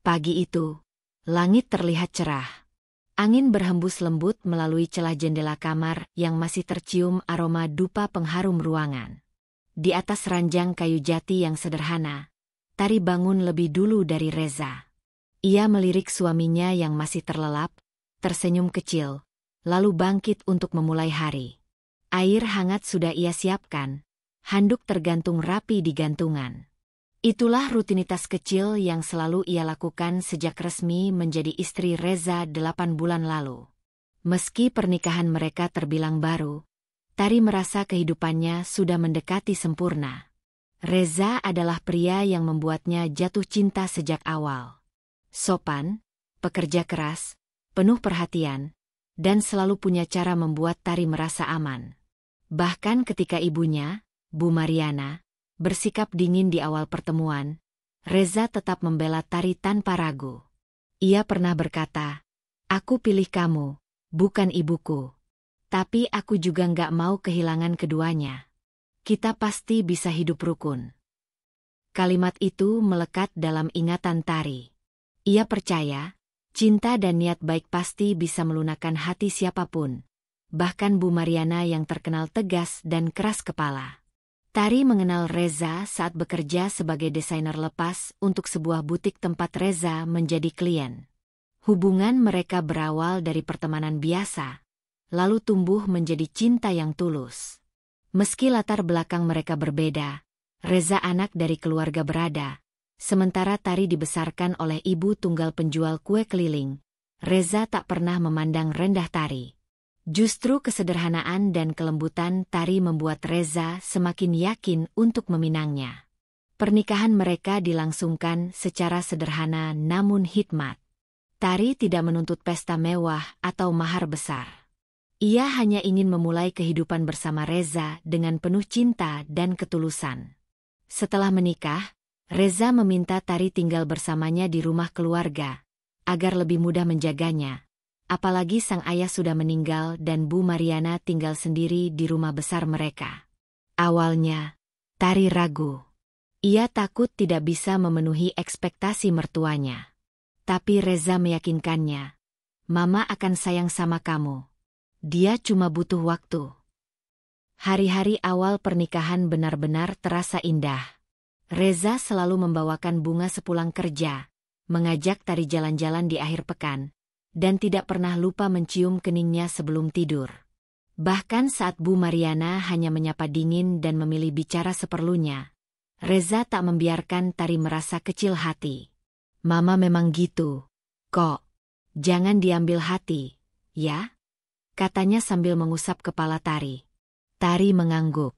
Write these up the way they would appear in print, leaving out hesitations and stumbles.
Pagi itu, langit terlihat cerah. Angin berhembus lembut melalui celah jendela kamar yang masih tercium aroma dupa pengharum ruangan. Di atas ranjang kayu jati yang sederhana, Tari bangun lebih dulu dari Reza. Ia melirik suaminya yang masih terlelap, tersenyum kecil, lalu bangkit untuk memulai hari. Air hangat sudah ia siapkan, handuk tergantung rapi di gantungan. Itulah rutinitas kecil yang selalu ia lakukan sejak resmi menjadi istri Reza 8 bulan lalu. Meski pernikahan mereka terbilang baru, Tari merasa kehidupannya sudah mendekati sempurna. Reza adalah pria yang membuatnya jatuh cinta sejak awal. Sopan, pekerja keras, penuh perhatian, dan selalu punya cara membuat Tari merasa aman. Bahkan ketika ibunya, Bu Mariana, bersikap dingin di awal pertemuan, Reza tetap membela Tari tanpa ragu. Ia pernah berkata, "Aku pilih kamu, bukan ibuku. Tapi aku juga nggak mau kehilangan keduanya. Kita pasti bisa hidup rukun." Kalimat itu melekat dalam ingatan Tari. Ia percaya, cinta dan niat baik pasti bisa melunakkan hati siapapun, bahkan Bu Mariana yang terkenal tegas dan keras kepala. Tari mengenal Reza saat bekerja sebagai desainer lepas untuk sebuah butik tempat Reza menjadi klien. Hubungan mereka berawal dari pertemanan biasa, lalu tumbuh menjadi cinta yang tulus. Meski latar belakang mereka berbeda, Reza anak dari keluarga berada, sementara Tari dibesarkan oleh ibu tunggal penjual kue keliling. Reza tak pernah memandang rendah Tari. Justru kesederhanaan dan kelembutan Tari membuat Reza semakin yakin untuk meminangnya. Pernikahan mereka dilangsungkan secara sederhana namun hikmat. Tari tidak menuntut pesta mewah atau mahar besar. Ia hanya ingin memulai kehidupan bersama Reza dengan penuh cinta dan ketulusan. Setelah menikah, Reza meminta Tari tinggal bersamanya di rumah keluarga, agar lebih mudah menjaganya. Apalagi sang ayah sudah meninggal dan Bu Mariana tinggal sendiri di rumah besar mereka. Awalnya, Tari ragu. Ia takut tidak bisa memenuhi ekspektasi mertuanya. Tapi Reza meyakinkannya, "Mama akan sayang sama kamu. Dia cuma butuh waktu." Hari-hari awal pernikahan benar-benar terasa indah. Reza selalu membawakan bunga sepulang kerja, mengajak Tari jalan-jalan di akhir pekan, dan tidak pernah lupa mencium keningnya sebelum tidur. Bahkan saat Bu Mariana hanya menyapa dingin dan memilih bicara seperlunya, Reza tak membiarkan Tari merasa kecil hati. "Mama memang gitu, kok. Jangan diambil hati, ya?" katanya sambil mengusap kepala Tari. Tari mengangguk.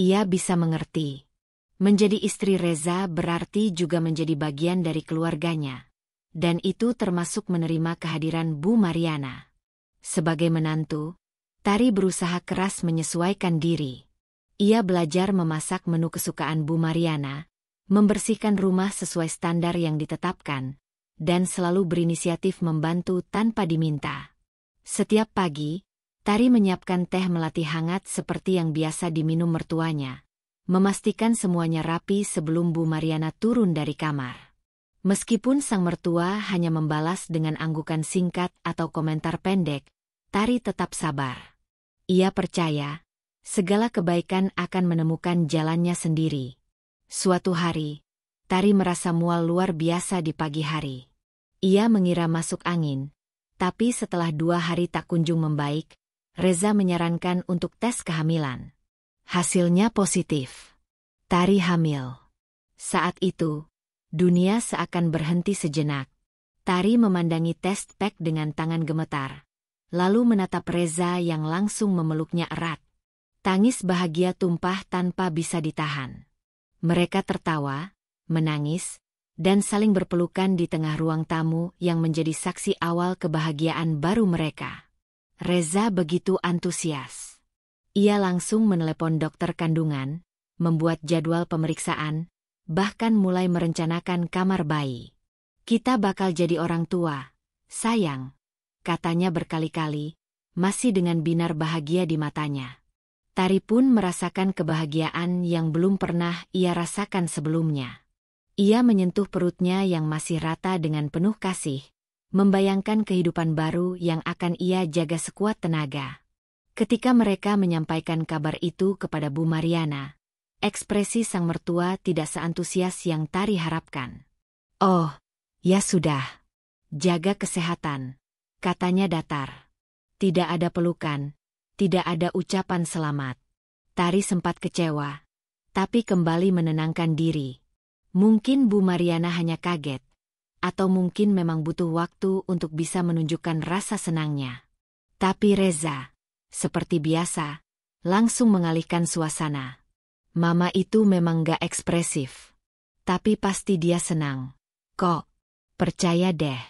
Ia bisa mengerti. Menjadi istri Reza berarti juga menjadi bagian dari keluarganya. Dan itu termasuk menerima kehadiran Bu Mariana. Sebagai menantu, Tari berusaha keras menyesuaikan diri. Ia belajar memasak menu kesukaan Bu Mariana, membersihkan rumah sesuai standar yang ditetapkan, dan selalu berinisiatif membantu tanpa diminta. Setiap pagi, Tari menyiapkan teh melati hangat seperti yang biasa diminum mertuanya, memastikan semuanya rapi sebelum Bu Mariana turun dari kamar. Meskipun sang mertua hanya membalas dengan anggukan singkat atau komentar pendek, Tari tetap sabar. Ia percaya, segala kebaikan akan menemukan jalannya sendiri. Suatu hari, Tari merasa mual luar biasa di pagi hari. Ia mengira masuk angin, tapi setelah 2 hari tak kunjung membaik, Reza menyarankan untuk tes kehamilan. Hasilnya positif. Tari hamil. Saat itu, dunia seakan berhenti sejenak. Tari memandangi test pack dengan tangan gemetar, lalu menatap Reza yang langsung memeluknya erat. Tangis bahagia tumpah tanpa bisa ditahan. Mereka tertawa, menangis, dan saling berpelukan di tengah ruang tamu yang menjadi saksi awal kebahagiaan baru mereka. Reza begitu antusias. Ia langsung menelepon dokter kandungan, membuat jadwal pemeriksaan, bahkan mulai merencanakan kamar bayi. "Kita bakal jadi orang tua, sayang," katanya berkali-kali, masih dengan binar bahagia di matanya. Tari pun merasakan kebahagiaan yang belum pernah ia rasakan sebelumnya. Ia menyentuh perutnya yang masih rata dengan penuh kasih, membayangkan kehidupan baru yang akan ia jaga sekuat tenaga. Ketika mereka menyampaikan kabar itu kepada Bu Mariana, ekspresi sang mertua tidak seantusias yang Tari harapkan. "Oh, ya sudah. Jaga kesehatan," katanya datar. Tidak ada pelukan, tidak ada ucapan selamat. Tari sempat kecewa, tapi kembali menenangkan diri. Mungkin Bu Mariana hanya kaget, atau mungkin memang butuh waktu untuk bisa menunjukkan rasa senangnya. Tapi Reza, seperti biasa, langsung mengalihkan suasana. "Mama itu memang gak ekspresif. Tapi pasti dia senang. Kok, percaya deh."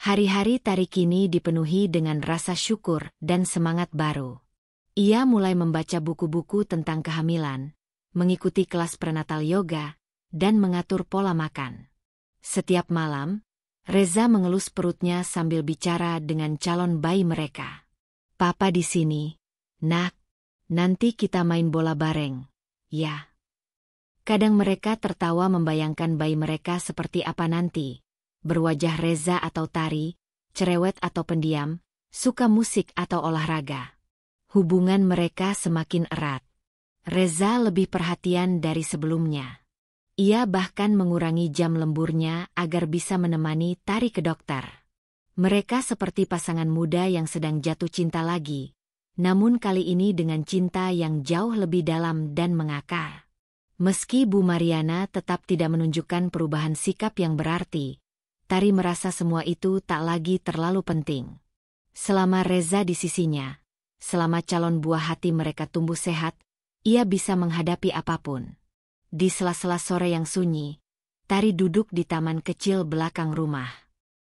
Hari-hari Tari kini dipenuhi dengan rasa syukur dan semangat baru. Ia mulai membaca buku-buku tentang kehamilan, mengikuti kelas prenatal yoga, dan mengatur pola makan. Setiap malam, Reza mengelus perutnya sambil bicara dengan calon bayi mereka. "Papa di sini, Nak. Nanti kita main bola bareng, ya." Kadang mereka tertawa membayangkan bayi mereka seperti apa nanti. Berwajah Reza atau Tari, cerewet atau pendiam, suka musik atau olahraga. Hubungan mereka semakin erat. Reza lebih perhatian dari sebelumnya. Ia bahkan mengurangi jam lemburnya agar bisa menemani Tari ke dokter. Mereka seperti pasangan muda yang sedang jatuh cinta lagi, namun kali ini dengan cinta yang jauh lebih dalam dan mengakar. Meski Bu Mariana tetap tidak menunjukkan perubahan sikap yang berarti, Tari merasa semua itu tak lagi terlalu penting. Selama Reza di sisinya, selama calon buah hati mereka tumbuh sehat, ia bisa menghadapi apapun. Di sela-sela sore yang sunyi, Tari duduk di taman kecil belakang rumah.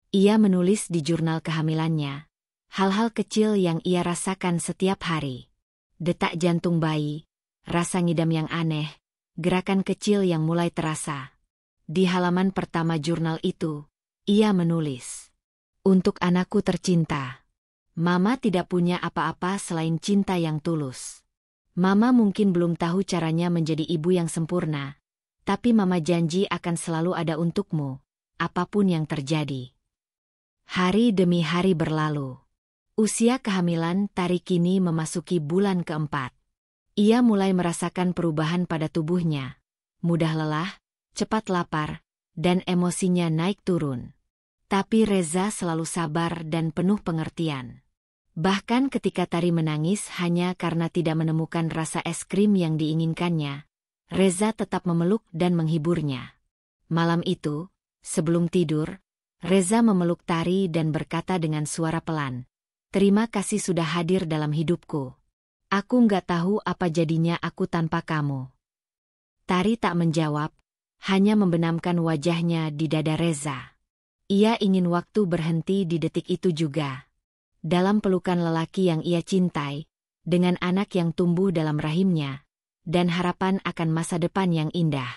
Ia menulis di jurnal kehamilannya, hal-hal kecil yang ia rasakan setiap hari. Detak jantung bayi, rasa ngidam yang aneh, gerakan kecil yang mulai terasa. Di halaman pertama jurnal itu, ia menulis, "Untuk anakku tercinta. Mama tidak punya apa-apa selain cinta yang tulus. Mama mungkin belum tahu caranya menjadi ibu yang sempurna, tapi Mama janji akan selalu ada untukmu, apapun yang terjadi." Hari demi hari berlalu. Usia kehamilan Tari kini memasuki bulan keempat. Ia mulai merasakan perubahan pada tubuhnya, mudah lelah, cepat lapar, dan emosinya naik turun. Tapi Reza selalu sabar dan penuh pengertian. Bahkan ketika Tari menangis hanya karena tidak menemukan rasa es krim yang diinginkannya, Reza tetap memeluk dan menghiburnya. Malam itu, sebelum tidur, Reza memeluk Tari dan berkata dengan suara pelan, "Terima kasih sudah hadir dalam hidupku. Aku nggak tahu apa jadinya aku tanpa kamu." Tari tak menjawab, hanya membenamkan wajahnya di dada Reza. Ia ingin waktu berhenti di detik itu juga. Dalam pelukan lelaki yang ia cintai, dengan anak yang tumbuh dalam rahimnya, dan harapan akan masa depan yang indah.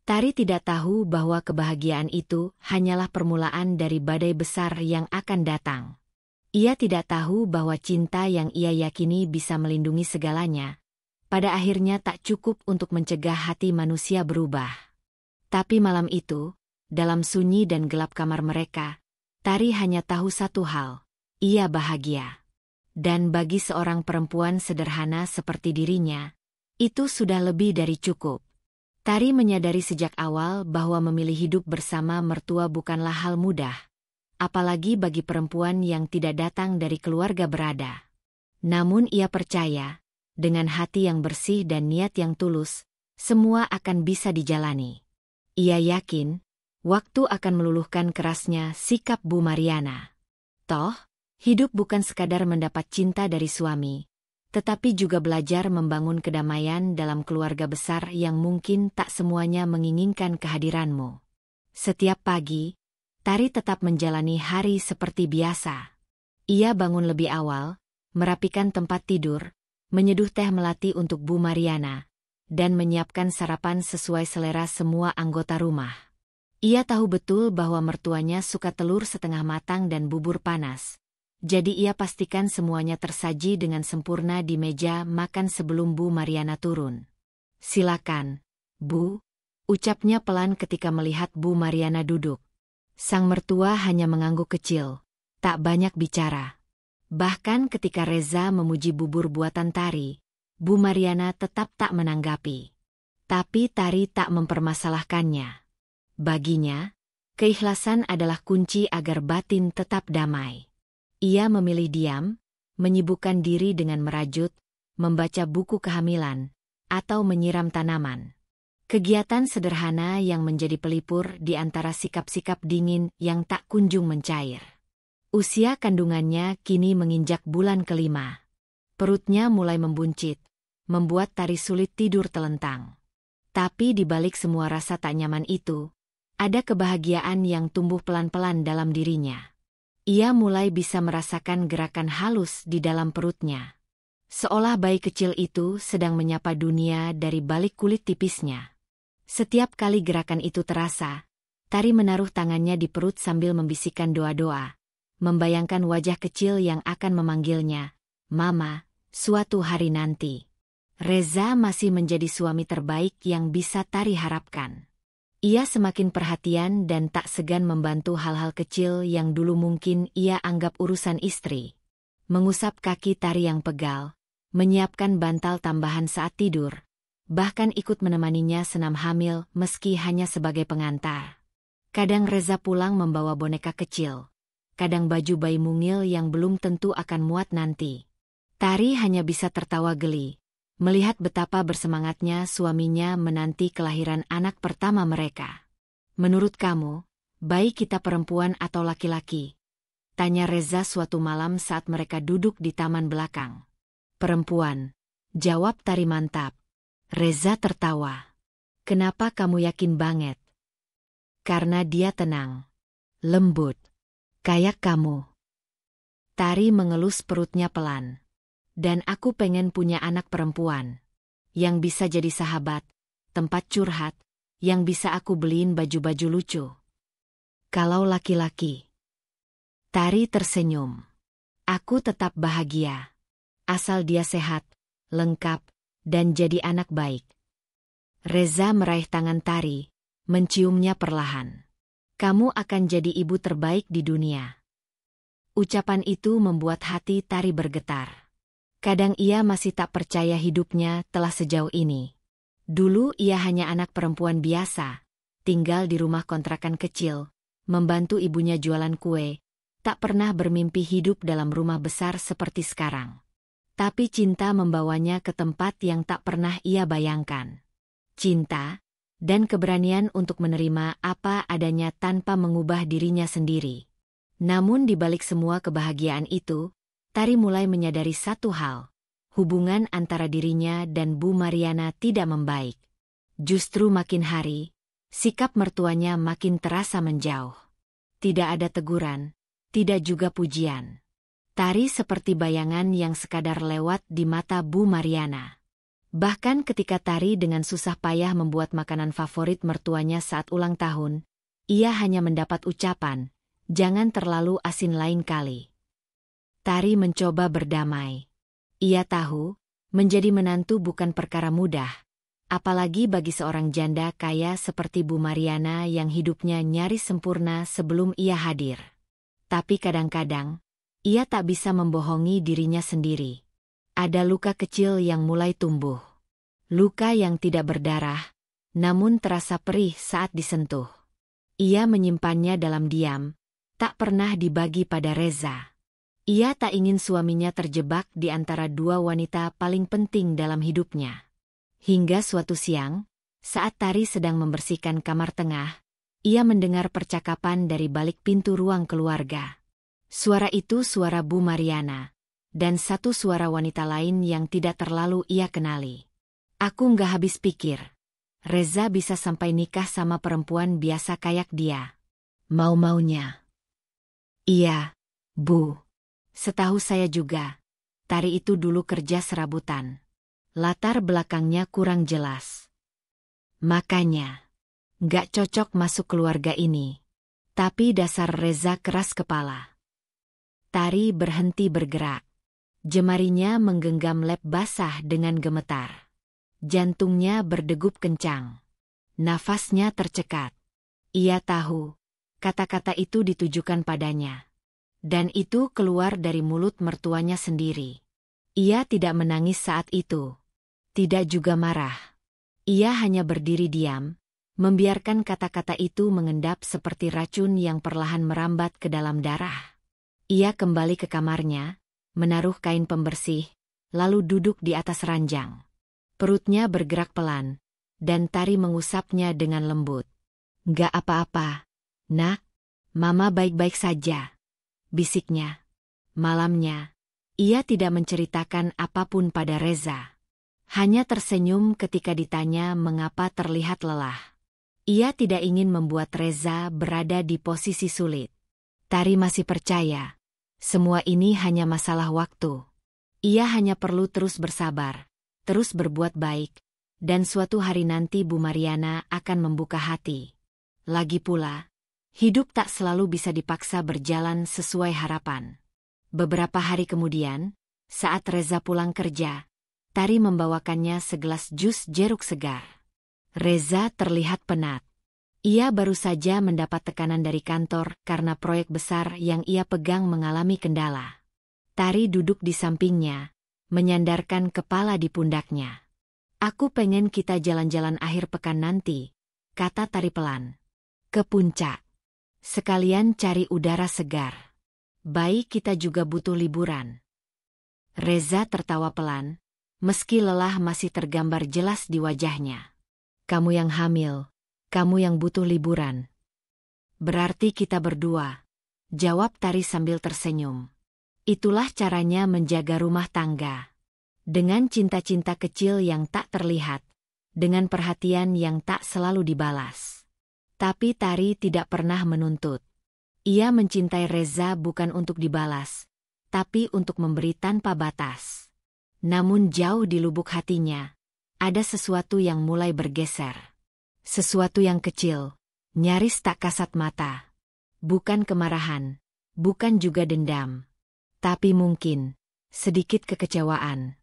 Tari tidak tahu bahwa kebahagiaan itu hanyalah permulaan dari badai besar yang akan datang. Ia tidak tahu bahwa cinta yang ia yakini bisa melindungi segalanya, pada akhirnya tak cukup untuk mencegah hati manusia berubah. Tapi malam itu, dalam sunyi dan gelap kamar mereka, Tari hanya tahu satu hal, ia bahagia. Dan bagi seorang perempuan sederhana seperti dirinya, itu sudah lebih dari cukup. Tari menyadari sejak awal bahwa memilih hidup bersama mertua bukanlah hal mudah, apalagi bagi perempuan yang tidak datang dari keluarga berada. Namun ia percaya, dengan hati yang bersih dan niat yang tulus, semua akan bisa dijalani. Ia yakin, waktu akan meluluhkan kerasnya sikap Bu Mariana. Toh, hidup bukan sekadar mendapat cinta dari suami, tetapi juga belajar membangun kedamaian dalam keluarga besar yang mungkin tak semuanya menginginkan kehadiranmu. Setiap pagi, Tari tetap menjalani hari seperti biasa. Ia bangun lebih awal, merapikan tempat tidur, menyeduh teh melati untuk Bu Mariana, dan menyiapkan sarapan sesuai selera semua anggota rumah. Ia tahu betul bahwa mertuanya suka telur setengah matang dan bubur panas. Jadi ia pastikan semuanya tersaji dengan sempurna di meja makan sebelum Bu Mariana turun. "Silakan, Bu," ucapnya pelan ketika melihat Bu Mariana duduk. Sang mertua hanya mengangguk kecil, tak banyak bicara. Bahkan ketika Reza memuji bubur buatan Tari, Bu Mariana tetap tak menanggapi. Tapi Tari tak mempermasalahkannya. Baginya, keikhlasan adalah kunci agar batin tetap damai. Ia memilih diam, menyibukkan diri dengan merajut, membaca buku kehamilan, atau menyiram tanaman. Kegiatan sederhana yang menjadi pelipur di antara sikap-sikap dingin yang tak kunjung mencair. Usia kandungannya kini menginjak bulan ke-5. Perutnya mulai membuncit, membuat Tari sulit tidur telentang. Tapi di balik semua rasa tak nyaman itu, ada kebahagiaan yang tumbuh pelan-pelan dalam dirinya. Ia mulai bisa merasakan gerakan halus di dalam perutnya. Seolah bayi kecil itu sedang menyapa dunia dari balik kulit tipisnya. Setiap kali gerakan itu terasa, Tari menaruh tangannya di perut sambil membisikkan doa-doa, membayangkan wajah kecil yang akan memanggilnya, "Mama," suatu hari nanti. Reza masih menjadi suami terbaik yang bisa Tari harapkan. Ia semakin perhatian dan tak segan membantu hal-hal kecil yang dulu mungkin ia anggap urusan istri. Mengusap kaki Tari yang pegal, menyiapkan bantal tambahan saat tidur, bahkan ikut menemaninya senam hamil meski hanya sebagai pengantar. Kadang Reza pulang membawa boneka kecil, kadang baju bayi mungil yang belum tentu akan muat nanti. Tari hanya bisa tertawa geli, melihat betapa bersemangatnya suaminya menanti kelahiran anak pertama mereka. "Menurut kamu, bayi kita perempuan atau laki-laki?" tanya Reza suatu malam saat mereka duduk di taman belakang. "Perempuan," jawab Tari mantap. Reza tertawa. "Kenapa kamu yakin banget?" "Karena dia tenang, lembut, kayak kamu." Tari mengelus perutnya pelan. "Dan aku pengen punya anak perempuan, yang bisa jadi sahabat, tempat curhat, yang bisa aku beliin baju-baju lucu." "Kalau laki-laki?" Tari tersenyum. "Aku tetap bahagia, asal dia sehat, lengkap, dan jadi anak baik." Reza meraih tangan Tari, menciumnya perlahan. "Kamu akan jadi ibu terbaik di dunia." Ucapan itu membuat hati Tari bergetar. Kadang ia masih tak percaya hidupnya telah sejauh ini. Dulu ia hanya anak perempuan biasa, tinggal di rumah kontrakan kecil, membantu ibunya jualan kue, tak pernah bermimpi hidup dalam rumah besar seperti sekarang. Tapi cinta membawanya ke tempat yang tak pernah ia bayangkan. Cinta, dan keberanian untuk menerima apa adanya tanpa mengubah dirinya sendiri. Namun di balik semua kebahagiaan itu, Tari mulai menyadari satu hal. Hubungan antara dirinya dan Bu Mariana tidak membaik. Justru makin hari, sikap mertuanya makin terasa menjauh. Tidak ada teguran, tidak juga pujian. Tari seperti bayangan yang sekadar lewat di mata Bu Mariana. Bahkan ketika Tari dengan susah payah membuat makanan favorit mertuanya saat ulang tahun, ia hanya mendapat ucapan, "Jangan terlalu asin lain kali." Tari mencoba berdamai. Ia tahu, menjadi menantu bukan perkara mudah, apalagi bagi seorang janda kaya seperti Bu Mariana yang hidupnya nyaris sempurna sebelum ia hadir. Tapi kadang-kadang, ia tak bisa membohongi dirinya sendiri. Ada luka kecil yang mulai tumbuh. Luka yang tidak berdarah, namun terasa perih saat disentuh. Ia menyimpannya dalam diam, tak pernah dibagi pada Reza. Ia tak ingin suaminya terjebak di antara dua wanita paling penting dalam hidupnya. Hingga suatu siang, saat Tari sedang membersihkan kamar tengah, ia mendengar percakapan dari balik pintu ruang keluarga. Suara itu suara Bu Mariana, dan satu suara wanita lain yang tidak terlalu ia kenali. "Aku nggak habis pikir, Reza bisa sampai nikah sama perempuan biasa kayak dia. Mau-maunya." "Iya, Bu. Setahu saya juga, Tari itu dulu kerja serabutan. Latar belakangnya kurang jelas. Makanya, nggak cocok masuk keluarga ini." Tapi dasar Reza keras kepala. Tari berhenti bergerak. Jemarinya menggenggam lep basah dengan gemetar. Jantungnya berdegup kencang. Nafasnya tercekat. Ia tahu, kata-kata itu ditujukan padanya. Dan itu keluar dari mulut mertuanya sendiri. Ia tidak menangis saat itu. Tidak juga marah. Ia hanya berdiri diam, membiarkan kata-kata itu mengendap seperti racun yang perlahan merambat ke dalam darah. Ia kembali ke kamarnya, menaruh kain pembersih, lalu duduk di atas ranjang. Perutnya bergerak pelan, dan Tari mengusapnya dengan lembut. "Nggak apa-apa, Nak. Mama baik-baik saja," bisiknya. Malamnya, ia tidak menceritakan apapun pada Reza. Hanya tersenyum ketika ditanya mengapa terlihat lelah. Ia tidak ingin membuat Reza berada di posisi sulit. Tari masih percaya, semua ini hanya masalah waktu. Ia hanya perlu terus bersabar, terus berbuat baik, dan suatu hari nanti Bu Mariana akan membuka hati. Lagi pula, hidup tak selalu bisa dipaksa berjalan sesuai harapan. Beberapa hari kemudian, saat Reza pulang kerja, Tari membawakannya segelas jus jeruk segar. Reza terlihat penat. Ia baru saja mendapat tekanan dari kantor karena proyek besar yang ia pegang mengalami kendala. Tari duduk di sampingnya, menyandarkan kepala di pundaknya. "Aku pengen kita jalan-jalan akhir pekan nanti," kata Tari pelan. "Ke puncak. Sekalian cari udara segar. Baik, kita juga butuh liburan." Reza tertawa pelan, meski lelah masih tergambar jelas di wajahnya. "Kamu yang hamil, kamu yang butuh liburan." "Berarti kita berdua," jawab Tari sambil tersenyum. Itulah caranya menjaga rumah tangga. Dengan cinta-cinta kecil yang tak terlihat, dengan perhatian yang tak selalu dibalas. Tapi Tari tidak pernah menuntut. Ia mencintai Reza bukan untuk dibalas, tapi untuk memberi tanpa batas. Namun jauh di lubuk hatinya, ada sesuatu yang mulai bergeser. Sesuatu yang kecil, nyaris tak kasat mata. Bukan kemarahan, bukan juga dendam. Tapi mungkin, sedikit kekecewaan.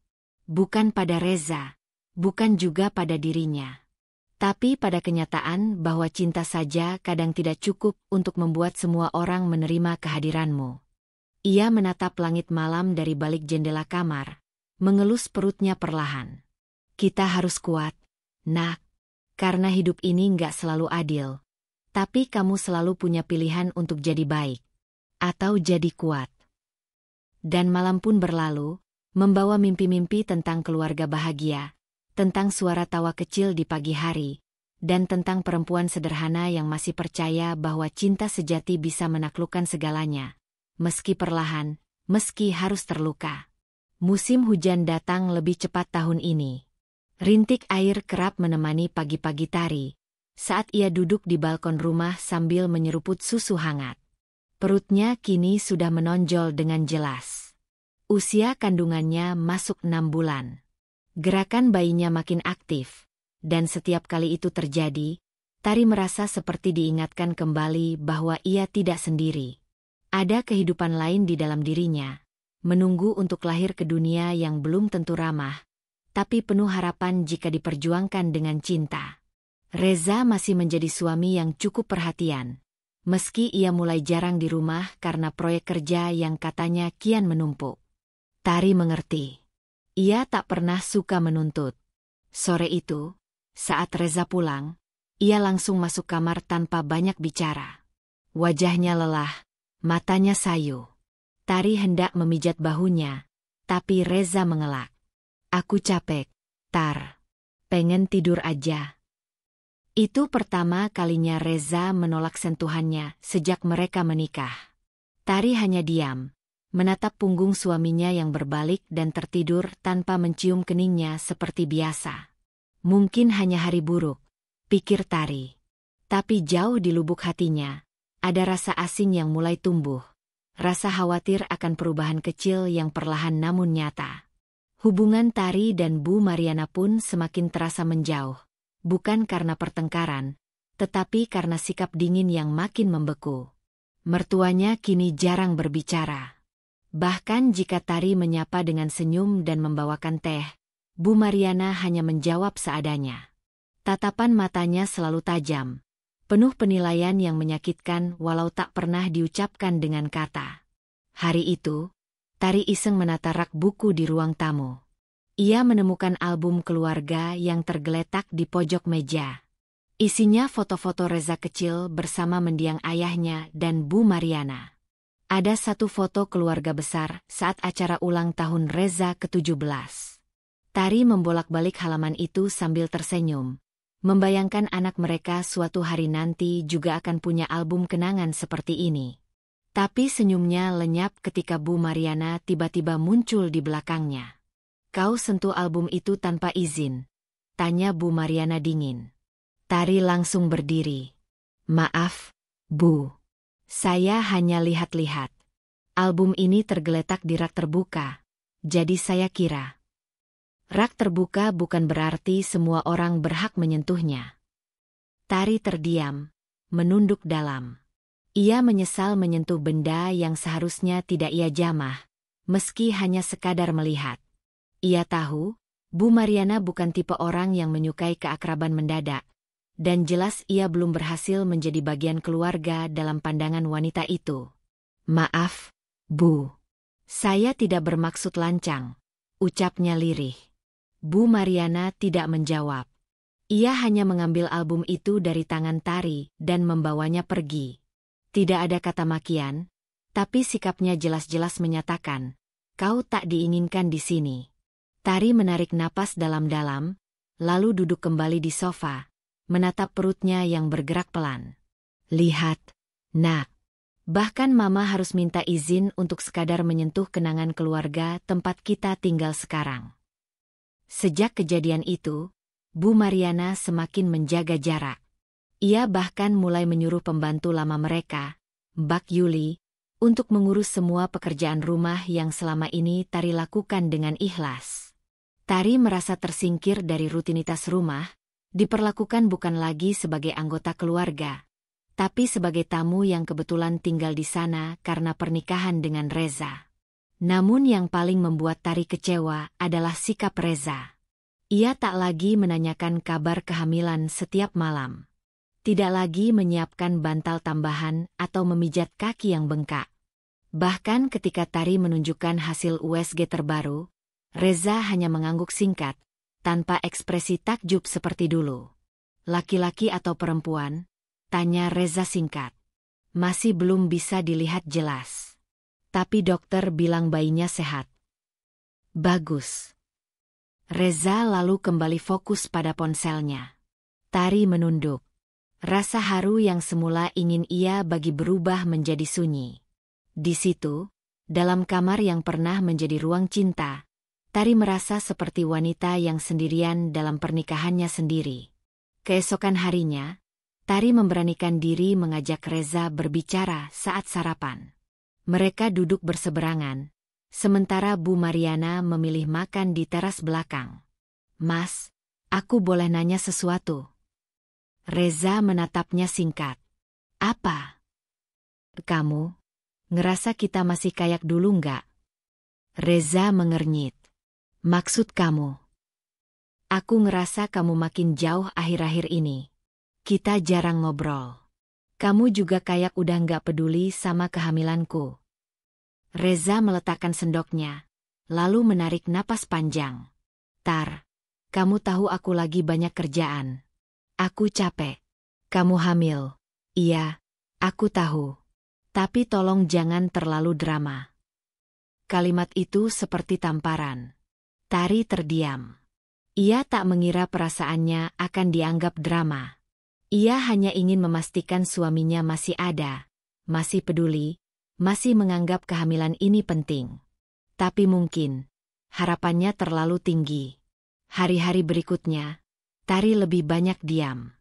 Bukan pada Reza, bukan juga pada dirinya. Tapi pada kenyataan bahwa cinta saja kadang tidak cukup untuk membuat semua orang menerima kehadiranmu. Ia menatap langit malam dari balik jendela kamar, mengelus perutnya perlahan. "Kita harus kuat, Nak. Karena hidup ini nggak selalu adil. Tapi kamu selalu punya pilihan untuk jadi baik. Atau jadi kuat." Dan malam pun berlalu, membawa mimpi-mimpi tentang keluarga bahagia, tentang suara tawa kecil di pagi hari, dan tentang perempuan sederhana yang masih percaya bahwa cinta sejati bisa menaklukkan segalanya. Meski perlahan, meski harus terluka. Musim hujan datang lebih cepat tahun ini. Rintik air kerap menemani pagi-pagi Tari, saat ia duduk di balkon rumah sambil menyeruput susu hangat. Perutnya kini sudah menonjol dengan jelas. Usia kandungannya masuk 6 bulan. Gerakan bayinya makin aktif, dan setiap kali itu terjadi, Tari merasa seperti diingatkan kembali bahwa ia tidak sendiri. Ada kehidupan lain di dalam dirinya, menunggu untuk lahir ke dunia yang belum tentu ramah, tapi penuh harapan jika diperjuangkan dengan cinta. Reza masih menjadi suami yang cukup perhatian, meski ia mulai jarang di rumah karena proyek kerja yang katanya kian menumpuk. Tari mengerti. Ia tak pernah suka menuntut. Sore itu, saat Reza pulang, ia langsung masuk kamar tanpa banyak bicara. Wajahnya lelah, matanya sayu. Tari hendak memijat bahunya, tapi Reza mengelak. "Aku capek, Tar. Pengen tidur aja." Itu pertama kalinya Reza menolak sentuhannya sejak mereka menikah. Tari hanya diam, menatap punggung suaminya yang berbalik dan tertidur tanpa mencium keningnya seperti biasa. Mungkin hanya hari buruk, pikir Tari. Tapi jauh di lubuk hatinya, ada rasa asing yang mulai tumbuh. Rasa khawatir akan perubahan kecil yang perlahan namun nyata. Hubungan Tari dan Bu Mariana pun semakin terasa menjauh. Bukan karena pertengkaran, tetapi karena sikap dingin yang makin membeku. Mertuanya kini jarang berbicara. Bahkan jika Tari menyapa dengan senyum dan membawakan teh, Bu Mariana hanya menjawab seadanya. Tatapan matanya selalu tajam, penuh penilaian yang menyakitkan walau tak pernah diucapkan dengan kata. Hari itu, Tari iseng menata rak buku di ruang tamu. Ia menemukan album keluarga yang tergeletak di pojok meja. Isinya foto-foto Reza kecil bersama mendiang ayahnya dan Bu Mariana. Ada satu foto keluarga besar saat acara ulang tahun Reza ke-17. Tari membolak-balik halaman itu sambil tersenyum, membayangkan anak mereka suatu hari nanti juga akan punya album kenangan seperti ini. Tapi senyumnya lenyap ketika Bu Mariana tiba-tiba muncul di belakangnya. "Kau sentuh album itu tanpa izin?" tanya Bu Mariana dingin. Tari langsung berdiri. "Maaf, Bu. Saya hanya lihat-lihat. Album ini tergeletak di rak terbuka, jadi saya kira." Rak terbuka bukan berarti semua orang berhak menyentuhnya. Tari terdiam, menunduk dalam. Ia menyesal menyentuh benda yang seharusnya tidak ia jamah, meski hanya sekadar melihat. Ia tahu, Bu Mariana bukan tipe orang yang menyukai keakraban mendadak, dan jelas ia belum berhasil menjadi bagian keluarga dalam pandangan wanita itu. "Maaf, Bu. Saya tidak bermaksud lancang," ucapnya lirih. Bu Mariana tidak menjawab. Ia hanya mengambil album itu dari tangan Tari dan membawanya pergi. Tidak ada kata makian, tapi sikapnya jelas-jelas menyatakan, "Kau tak diinginkan di sini." Tari menarik napas dalam-dalam, lalu duduk kembali di sofa, menatap perutnya yang bergerak pelan. "Lihat, Nak. Bahkan Mama harus minta izin untuk sekadar menyentuh kenangan keluarga tempat kita tinggal sekarang." Sejak kejadian itu, Bu Mariana semakin menjaga jarak. Ia bahkan mulai menyuruh pembantu lama mereka, Mbak Yuli, untuk mengurus semua pekerjaan rumah yang selama ini Tari lakukan dengan ikhlas. Tari merasa tersingkir dari rutinitas rumah, diperlakukan bukan lagi sebagai anggota keluarga, tapi sebagai tamu yang kebetulan tinggal di sana karena pernikahan dengan Reza. Namun yang paling membuat Tari kecewa adalah sikap Reza. Ia tak lagi menanyakan kabar kehamilan setiap malam. Tidak lagi menyiapkan bantal tambahan atau memijat kaki yang bengkak. Bahkan ketika Tari menunjukkan hasil USG terbaru, Reza hanya mengangguk singkat, tanpa ekspresi takjub seperti dulu. "Laki-laki atau perempuan?" tanya Reza singkat. "Masih belum bisa dilihat jelas. Tapi dokter bilang bayinya sehat." "Bagus." Reza lalu kembali fokus pada ponselnya. Tari menunduk. Rasa haru yang semula ingin ia bagi berubah menjadi sunyi. Di situ, dalam kamar yang pernah menjadi ruang cinta, Tari merasa seperti wanita yang sendirian dalam pernikahannya sendiri. Keesokan harinya, Tari memberanikan diri mengajak Reza berbicara saat sarapan. Mereka duduk berseberangan, sementara Bu Mariana memilih makan di teras belakang. "Mas, aku boleh nanya sesuatu?" Reza menatapnya singkat. "Apa?" "Kamu, ngerasa kita masih kayak dulu nggak?" Reza mengernyit. "Maksud kamu?" "Aku ngerasa kamu makin jauh akhir-akhir ini. Kita jarang ngobrol. Kamu juga kayak udah nggak peduli sama kehamilanku." Reza meletakkan sendoknya, lalu menarik napas panjang. "Tar, kamu tahu aku lagi banyak kerjaan. Aku capek." "Kamu hamil?" "Iya, aku tahu. Tapi tolong jangan terlalu drama." Kalimat itu seperti tamparan. Tari terdiam. Ia tak mengira perasaannya akan dianggap drama. Ia hanya ingin memastikan suaminya masih ada, masih peduli, masih menganggap kehamilan ini penting. Tapi mungkin, harapannya terlalu tinggi. Hari-hari berikutnya, Tari lebih banyak diam.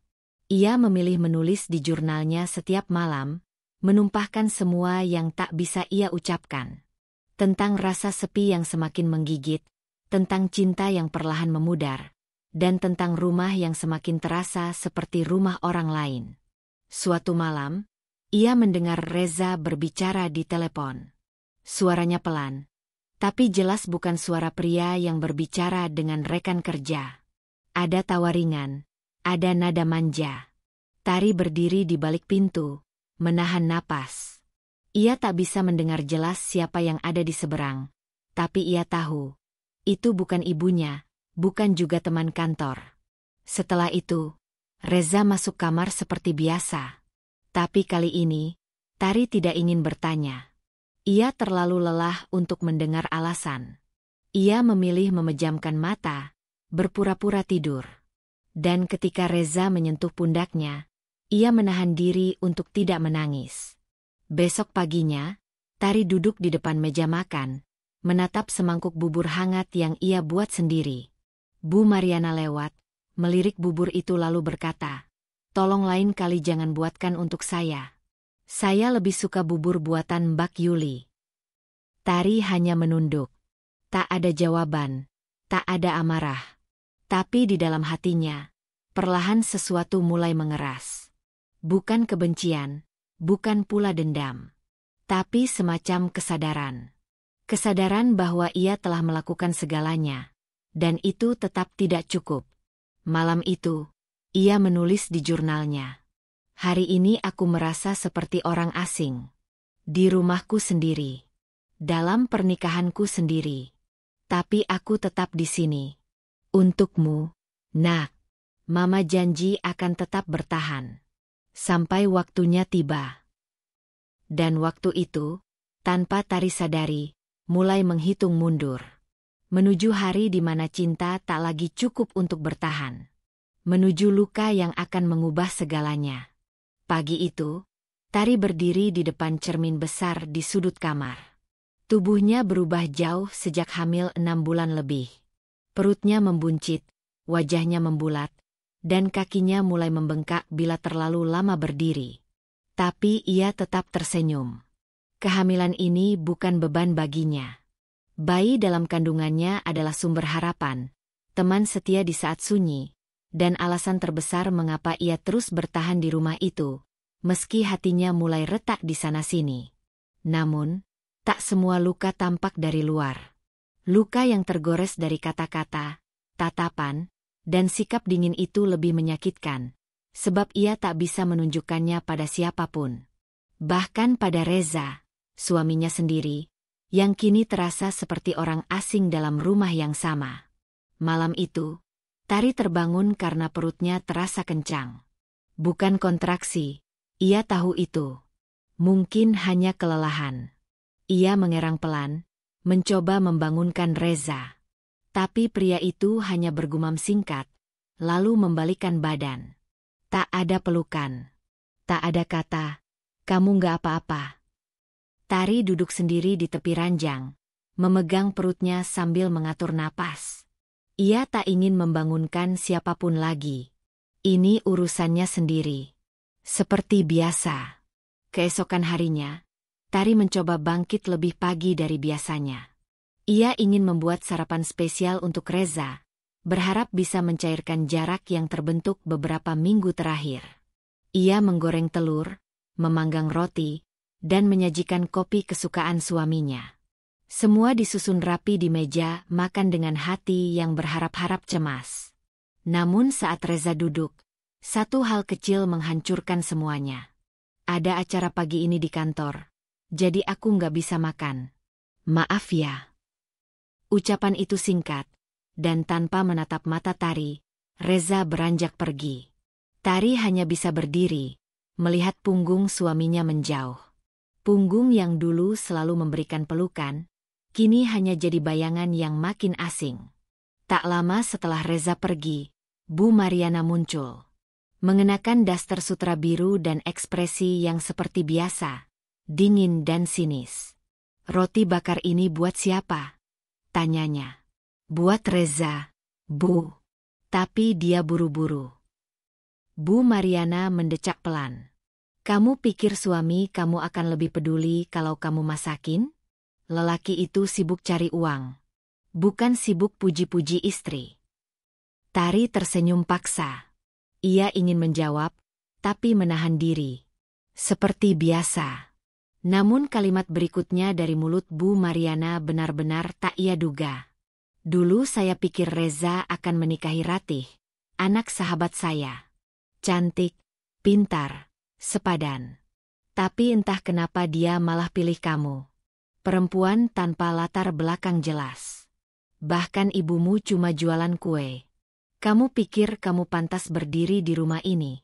Ia memilih menulis di jurnalnya setiap malam, menumpahkan semua yang tak bisa ia ucapkan. Tentang rasa sepi yang semakin menggigit, tentang cinta yang perlahan memudar, dan tentang rumah yang semakin terasa seperti rumah orang lain. Suatu malam, ia mendengar Reza berbicara di telepon. Suaranya pelan, tapi jelas bukan suara pria yang berbicara dengan rekan kerja. Ada tawa ringan, Ada nada manja. Tari berdiri di balik pintu, menahan napas. Ia tak bisa mendengar jelas siapa yang ada di seberang. Tapi ia tahu, itu bukan ibunya, bukan juga teman kantor. Setelah itu, Reza masuk kamar seperti biasa. Tapi kali ini, Tari tidak ingin bertanya. Ia terlalu lelah untuk mendengar alasan. Ia memilih memejamkan mata, berpura-pura tidur. Dan ketika Reza menyentuh pundaknya, ia menahan diri untuk tidak menangis. Besok paginya, Tari duduk di depan meja makan, menatap semangkuk bubur hangat yang ia buat sendiri. Bu Mariana lewat, melirik bubur itu lalu berkata, "Tolong lain kali jangan buatkan untuk saya. Saya lebih suka bubur buatan Mbak Yuli." Tari hanya menunduk. Tak ada jawaban, tak ada amarah. Tapi di dalam hatinya, perlahan sesuatu mulai mengeras. Bukan kebencian, bukan pula dendam. Tapi semacam kesadaran. Kesadaran bahwa ia telah melakukan segalanya, dan itu tetap tidak cukup. Malam itu, ia menulis di jurnalnya. "Hari ini aku merasa seperti orang asing. Di rumahku sendiri. Dalam pernikahanku sendiri. Tapi aku tetap di sini. Untukmu, Nak. Mama janji akan tetap bertahan. Sampai waktunya tiba." Dan waktu itu, tanpa Tari sadari, mulai menghitung mundur. Menuju hari di mana cinta tak lagi cukup untuk bertahan. Menuju luka yang akan mengubah segalanya. Pagi itu, Tari berdiri di depan cermin besar di sudut kamar. Tubuhnya berubah jauh sejak hamil 6 bulan lebih. Perutnya membuncit, wajahnya membulat, dan kakinya mulai membengkak bila terlalu lama berdiri. Tapi ia tetap tersenyum. Kehamilan ini bukan beban baginya. Bayi dalam kandungannya adalah sumber harapan, teman setia di saat sunyi, dan alasan terbesar mengapa ia terus bertahan di rumah itu, meski hatinya mulai retak di sana-sini. Namun, tak semua luka tampak dari luar. Luka yang tergores dari kata-kata, tatapan, dan sikap dingin itu lebih menyakitkan, sebab ia tak bisa menunjukkannya pada siapapun. Bahkan pada Reza, suaminya sendiri, yang kini terasa seperti orang asing dalam rumah yang sama. Malam itu, Tari terbangun karena perutnya terasa kencang. Bukan kontraksi, ia tahu itu. Mungkin hanya kelelahan. Ia mengerang pelan, mencoba membangunkan Reza. Tapi pria itu hanya bergumam singkat, lalu membalikkan badan. Tak ada pelukan. Tak ada kata, "Kamu nggak apa-apa." Tari duduk sendiri di tepi ranjang, memegang perutnya sambil mengatur napas. Ia tak ingin membangunkan siapapun lagi. Ini urusannya sendiri. Seperti biasa. Keesokan harinya, Tari mencoba bangkit lebih pagi dari biasanya. Ia ingin membuat sarapan spesial untuk Reza, berharap bisa mencairkan jarak yang terbentuk beberapa minggu terakhir. Ia menggoreng telur, memanggang roti, dan menyajikan kopi kesukaan suaminya. Semua disusun rapi di meja makan dengan hati yang berharap-harap cemas. Namun saat Reza duduk, satu hal kecil menghancurkan semuanya. "Ada acara pagi ini di kantor, jadi aku nggak bisa makan. Maaf ya." Ucapan itu singkat, dan tanpa menatap mata Tari, Reza beranjak pergi. Tari hanya bisa berdiri, melihat punggung suaminya menjauh. Punggung yang dulu selalu memberikan pelukan, kini hanya jadi bayangan yang makin asing. Tak lama setelah Reza pergi, Bu Mariana muncul. Mengenakan daster sutra biru dan ekspresi yang seperti biasa, dingin dan sinis. "Roti bakar ini buat siapa?" tanyanya. "Buat Reza, Bu." Tapi dia buru-buru. Bu Mariana mendecak pelan. "Kamu pikir suami kamu akan lebih peduli kalau kamu masakin? Lelaki itu sibuk cari uang. Bukan sibuk puji-puji istri." Tari tersenyum paksa. Ia ingin menjawab, tapi menahan diri. Seperti biasa. Namun kalimat berikutnya dari mulut Bu Mariana benar-benar tak ia duga. "Dulu saya pikir Reza akan menikahi Ratih, anak sahabat saya. Cantik, pintar, sepadan. Tapi entah kenapa dia malah pilih kamu. Perempuan tanpa latar belakang jelas. Bahkan ibumu cuma jualan kue. Kamu pikir kamu pantas berdiri di rumah ini?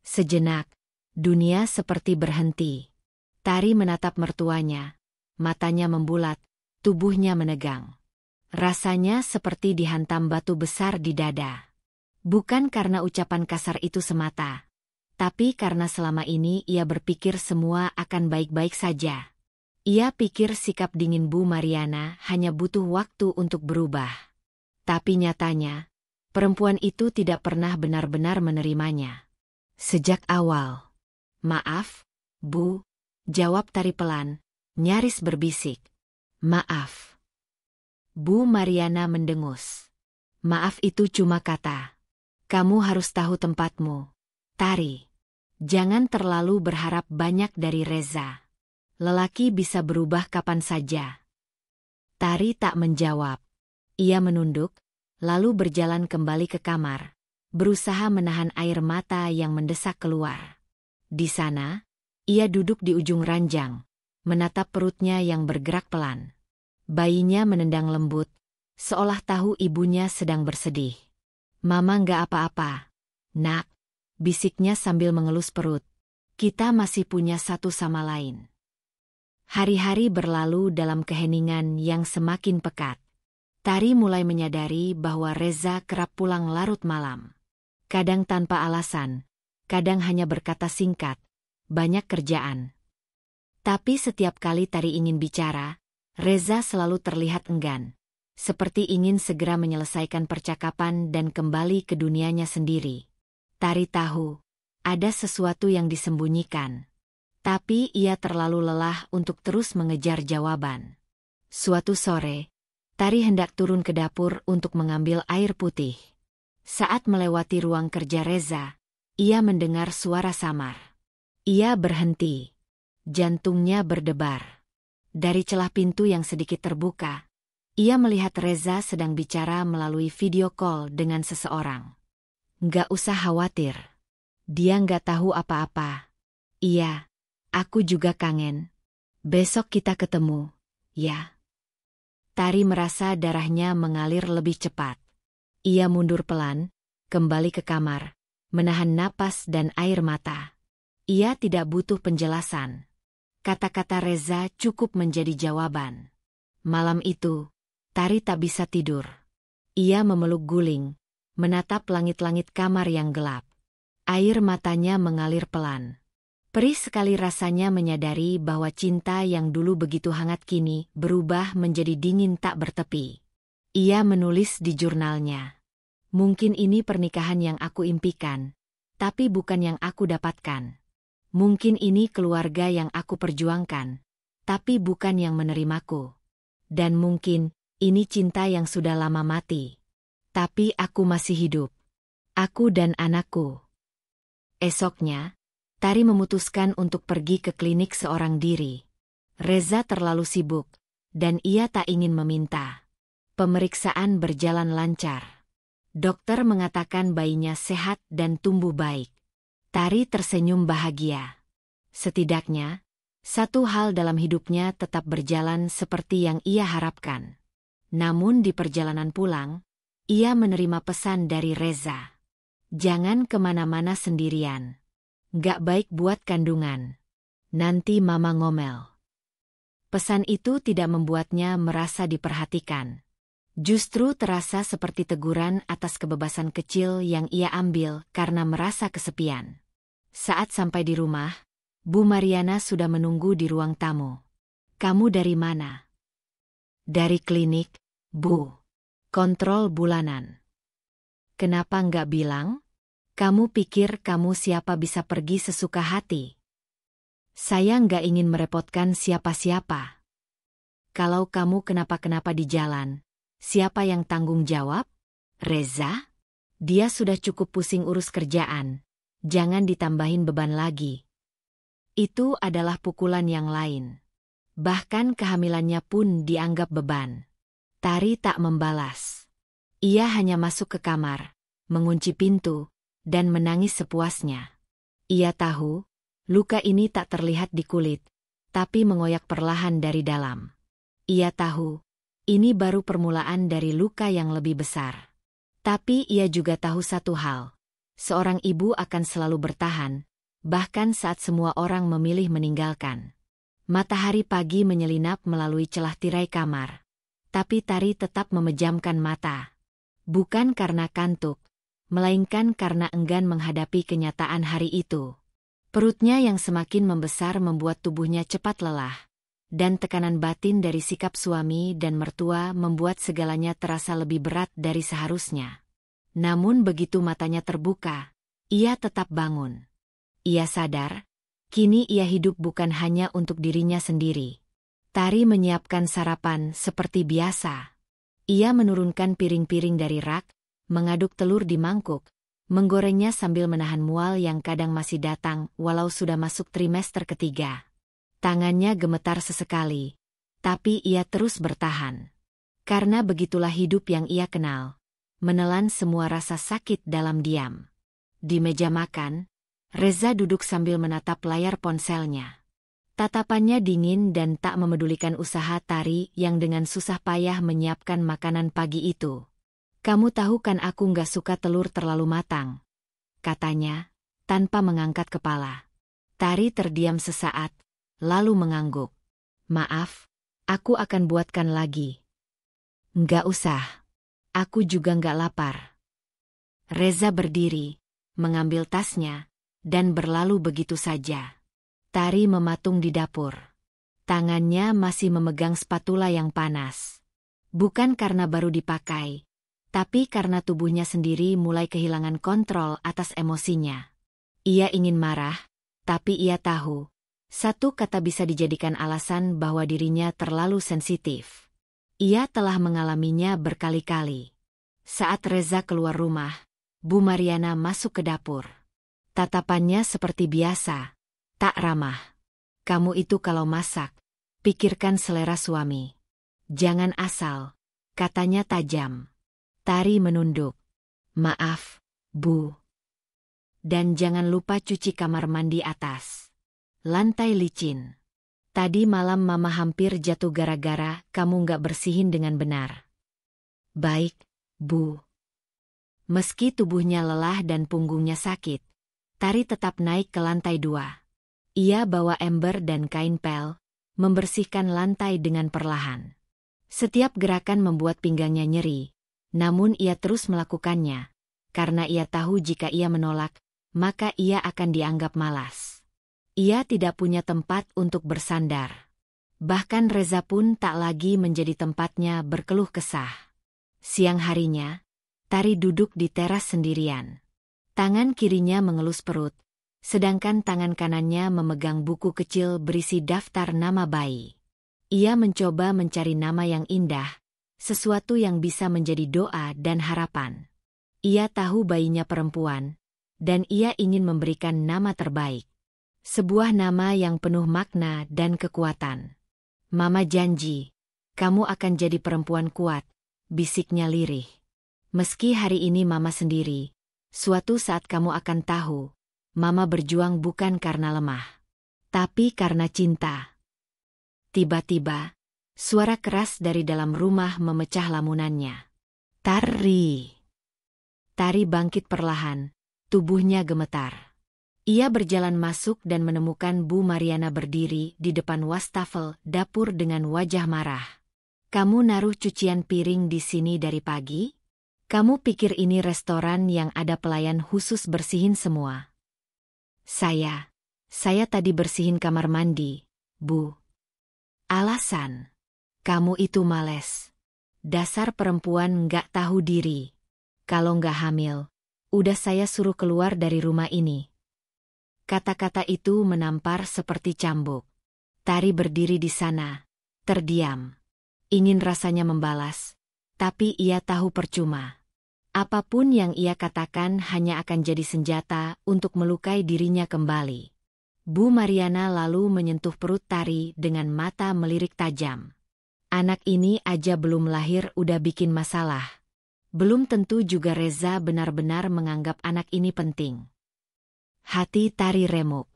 Sejenak, dunia seperti berhenti. Tari menatap mertuanya. Matanya membulat, tubuhnya menegang. Rasanya seperti dihantam batu besar di dada. Bukan karena ucapan kasar itu semata, tapi karena selama ini ia berpikir semua akan baik-baik saja. Ia pikir sikap dingin Bu Mariana hanya butuh waktu untuk berubah. Tapi nyatanya, perempuan itu tidak pernah benar-benar menerimanya. Sejak awal. "Maaf, Bu," jawab Tari pelan, nyaris berbisik. "Maaf." Bu Mariana mendengus. Maaf itu cuma kata. Kamu harus tahu tempatmu, Tari. Jangan terlalu berharap banyak dari Reza. Lelaki bisa berubah kapan saja. Tari tak menjawab. Ia menunduk, lalu berjalan kembali ke kamar, berusaha menahan air mata yang mendesak keluar. Di sana, ia duduk di ujung ranjang, menatap perutnya yang bergerak pelan. Bayinya menendang lembut, seolah tahu ibunya sedang bersedih. "Mama nggak apa-apa, Nak," bisiknya sambil mengelus perut. "Kita masih punya satu sama lain." Hari-hari berlalu dalam keheningan yang semakin pekat. Tari mulai menyadari bahwa Reza kerap pulang larut malam. Kadang tanpa alasan, kadang hanya berkata singkat, "Banyak kerjaan." Tapi setiap kali Tari ingin bicara, Reza selalu terlihat enggan. Seperti ingin segera menyelesaikan percakapan dan kembali ke dunianya sendiri. Tari tahu, ada sesuatu yang disembunyikan. Tapi ia terlalu lelah untuk terus mengejar jawaban. Suatu sore, Tari hendak turun ke dapur untuk mengambil air putih. Saat melewati ruang kerja Reza, ia mendengar suara samar. Ia berhenti. Jantungnya berdebar. Dari celah pintu yang sedikit terbuka, ia melihat Reza sedang bicara melalui video call dengan seseorang. "Nggak usah khawatir. Dia nggak tahu apa-apa." "Iya, aku juga kangen. Besok kita ketemu, ya?" Tari merasa darahnya mengalir lebih cepat. Ia mundur pelan, kembali ke kamar, menahan napas dan air mata. Ia tidak butuh penjelasan. Kata-kata Reza cukup menjadi jawaban. Malam itu, Tari tak bisa tidur. Ia memeluk guling, menatap langit-langit kamar yang gelap. Air matanya mengalir pelan. Perih sekali rasanya menyadari bahwa cinta yang dulu begitu hangat kini berubah menjadi dingin tak bertepi. Ia menulis di jurnalnya. "Mungkin ini pernikahan yang aku impikan, tapi bukan yang aku dapatkan. Mungkin ini keluarga yang aku perjuangkan, tapi bukan yang menerimaku. Dan mungkin ini cinta yang sudah lama mati. Tapi aku masih hidup. Aku dan anakku." Esoknya, Tari memutuskan untuk pergi ke klinik seorang diri. Reza terlalu sibuk, dan ia tak ingin meminta. Pemeriksaan berjalan lancar. Dokter mengatakan bayinya sehat dan tumbuh baik. Tari tersenyum bahagia. Setidaknya, satu hal dalam hidupnya tetap berjalan seperti yang ia harapkan. Namun di perjalanan pulang, ia menerima pesan dari Reza. "Jangan kemana-mana sendirian. Nggak baik buat kandungan. Nanti mama ngomel." Pesan itu tidak membuatnya merasa diperhatikan. Justru terasa seperti teguran atas kebebasan kecil yang ia ambil karena merasa kesepian. Saat sampai di rumah, Bu Mariana sudah menunggu di ruang tamu. "Kamu dari mana?" "Dari klinik, Bu. Kontrol bulanan." "Kenapa nggak bilang? Kamu pikir kamu siapa bisa pergi sesuka hati?" "Saya nggak ingin merepotkan siapa-siapa. Kalau kamu kenapa-kenapa di jalan, siapa yang tanggung jawab? Reza? Dia sudah cukup pusing urus kerjaan. Jangan ditambahin beban lagi." Itu adalah pukulan yang lain. Bahkan kehamilannya pun dianggap beban. Tari tak membalas. Ia hanya masuk ke kamar, mengunci pintu, dan menangis sepuasnya. Ia tahu, luka ini tak terlihat di kulit, tapi mengoyak perlahan dari dalam. Ia tahu, ini baru permulaan dari luka yang lebih besar. Tapi ia juga tahu satu hal. Seorang ibu akan selalu bertahan, bahkan saat semua orang memilih meninggalkan. Matahari pagi menyelinap melalui celah tirai kamar. Tapi Tari tetap memejamkan mata. Bukan karena kantuk, melainkan karena enggan menghadapi kenyataan hari itu. Perutnya yang semakin membesar membuat tubuhnya cepat lelah. Dan tekanan batin dari sikap suami dan mertua membuat segalanya terasa lebih berat dari seharusnya. Namun begitu matanya terbuka, ia tetap bangun. Ia sadar, kini ia hidup bukan hanya untuk dirinya sendiri. Tari menyiapkan sarapan seperti biasa. Ia menurunkan piring-piring dari rak, mengaduk telur di mangkuk, menggorengnya sambil menahan mual yang kadang masih datang walau sudah masuk trimester ketiga. Tangannya gemetar sesekali, tapi ia terus bertahan. Karena begitulah hidup yang ia kenal, menelan semua rasa sakit dalam diam. Di meja makan, Reza duduk sambil menatap layar ponselnya. Tatapannya dingin dan tak memedulikan usaha Tari yang dengan susah payah menyiapkan makanan pagi itu. "Kamu tahu kan aku nggak suka telur terlalu matang," katanya, tanpa mengangkat kepala. Tari terdiam sesaat, lalu mengangguk. "Maaf, aku akan buatkan lagi." "Nggak usah. Aku juga nggak lapar." Reza berdiri, mengambil tasnya, dan berlalu begitu saja. Tari mematung di dapur. Tangannya masih memegang spatula yang panas. Bukan karena baru dipakai, tapi karena tubuhnya sendiri mulai kehilangan kontrol atas emosinya. Ia ingin marah, tapi ia tahu, satu kata bisa dijadikan alasan bahwa dirinya terlalu sensitif. Ia telah mengalaminya berkali-kali. Saat Reza keluar rumah, Bu Mariana masuk ke dapur. Tatapannya seperti biasa, tak ramah. "Kamu itu kalau masak, pikirkan selera suami. Jangan asal," katanya tajam. Tari menunduk. "Maaf, Bu. Dan jangan lupa cuci kamar mandi atas. Lantai licin. Tadi malam Mama hampir jatuh gara-gara kamu nggak bersihin dengan benar." "Baik, Bu." Meski tubuhnya lelah dan punggungnya sakit, Tari tetap naik ke lantai 2. Ia bawa ember dan kain pel, membersihkan lantai dengan perlahan. Setiap gerakan membuat pinggangnya nyeri, namun ia terus melakukannya, karena ia tahu jika ia menolak, maka ia akan dianggap malas. Ia tidak punya tempat untuk bersandar. Bahkan Reza pun tak lagi menjadi tempatnya berkeluh kesah. Siang harinya, Tari duduk di teras sendirian. Tangan kirinya mengelus perut, sedangkan tangan kanannya memegang buku kecil berisi daftar nama bayi. Ia mencoba mencari nama yang indah, sesuatu yang bisa menjadi doa dan harapan. Ia tahu bayinya perempuan, dan ia ingin memberikan nama terbaik. Sebuah nama yang penuh makna dan kekuatan. "Mama janji, kamu akan jadi perempuan kuat," bisiknya lirih. "Meski hari ini Mama sendiri, suatu saat kamu akan tahu, Mama berjuang bukan karena lemah, tapi karena cinta." Tiba-tiba, suara keras dari dalam rumah memecah lamunannya. "Tari!" Tari bangkit perlahan, tubuhnya gemetar. Ia berjalan masuk dan menemukan Bu Mariana berdiri di depan wastafel dapur dengan wajah marah. "Kamu naruh cucian piring di sini dari pagi? Kamu pikir ini restoran yang ada pelayan khusus bersihin semua?" Saya tadi bersihin kamar mandi, Bu." "Alasan? Kamu itu males. Dasar perempuan nggak tahu diri. Kalau nggak hamil, udah saya suruh keluar dari rumah ini." Kata-kata itu menampar seperti cambuk. Tari berdiri di sana, terdiam. Ingin rasanya membalas, tapi ia tahu percuma. Apapun yang ia katakan hanya akan jadi senjata untuk melukai dirinya kembali. Bu Mariana lalu menyentuh perut Tari dengan mata melirik tajam. "Anak ini aja belum lahir udah bikin masalah. Belum tentu juga Reza benar-benar menganggap anak ini penting. Hati Tari remuk.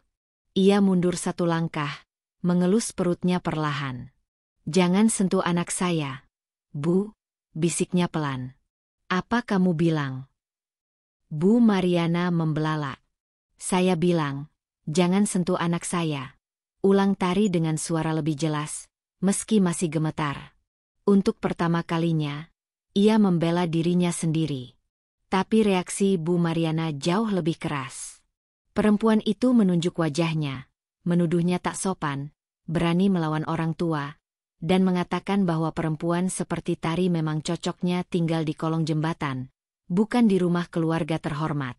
Ia mundur satu langkah, mengelus perutnya perlahan. "Jangan sentuh anak saya, Bu," bisiknya pelan. "Apa kamu bilang?" Bu Mariana membelalak. "Saya bilang, jangan sentuh anak saya," ulang Tari dengan suara lebih jelas, meski masih gemetar. Untuk pertama kalinya, ia membela dirinya sendiri. Tapi reaksi Bu Mariana jauh lebih keras. Perempuan itu menunjuk wajahnya, menuduhnya tak sopan, berani melawan orang tua, dan mengatakan bahwa perempuan seperti Tari memang cocoknya tinggal di kolong jembatan, bukan di rumah keluarga terhormat.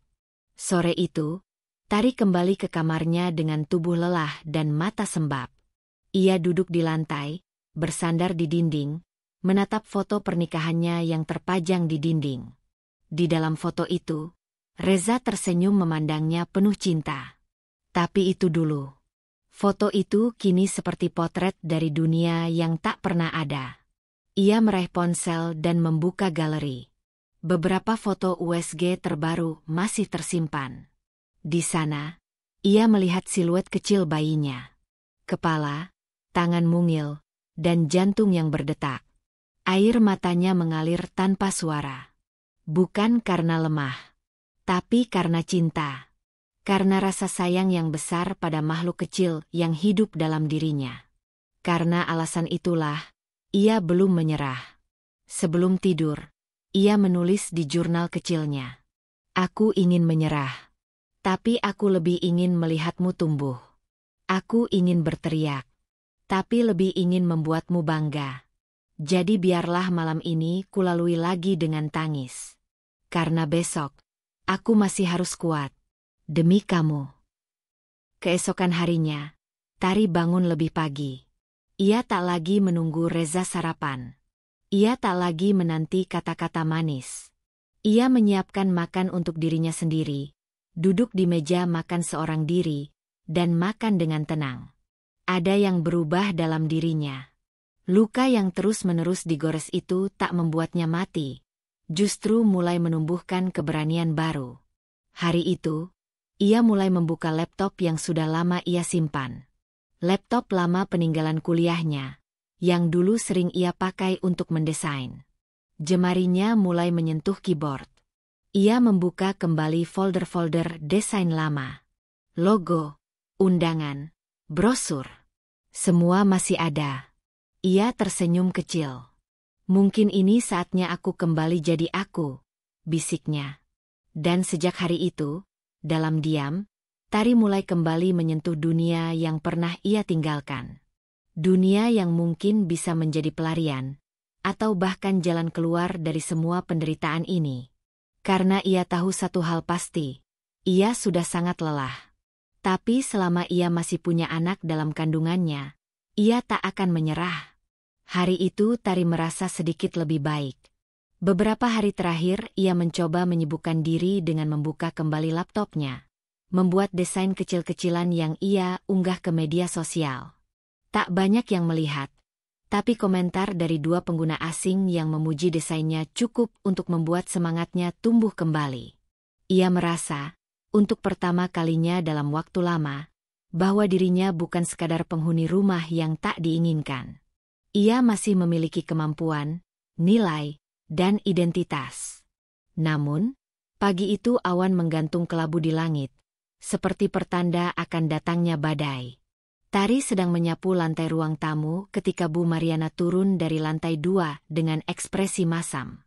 Sore itu, Tari kembali ke kamarnya dengan tubuh lelah dan mata sembab. Ia duduk di lantai, bersandar di dinding, menatap foto pernikahannya yang terpajang di dinding. Di dalam foto itu, Reza tersenyum memandangnya penuh cinta. Tapi itu dulu. Foto itu kini seperti potret dari dunia yang tak pernah ada. Ia meraih ponsel dan membuka galeri. Beberapa foto USG terbaru masih tersimpan. Di sana, ia melihat siluet kecil bayinya. Kepala, tangan mungil, dan jantung yang berdetak. Air matanya mengalir tanpa suara. Bukan karena lemah, tapi karena cinta. Karena rasa sayang yang besar pada makhluk kecil yang hidup dalam dirinya. Karena alasan itulah, ia belum menyerah. Sebelum tidur, ia menulis di jurnal kecilnya. "Aku ingin menyerah. Tapi aku lebih ingin melihatmu tumbuh. Aku ingin berteriak. Tapi lebih ingin membuatmu bangga. Jadi biarlah malam ini kulalui lagi dengan tangis. Karena besok, aku masih harus kuat. Demi kamu." Keesokan harinya, Tari bangun lebih pagi. Ia tak lagi menunggu Reza sarapan. Ia tak lagi menanti kata-kata manis. Ia menyiapkan makan untuk dirinya sendiri, duduk di meja makan seorang diri, dan makan dengan tenang. Ada yang berubah dalam dirinya. Luka yang terus-menerus digores itu tak membuatnya mati, justru mulai menumbuhkan keberanian baru. Hari itu, ia mulai membuka laptop yang sudah lama ia simpan. Laptop lama peninggalan kuliahnya, yang dulu sering ia pakai untuk mendesain. Jemarinya mulai menyentuh keyboard. Ia membuka kembali folder-folder desain lama. Logo, undangan, brosur. Semua masih ada. Ia tersenyum kecil. "Mungkin ini saatnya aku kembali jadi aku," bisiknya. Dan sejak hari itu, dalam diam, Tari mulai kembali menyentuh dunia yang pernah ia tinggalkan. Dunia yang mungkin bisa menjadi pelarian, atau bahkan jalan keluar dari semua penderitaan ini. Karena ia tahu satu hal pasti, ia sudah sangat lelah. Tapi selama ia masih punya anak dalam kandungannya, ia tak akan menyerah. Hari itu Tari merasa sedikit lebih baik. Beberapa hari terakhir ia mencoba menyibukkan diri dengan membuka kembali laptopnya, membuat desain kecil-kecilan yang ia unggah ke media sosial. Tak banyak yang melihat, tapi komentar dari 2 pengguna asing yang memuji desainnya cukup untuk membuat semangatnya tumbuh kembali. Ia merasa, untuk pertama kalinya dalam waktu lama, bahwa dirinya bukan sekadar penghuni rumah yang tak diinginkan. Ia masih memiliki kemampuan, nilai, dan identitas. Namun, pagi itu awan menggantung kelabu di langit, seperti pertanda akan datangnya badai. Tari sedang menyapu lantai ruang tamu ketika Bu Mariana turun dari lantai 2 dengan ekspresi masam.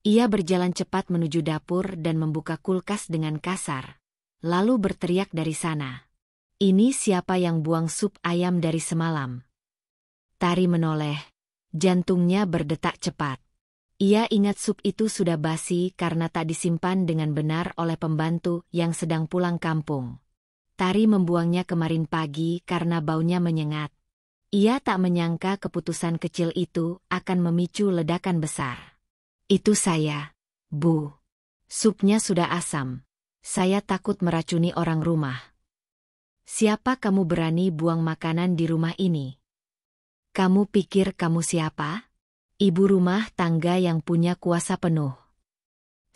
Ia berjalan cepat menuju dapur dan membuka kulkas dengan kasar, lalu berteriak dari sana. "Ini siapa yang buang sup ayam dari semalam?" Tari menoleh, jantungnya berdetak cepat. Ia ingat sup itu sudah basi karena tak disimpan dengan benar oleh pembantu yang sedang pulang kampung. Tari membuangnya kemarin pagi karena baunya menyengat. Ia tak menyangka keputusan kecil itu akan memicu ledakan besar. "Itu saya, Bu. Supnya sudah asam. Saya takut meracuni orang rumah." "Siapa kamu berani buang makanan di rumah ini? Kamu pikir kamu siapa? Ibu rumah tangga yang punya kuasa penuh."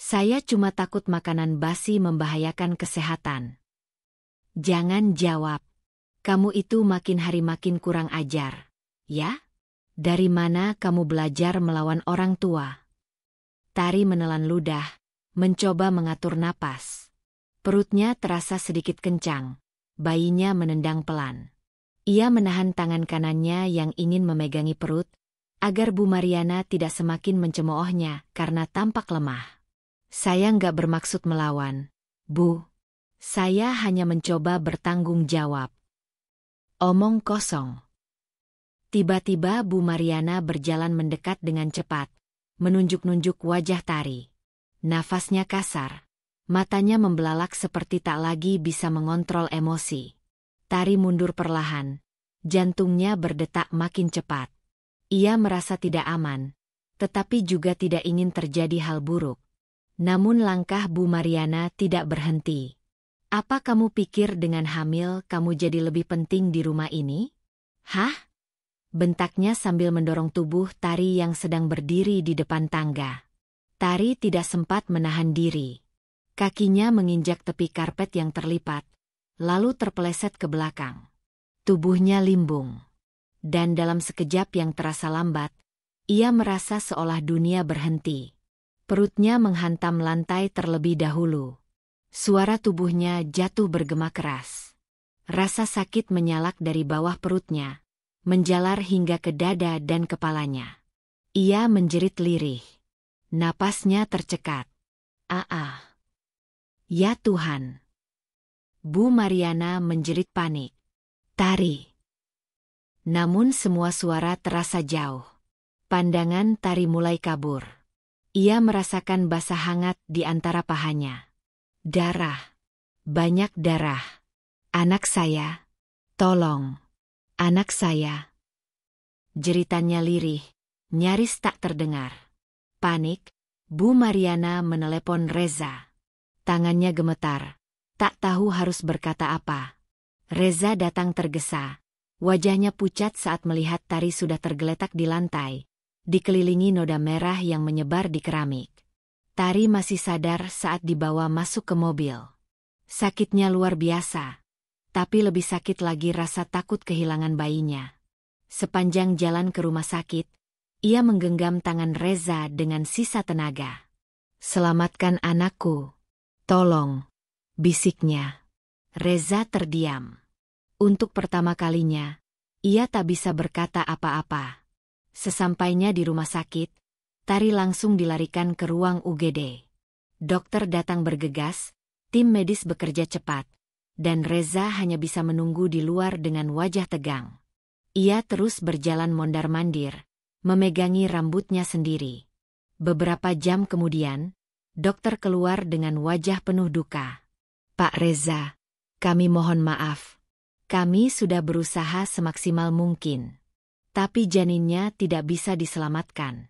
Saya cuma takut makanan basi membahayakan kesehatan. Jangan jawab. Kamu itu makin hari makin kurang ajar, ya? Dari mana kamu belajar melawan orang tua? Tari menelan ludah, mencoba mengatur napas. Perutnya terasa sedikit kencang. Bayinya menendang pelan. Ia menahan tangan kanannya yang ingin memegangi perut, agar Bu Mariana tidak semakin mencemoohnya karena tampak lemah. Saya nggak bermaksud melawan, Bu. Saya hanya mencoba bertanggung jawab. Omong kosong. Tiba-tiba Bu Mariana berjalan mendekat dengan cepat, menunjuk-nunjuk wajah Tari. Nafasnya kasar. Matanya membelalak seperti tak lagi bisa mengontrol emosi. Tari mundur perlahan. Jantungnya berdetak makin cepat. Ia merasa tidak aman, tetapi juga tidak ingin terjadi hal buruk. Namun langkah Bu Mariana tidak berhenti. Apa kamu pikir dengan hamil kamu jadi lebih penting di rumah ini? Hah? Bentaknya sambil mendorong tubuh Tari yang sedang berdiri di depan tangga. Tari tidak sempat menahan diri. Kakinya menginjak tepi karpet yang terlipat, lalu terpeleset ke belakang. Tubuhnya limbung. Dan dalam sekejap yang terasa lambat, ia merasa seolah dunia berhenti. Perutnya menghantam lantai terlebih dahulu. Suara tubuhnya jatuh bergema keras. Rasa sakit menyalak dari bawah perutnya, menjalar hingga ke dada dan kepalanya. Ia menjerit lirih. Napasnya tercekat. "Ah. Ya Tuhan." Bu Mariana menjerit panik. "Tari." Namun semua suara terasa jauh. Pandangan Tari mulai kabur. Ia merasakan basah hangat di antara pahanya. Darah. Banyak darah. "Anak saya. Tolong. Anak saya." Jeritannya lirih, nyaris tak terdengar. Panik, Bu Mariana menelepon Reza. Tangannya gemetar, tak tahu harus berkata apa. Reza datang tergesa. Wajahnya pucat saat melihat Tari sudah tergeletak di lantai, dikelilingi noda merah yang menyebar di keramik. Tari masih sadar saat dibawa masuk ke mobil. Sakitnya luar biasa, tapi lebih sakit lagi rasa takut kehilangan bayinya. Sepanjang jalan ke rumah sakit, ia menggenggam tangan Reza dengan sisa tenaga. "Selamatkan anakku. Tolong," bisiknya. Reza terdiam. Untuk pertama kalinya, ia tak bisa berkata apa-apa. Sesampainya di rumah sakit, Tari langsung dilarikan ke ruang UGD. Dokter datang bergegas, tim medis bekerja cepat, dan Reza hanya bisa menunggu di luar dengan wajah tegang. Ia terus berjalan mondar-mandir, memegangi rambutnya sendiri. Beberapa jam kemudian, dokter keluar dengan wajah penuh duka. "Pak Reza, kami mohon maaf. Kami sudah berusaha semaksimal mungkin. Tapi janinnya tidak bisa diselamatkan."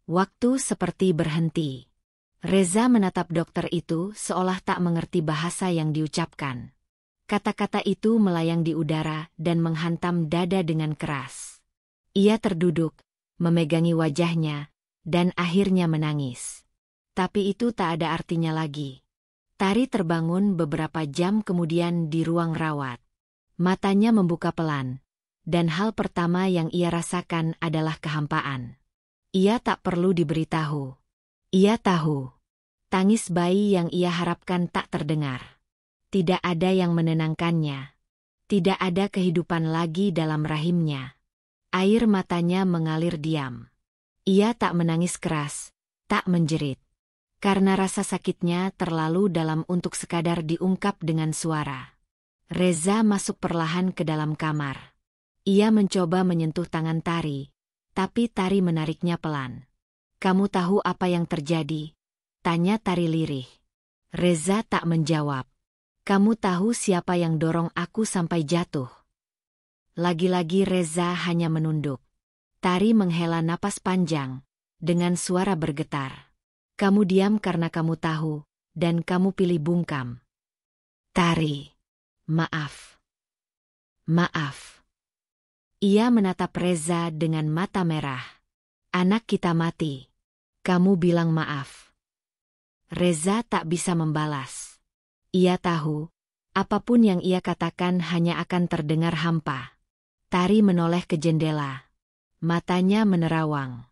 Waktu seperti berhenti. Reza menatap dokter itu seolah tak mengerti bahasa yang diucapkan. Kata-kata itu melayang di udara dan menghantam dada dengan keras. Ia terduduk, memegangi wajahnya, dan akhirnya menangis. Tapi itu tak ada artinya lagi. Tari terbangun beberapa jam kemudian di ruang rawat. Matanya membuka pelan, dan hal pertama yang ia rasakan adalah kehampaan. Ia tak perlu diberitahu. Ia tahu. Tangis bayi yang ia harapkan tak terdengar. Tidak ada yang menenangkannya. Tidak ada kehidupan lagi dalam rahimnya. Air matanya mengalir diam. Ia tak menangis keras, tak menjerit. Karena rasa sakitnya terlalu dalam untuk sekadar diungkap dengan suara. Reza masuk perlahan ke dalam kamar. Ia mencoba menyentuh tangan Tari, tapi Tari menariknya pelan. "Kamu tahu apa yang terjadi?" tanya Tari lirih. Reza tak menjawab. "Kamu tahu siapa yang dorong aku sampai jatuh?" Lagi-lagi Reza hanya menunduk. Tari menghela napas panjang, dengan suara bergetar. "Kamu diam karena kamu tahu, dan kamu pilih bungkam." "Tari, maaf. Maaf." Ia menatap Reza dengan mata merah. "Anak kita mati. Kamu bilang maaf." Reza tak bisa membalas. Ia tahu, apapun yang ia katakan hanya akan terdengar hampa. Tari menoleh ke jendela. Matanya menerawang.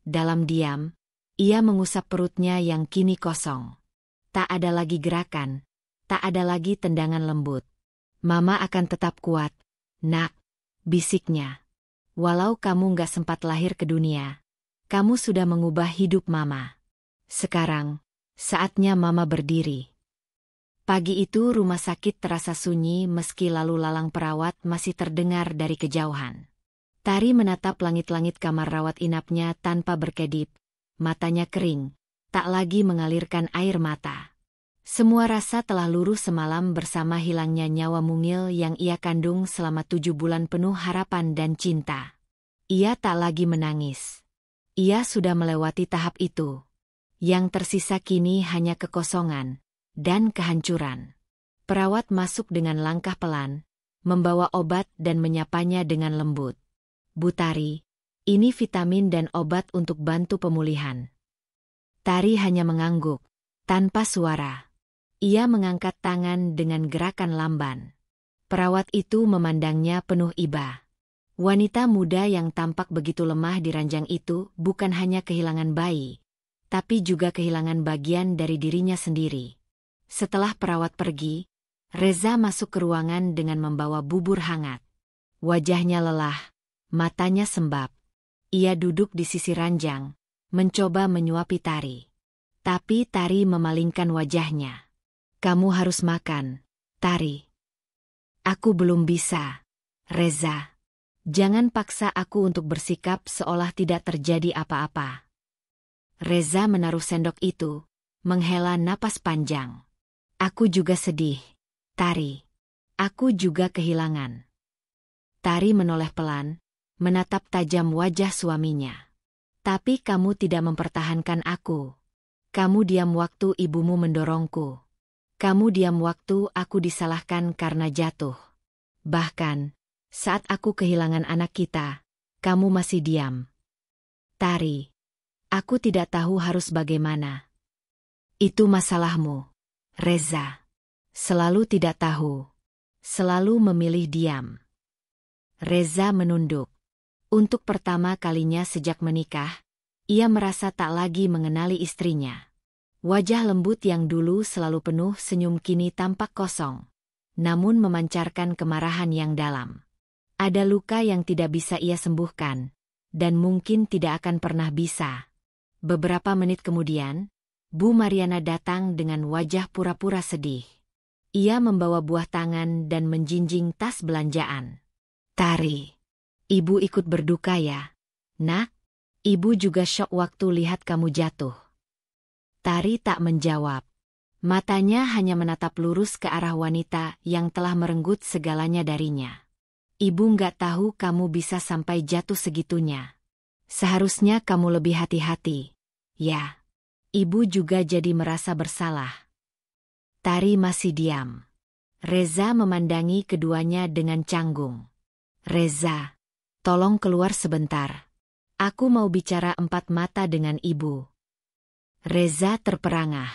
Dalam diam, ia mengusap perutnya yang kini kosong. Tak ada lagi gerakan, tak ada lagi tendangan lembut. Mama akan tetap kuat, nak, bisiknya. Walau kamu gak sempat lahir ke dunia, kamu sudah mengubah hidup Mama. Sekarang, saatnya Mama berdiri. Pagi itu rumah sakit terasa sunyi meski lalu lalang perawat masih terdengar dari kejauhan. Tari menatap langit-langit kamar rawat inapnya tanpa berkedip, matanya kering, tak lagi mengalirkan air mata. Semua rasa telah luruh semalam bersama hilangnya nyawa mungil yang ia kandung selama 7 bulan penuh harapan dan cinta. Ia tak lagi menangis. Ia sudah melewati tahap itu. Yang tersisa kini hanya kekosongan dan kehancuran. Perawat masuk dengan langkah pelan, membawa obat dan menyapanya dengan lembut. Bu Tari, ini vitamin dan obat untuk bantu pemulihan. Tari hanya mengangguk, tanpa suara. Ia mengangkat tangan dengan gerakan lamban. Perawat itu memandangnya penuh iba. Wanita muda yang tampak begitu lemah di ranjang itu bukan hanya kehilangan bayi, tapi juga kehilangan bagian dari dirinya sendiri. Setelah perawat pergi, Reza masuk ke ruangan dengan membawa bubur hangat. Wajahnya lelah, matanya sembab. Ia duduk di sisi ranjang, mencoba menyuapi Tari. Tapi Tari memalingkan wajahnya. Kamu harus makan, Tari. Aku belum bisa, Reza. Jangan paksa aku untuk bersikap seolah tidak terjadi apa-apa. Reza menaruh sendok itu, menghela napas panjang. Aku juga sedih, Tari. Aku juga kehilangan. Tari menoleh pelan, menatap tajam wajah suaminya. Tapi kamu tidak mempertahankan aku. Kamu diam waktu ibumu mendorongku. Kamu diam waktu aku disalahkan karena jatuh. Bahkan, saat aku kehilangan anak kita, kamu masih diam. Tari, aku tidak tahu harus bagaimana. Itu masalahmu, Reza. Selalu tidak tahu. Selalu memilih diam. Reza menunduk. Untuk pertama kalinya sejak menikah, ia merasa tak lagi mengenali istrinya. Wajah lembut yang dulu selalu penuh senyum kini tampak kosong, namun memancarkan kemarahan yang dalam. Ada luka yang tidak bisa ia sembuhkan, dan mungkin tidak akan pernah bisa. Beberapa menit kemudian, Bu Mariana datang dengan wajah pura-pura sedih. Ia membawa buah tangan dan menjinjing tas belanjaan. Tari, ibu ikut berduka ya, nak? Ibu juga syok waktu lihat kamu jatuh. Tari tak menjawab. Matanya hanya menatap lurus ke arah wanita yang telah merenggut segalanya darinya. Ibu nggak tahu kamu bisa sampai jatuh segitunya. Seharusnya kamu lebih hati-hati. Ya. Ibu juga jadi merasa bersalah. Tari masih diam. Reza memandangi keduanya dengan canggung. Reza, tolong keluar sebentar. Aku mau bicara empat mata dengan ibu. Reza terperangah.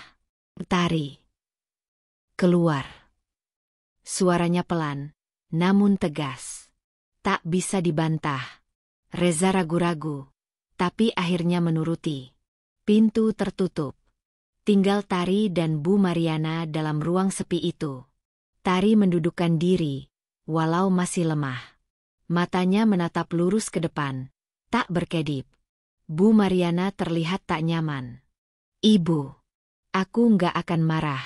Tari. Keluar. Suaranya pelan, namun tegas. Tak bisa dibantah. Reza ragu-ragu, tapi akhirnya menuruti. Pintu tertutup. Tinggal Tari dan Bu Mariana dalam ruang sepi itu. Tari mendudukkan diri, walau masih lemah. Matanya menatap lurus ke depan, tak berkedip. Bu Mariana terlihat tak nyaman. Ibu, aku nggak akan marah,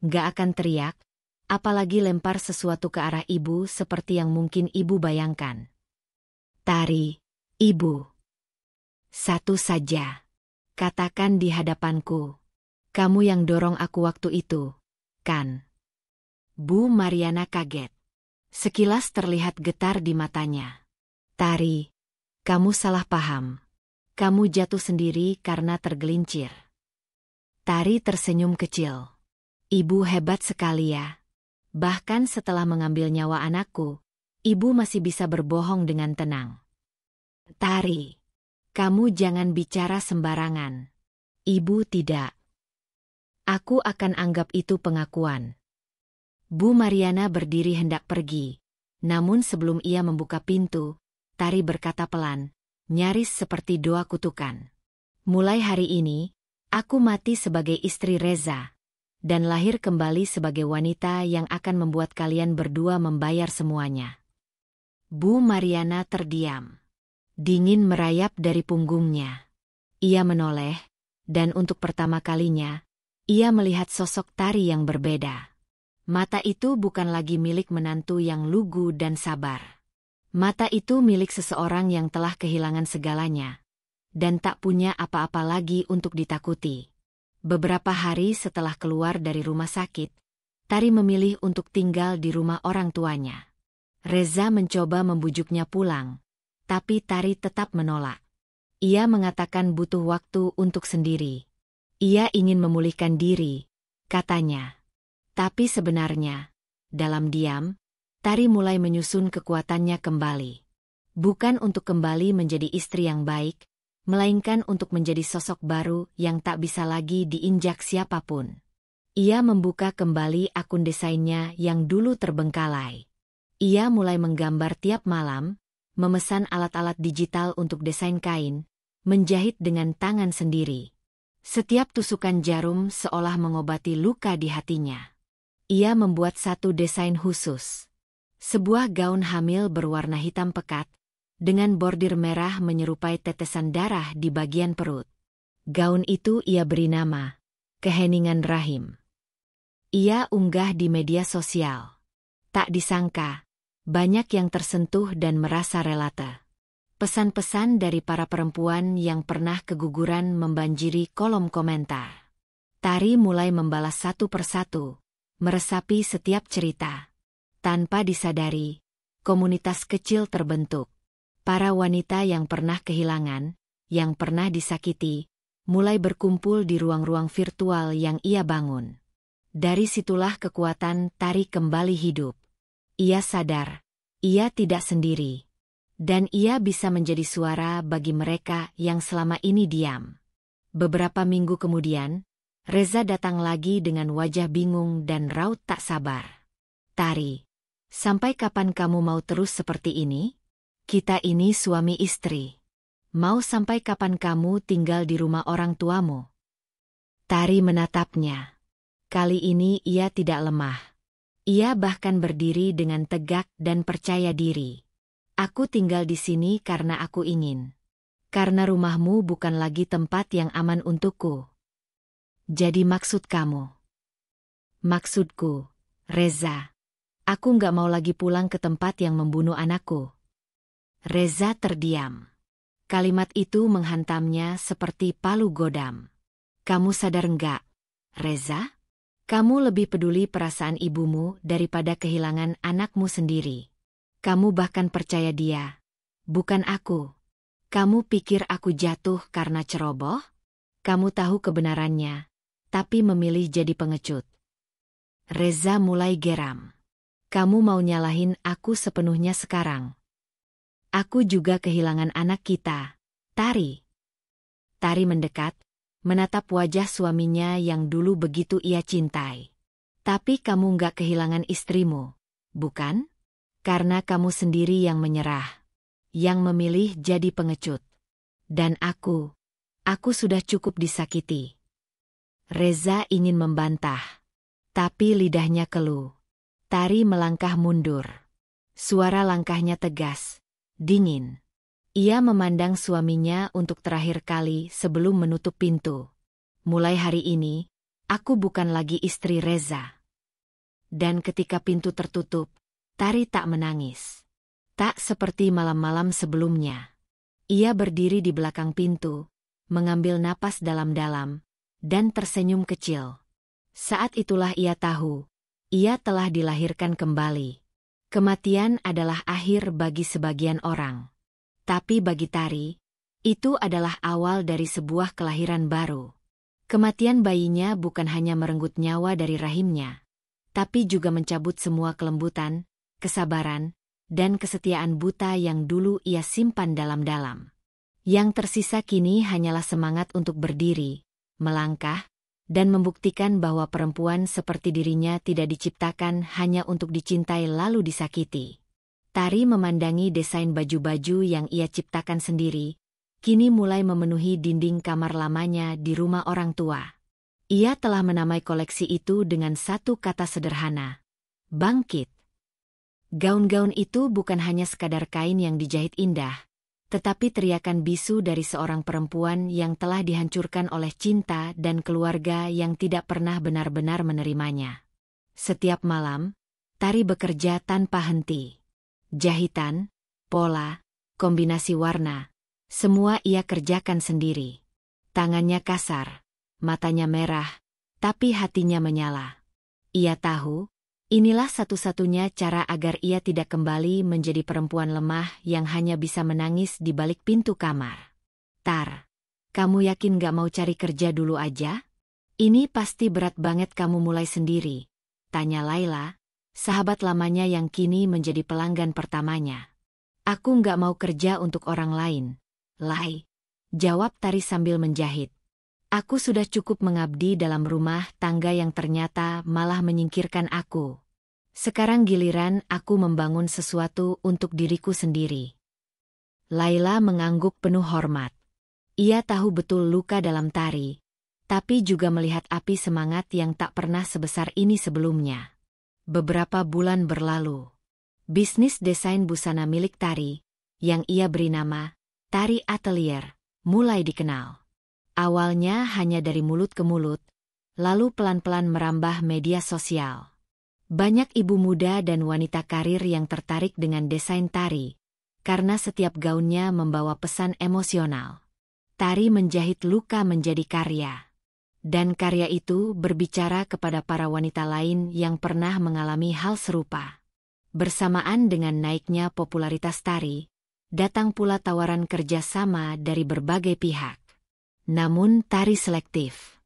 nggak akan teriak, apalagi lempar sesuatu ke arah ibu seperti yang mungkin ibu bayangkan. Tari, ibu. Satu saja. Katakan di hadapanku. Kamu yang dorong aku waktu itu, kan? Bu Mariana kaget. Sekilas terlihat getar di matanya. Tari, kamu salah paham. Kamu jatuh sendiri karena tergelincir. Tari tersenyum kecil. Ibu hebat sekali ya. Bahkan setelah mengambil nyawa anakku, ibu masih bisa berbohong dengan tenang. Tari, kamu jangan bicara sembarangan. Ibu tidak Aku akan anggap itu pengakuan. Bu Mariana berdiri hendak pergi. Namun sebelum ia membuka pintu, Tari berkata pelan, nyaris seperti doa kutukan. Mulai hari ini, aku mati sebagai istri Reza, dan lahir kembali sebagai wanita yang akan membuat kalian berdua membayar semuanya. Bu Mariana terdiam. Dingin merayap dari punggungnya. Ia menoleh, dan untuk pertama kalinya, ia melihat sosok Tari yang berbeda. Mata itu bukan lagi milik menantu yang lugu dan sabar. Mata itu milik seseorang yang telah kehilangan segalanya, dan tak punya apa-apa lagi untuk ditakuti. Beberapa hari setelah keluar dari rumah sakit, Tari memilih untuk tinggal di rumah orang tuanya. Reza mencoba membujuknya pulang, tapi Tari tetap menolak. Ia mengatakan butuh waktu untuk sendiri. Ia ingin memulihkan diri, katanya. Tapi sebenarnya, dalam diam, Tari mulai menyusun kekuatannya kembali. Bukan untuk kembali menjadi istri yang baik, melainkan untuk menjadi sosok baru yang tak bisa lagi diinjak siapapun. Ia membuka kembali akun desainnya yang dulu terbengkalai. Ia mulai menggambar tiap malam, memesan alat-alat digital untuk desain kain, menjahit dengan tangan sendiri. Setiap tusukan jarum seolah mengobati luka di hatinya. Ia membuat satu desain khusus. Sebuah gaun hamil berwarna hitam pekat, dengan bordir merah menyerupai tetesan darah di bagian perut. Gaun itu ia beri nama, Keheningan Rahim. Ia unggah di media sosial. Tak disangka, banyak yang tersentuh dan merasa relate. Pesan-pesan dari para perempuan yang pernah keguguran membanjiri kolom komentar. Tari mulai membalas satu persatu, meresapi setiap cerita. Tanpa disadari, komunitas kecil terbentuk. Para wanita yang pernah kehilangan, yang pernah disakiti, mulai berkumpul di ruang-ruang virtual yang ia bangun. Dari situlah kekuatan Tari kembali hidup. Ia sadar, ia tidak sendiri. Dan ia bisa menjadi suara bagi mereka yang selama ini diam. Beberapa minggu kemudian, Reza datang lagi dengan wajah bingung dan raut tak sabar. Tari, sampai kapan kamu mau terus seperti ini? Kita ini suami istri. Mau sampai kapan kamu tinggal di rumah orang tuamu? Tari menatapnya. Kali ini ia tidak lemah. Ia bahkan berdiri dengan tegak dan percaya diri. Aku tinggal di sini karena aku ingin. Karena rumahmu bukan lagi tempat yang aman untukku. Jadi maksud kamu? Maksudku, Reza. Aku nggak mau lagi pulang ke tempat yang membunuh anakku. Reza terdiam. Kalimat itu menghantamnya seperti palu godam. Kamu sadar nggak, Reza? Kamu lebih peduli perasaan ibumu daripada kehilangan anakmu sendiri. Kamu bahkan percaya dia, bukan aku. Kamu pikir aku jatuh karena ceroboh? Kamu tahu kebenarannya, tapi memilih jadi pengecut. Reza mulai geram. Kamu mau nyalahin aku sepenuhnya sekarang. Aku juga kehilangan anak kita, Tari. Tari mendekat, menatap wajah suaminya yang dulu begitu ia cintai. Tapi kamu nggak kehilangan istrimu, bukan? Karena kamu sendiri yang menyerah, yang memilih jadi pengecut. Dan aku sudah cukup disakiti. Reza ingin membantah, tapi lidahnya keluh. Tari melangkah mundur. Suara langkahnya tegas, dingin. Ia memandang suaminya untuk terakhir kali sebelum menutup pintu. Mulai hari ini, aku bukan lagi istri Reza. Dan ketika pintu tertutup, Tari tak menangis. Tak seperti malam-malam sebelumnya. Ia berdiri di belakang pintu, mengambil napas dalam-dalam, dan tersenyum kecil. Saat itulah ia tahu, ia telah dilahirkan kembali. Kematian adalah akhir bagi sebagian orang. Tapi bagi Tari, itu adalah awal dari sebuah kelahiran baru. Kematian bayinya bukan hanya merenggut nyawa dari rahimnya, tapi juga mencabut semua kelembutan, kesabaran, dan kesetiaan buta yang dulu ia simpan dalam-dalam. Yang tersisa kini hanyalah semangat untuk berdiri, melangkah, dan membuktikan bahwa perempuan seperti dirinya tidak diciptakan hanya untuk dicintai lalu disakiti. Tari memandangi desain baju-baju yang ia ciptakan sendiri, kini mulai memenuhi dinding kamar lamanya di rumah orang tua. Ia telah menamai koleksi itu dengan satu kata sederhana: bangkit. Gaun-gaun itu bukan hanya sekadar kain yang dijahit indah, tetapi teriakan bisu dari seorang perempuan yang telah dihancurkan oleh cinta dan keluarga yang tidak pernah benar-benar menerimanya. Setiap malam, Tari bekerja tanpa henti. Jahitan, pola, kombinasi warna, semua ia kerjakan sendiri. Tangannya kasar, matanya merah, tapi hatinya menyala. Ia tahu, inilah satu-satunya cara agar ia tidak kembali menjadi perempuan lemah yang hanya bisa menangis di balik pintu kamar. Tar, kamu yakin gak mau cari kerja dulu aja? Ini pasti berat banget kamu mulai sendiri, tanya Laila, sahabat lamanya yang kini menjadi pelanggan pertamanya. Aku gak mau kerja untuk orang lain, Lai, jawab Tari sambil menjahit. Aku sudah cukup mengabdi dalam rumah tangga yang ternyata malah menyingkirkan aku. Sekarang giliran aku membangun sesuatu untuk diriku sendiri. Laila mengangguk penuh hormat. Ia tahu betul luka dalam Tari, tapi juga melihat api semangat yang tak pernah sebesar ini sebelumnya. Beberapa bulan berlalu. Bisnis desain busana milik Tari, yang ia beri nama Tari Atelier, mulai dikenal. Awalnya hanya dari mulut ke mulut, lalu pelan-pelan merambah media sosial. Banyak ibu muda dan wanita karir yang tertarik dengan desain Tari, karena setiap gaunnya membawa pesan emosional. Tari menjahit luka menjadi karya. Dan karya itu berbicara kepada para wanita lain yang pernah mengalami hal serupa. Bersamaan dengan naiknya popularitas Tari, datang pula tawaran kerjasama dari berbagai pihak. Namun Tari selektif.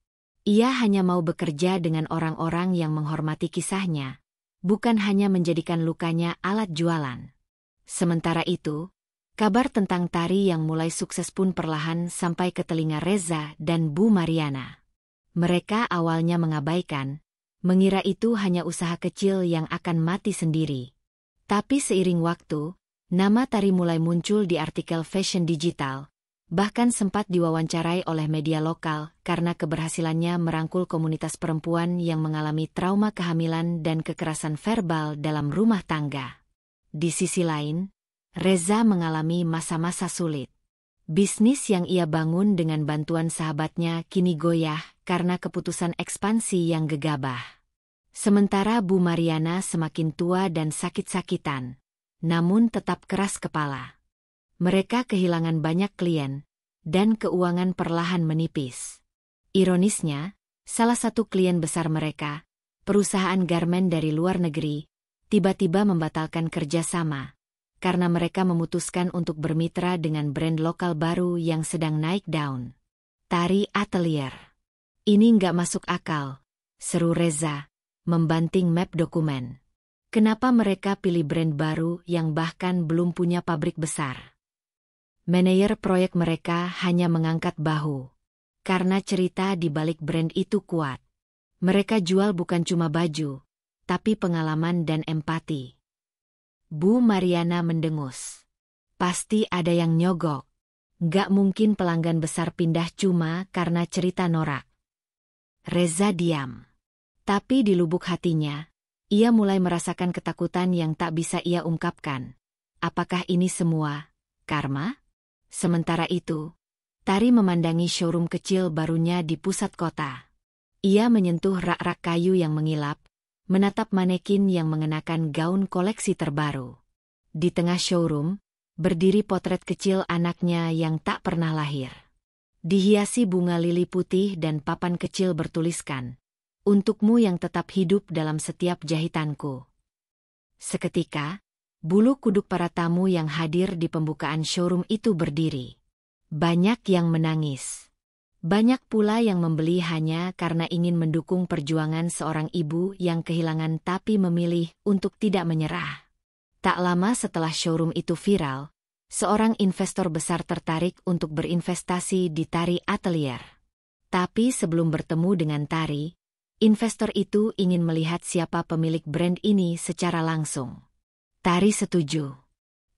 Ia hanya mau bekerja dengan orang-orang yang menghormati kisahnya, bukan hanya menjadikan lukanya alat jualan. Sementara itu, kabar tentang Tari yang mulai sukses pun perlahan sampai ke telinga Reza dan Bu Mariana. Mereka awalnya mengabaikan, mengira itu hanya usaha kecil yang akan mati sendiri. Tapi seiring waktu, nama Tari mulai muncul di artikel fashion digital, bahkan sempat diwawancarai oleh media lokal karena keberhasilannya merangkul komunitas perempuan yang mengalami trauma kehamilan dan kekerasan verbal dalam rumah tangga. Di sisi lain, Reza mengalami masa-masa sulit. Bisnis yang ia bangun dengan bantuan sahabatnya kini goyah karena keputusan ekspansi yang gegabah. Sementara Bu Mariana semakin tua dan sakit-sakitan, namun tetap keras kepala. Mereka kehilangan banyak klien, dan keuangan perlahan menipis. Ironisnya, salah satu klien besar mereka, perusahaan garmen dari luar negeri, tiba-tiba membatalkan kerjasama, karena mereka memutuskan untuk bermitra dengan brand lokal baru yang sedang naik daun. Tari Atelier. Ini nggak masuk akal, seru Reza, membanting map dokumen. Kenapa mereka pilih brand baru yang bahkan belum punya pabrik besar? Manajer proyek mereka hanya mengangkat bahu. Karena cerita di balik brand itu kuat. Mereka jual bukan cuma baju, tapi pengalaman dan empati. Bu Mariana mendengus. Pasti ada yang nyogok. Gak mungkin pelanggan besar pindah cuma karena cerita norak. Reza diam. Tapi di lubuk hatinya, ia mulai merasakan ketakutan yang tak bisa ia ungkapkan. Apakah ini semua karma? Sementara itu, Tari memandangi showroom kecil barunya di pusat kota. Ia menyentuh rak-rak kayu yang mengilap, menatap manekin yang mengenakan gaun koleksi terbaru. Di tengah showroom, berdiri potret kecil anaknya yang tak pernah lahir. Dihiasi bunga lili putih dan papan kecil bertuliskan, "Untukmu yang tetap hidup dalam setiap jahitanku." Seketika, bulu kuduk para tamu yang hadir di pembukaan showroom itu berdiri. Banyak yang menangis. Banyak pula yang membeli hanya karena ingin mendukung perjuangan seorang ibu yang kehilangan tapi memilih untuk tidak menyerah. Tak lama setelah showroom itu viral, seorang investor besar tertarik untuk berinvestasi di Tari Atelier. Tapi sebelum bertemu dengan Tari, investor itu ingin melihat siapa pemilik brand ini secara langsung. Tari setuju.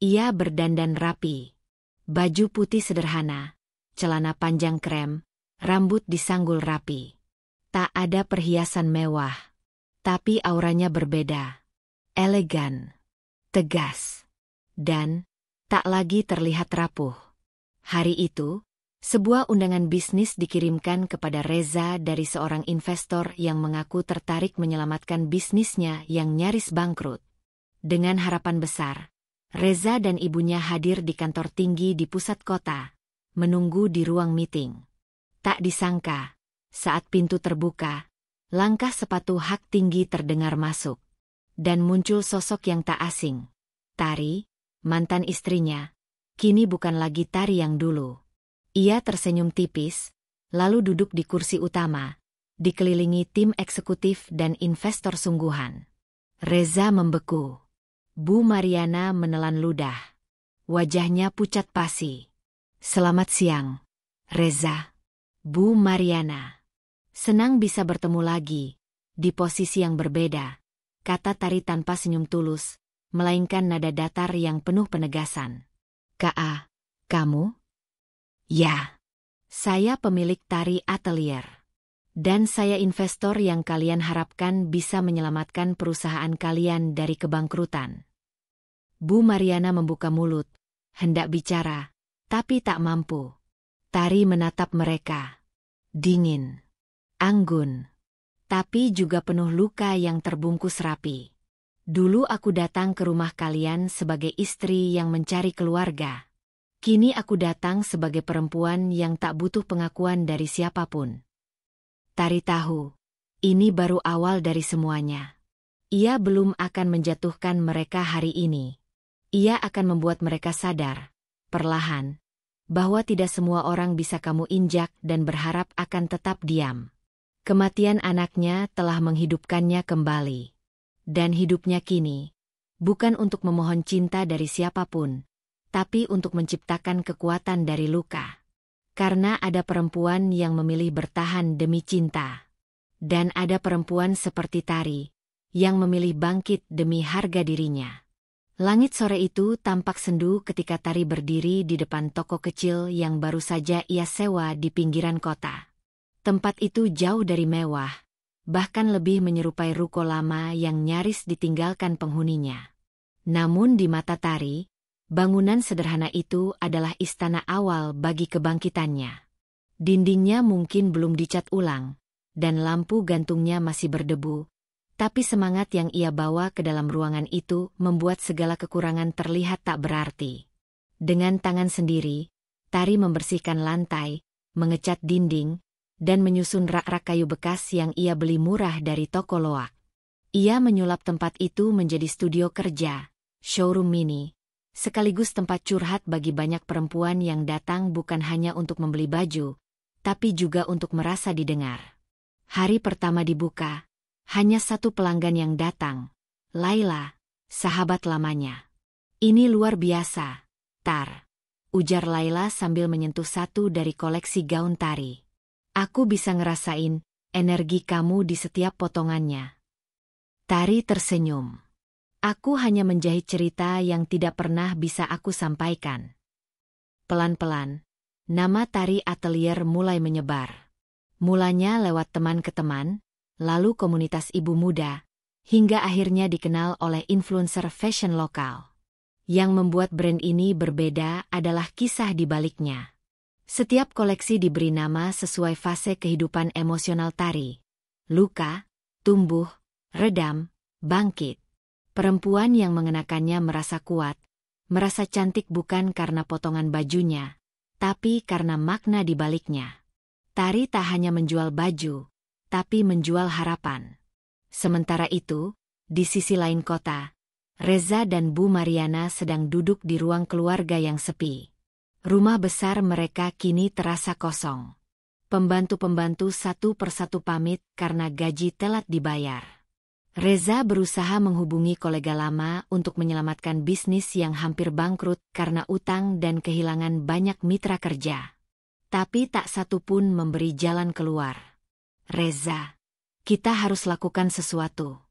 Ia berdandan rapi. Baju putih sederhana, celana panjang krem, rambut disanggul rapi. Tak ada perhiasan mewah. Tapi auranya berbeda. Elegan. Tegas. Dan tak lagi terlihat rapuh. Hari itu, sebuah undangan bisnis dikirimkan kepada Reza dari seorang investor yang mengaku tertarik menyelamatkan bisnisnya yang nyaris bangkrut. Dengan harapan besar, Reza dan ibunya hadir di kantor tinggi di pusat kota, menunggu di ruang meeting. Tak disangka, saat pintu terbuka, langkah sepatu hak tinggi terdengar masuk. Dan muncul sosok yang tak asing. Tari, mantan istrinya, kini bukan lagi Tari yang dulu. Ia tersenyum tipis, lalu duduk di kursi utama, dikelilingi tim eksekutif dan investor sungguhan. Reza membeku. Bu Mariana menelan ludah. Wajahnya pucat pasi. Selamat siang, Reza. Bu Mariana. Senang bisa bertemu lagi, di posisi yang berbeda, kata Tari tanpa senyum tulus, melainkan nada datar yang penuh penegasan. Ka, kamu? Ya. Saya pemilik Tari Atelier. Dan saya investor yang kalian harapkan bisa menyelamatkan perusahaan kalian dari kebangkrutan. Bu Mariana membuka mulut, hendak bicara, tapi tak mampu. Tari menatap mereka. Dingin. Anggun. Tapi juga penuh luka yang terbungkus rapi. Dulu aku datang ke rumah kalian sebagai istri yang mencari keluarga. Kini aku datang sebagai perempuan yang tak butuh pengakuan dari siapapun. Tari tahu, ini baru awal dari semuanya. Ia belum akan menjatuhkan mereka hari ini. Ia akan membuat mereka sadar, perlahan, bahwa tidak semua orang bisa kamu injak dan berharap akan tetap diam. Kematian anaknya telah menghidupkannya kembali. Dan hidupnya kini, bukan untuk memohon cinta dari siapapun, tapi untuk menciptakan kekuatan dari luka. Karena ada perempuan yang memilih bertahan demi cinta. Dan ada perempuan seperti Tari, yang memilih bangkit demi harga dirinya. Langit sore itu tampak sendu ketika Tari berdiri di depan toko kecil yang baru saja ia sewa di pinggiran kota. Tempat itu jauh dari mewah, bahkan lebih menyerupai ruko lama yang nyaris ditinggalkan penghuninya. Namun di mata Tari, bangunan sederhana itu adalah istana awal bagi kebangkitannya. Dindingnya mungkin belum dicat ulang, dan lampu gantungnya masih berdebu, tapi semangat yang ia bawa ke dalam ruangan itu membuat segala kekurangan terlihat tak berarti. Dengan tangan sendiri, Tari membersihkan lantai, mengecat dinding, dan menyusun rak-rak kayu bekas yang ia beli murah dari toko loak. Ia menyulap tempat itu menjadi studio kerja, showroom mini, sekaligus tempat curhat bagi banyak perempuan yang datang bukan hanya untuk membeli baju, tapi juga untuk merasa didengar. Hari pertama dibuka, hanya satu pelanggan yang datang, Laila, sahabat lamanya. Ini luar biasa, Tar, ujar Laila sambil menyentuh satu dari koleksi gaun Tari. Aku bisa ngerasain energi kamu di setiap potongannya. Tari tersenyum. Aku hanya menjahit cerita yang tidak pernah bisa aku sampaikan. Pelan-pelan, nama Tari Atelier mulai menyebar. Mulanya lewat teman ke teman, lalu komunitas ibu muda, hingga akhirnya dikenal oleh influencer fashion lokal. Yang membuat brand ini berbeda adalah kisah di baliknya. Setiap koleksi diberi nama sesuai fase kehidupan emosional Tari. Luka, tumbuh, redam, bangkit. Perempuan yang mengenakannya merasa kuat, merasa cantik bukan karena potongan bajunya, tapi karena makna di baliknya. Tari tak hanya menjual baju, tapi menjual harapan. Sementara itu, di sisi lain kota, Reza dan Bu Mariana sedang duduk di ruang keluarga yang sepi. Rumah besar mereka kini terasa kosong. Pembantu-pembantu satu persatu pamit karena gaji telat dibayar. Reza berusaha menghubungi kolega lama untuk menyelamatkan bisnis yang hampir bangkrut karena utang dan kehilangan banyak mitra kerja. Tapi tak satu pun memberi jalan keluar. Reza, kita harus lakukan sesuatu.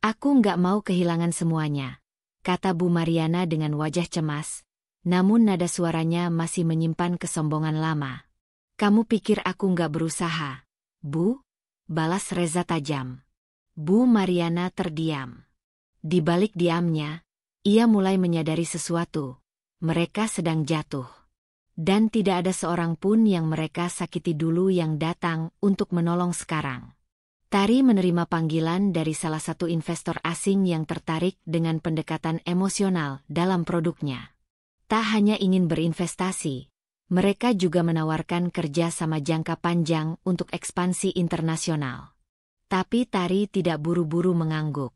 Aku nggak mau kehilangan semuanya, kata Bu Mariana dengan wajah cemas, namun nada suaranya masih menyimpan kesombongan lama. Kamu pikir aku nggak berusaha, Bu? Balas Reza tajam. Bu Mariana terdiam. Di balik diamnya, ia mulai menyadari sesuatu. Mereka sedang jatuh. Dan tidak ada seorang pun yang mereka sakiti dulu yang datang untuk menolong sekarang. Tari menerima panggilan dari salah satu investor asing yang tertarik dengan pendekatan emosional dalam produknya. Tak hanya ingin berinvestasi, mereka juga menawarkan kerja sama jangka panjang untuk ekspansi internasional. Tapi Tari tidak buru-buru mengangguk.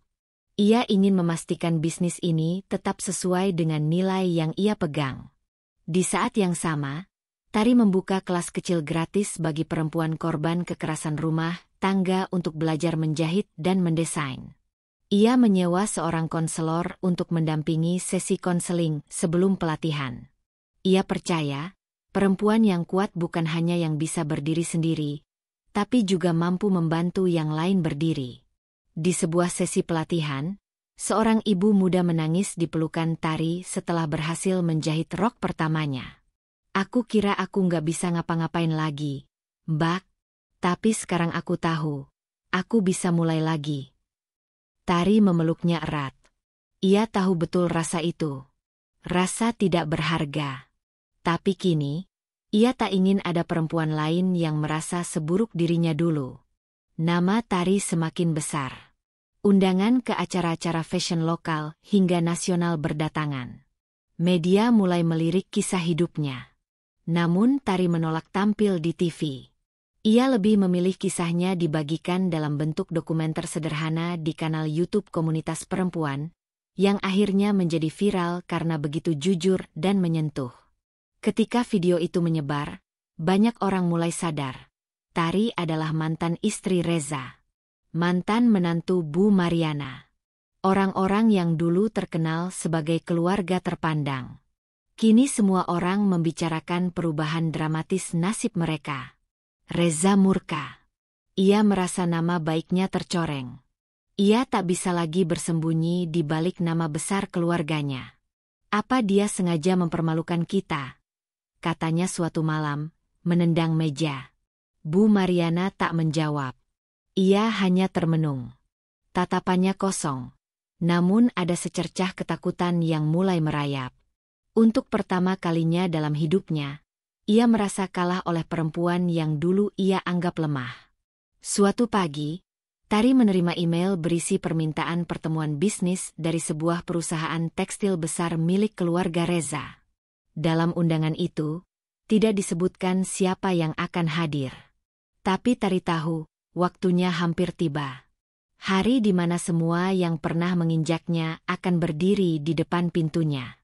Ia ingin memastikan bisnis ini tetap sesuai dengan nilai yang ia pegang. Di saat yang sama, Tari membuka kelas kecil gratis bagi perempuan korban kekerasan rumah tangga untuk belajar menjahit dan mendesain. Ia menyewa seorang konselor untuk mendampingi sesi konseling sebelum pelatihan. Ia percaya, perempuan yang kuat bukan hanya yang bisa berdiri sendiri, tapi juga mampu membantu yang lain berdiri. Di sebuah sesi pelatihan, seorang ibu muda menangis di pelukan Tari setelah berhasil menjahit rok pertamanya. Aku kira aku nggak bisa ngapa-ngapain lagi, Mbak. Tapi sekarang aku tahu, aku bisa mulai lagi. Tari memeluknya erat. Ia tahu betul rasa itu. Rasa tidak berharga. Tapi kini, ia tak ingin ada perempuan lain yang merasa seburuk dirinya dulu. Nama Tari semakin besar. Undangan ke acara-acara fashion lokal hingga nasional berdatangan. Media mulai melirik kisah hidupnya. Namun Tari menolak tampil di TV. Ia lebih memilih kisahnya dibagikan dalam bentuk dokumenter sederhana di kanal YouTube komunitas perempuan, yang akhirnya menjadi viral karena begitu jujur dan menyentuh. Ketika video itu menyebar, banyak orang mulai sadar. Tari adalah mantan istri Reza. Mantan menantu Bu Mariana. Orang-orang yang dulu terkenal sebagai keluarga terpandang. Kini semua orang membicarakan perubahan dramatis nasib mereka. Reza murka. Ia merasa nama baiknya tercoreng. Ia tak bisa lagi bersembunyi di balik nama besar keluarganya. Apa dia sengaja mempermalukan kita? Katanya suatu malam, menendang meja. Bu Mariana tak menjawab. Ia hanya termenung. Tatapannya kosong. Namun ada secercah ketakutan yang mulai merayap. Untuk pertama kalinya dalam hidupnya, ia merasa kalah oleh perempuan yang dulu ia anggap lemah. Suatu pagi, Tari menerima email berisi permintaan pertemuan bisnis dari sebuah perusahaan tekstil besar milik keluarga Reza. Dalam undangan itu, tidak disebutkan siapa yang akan hadir. Tapi Tari tahu, waktunya hampir tiba. Hari di mana semua yang pernah menginjaknya akan berdiri di depan pintunya.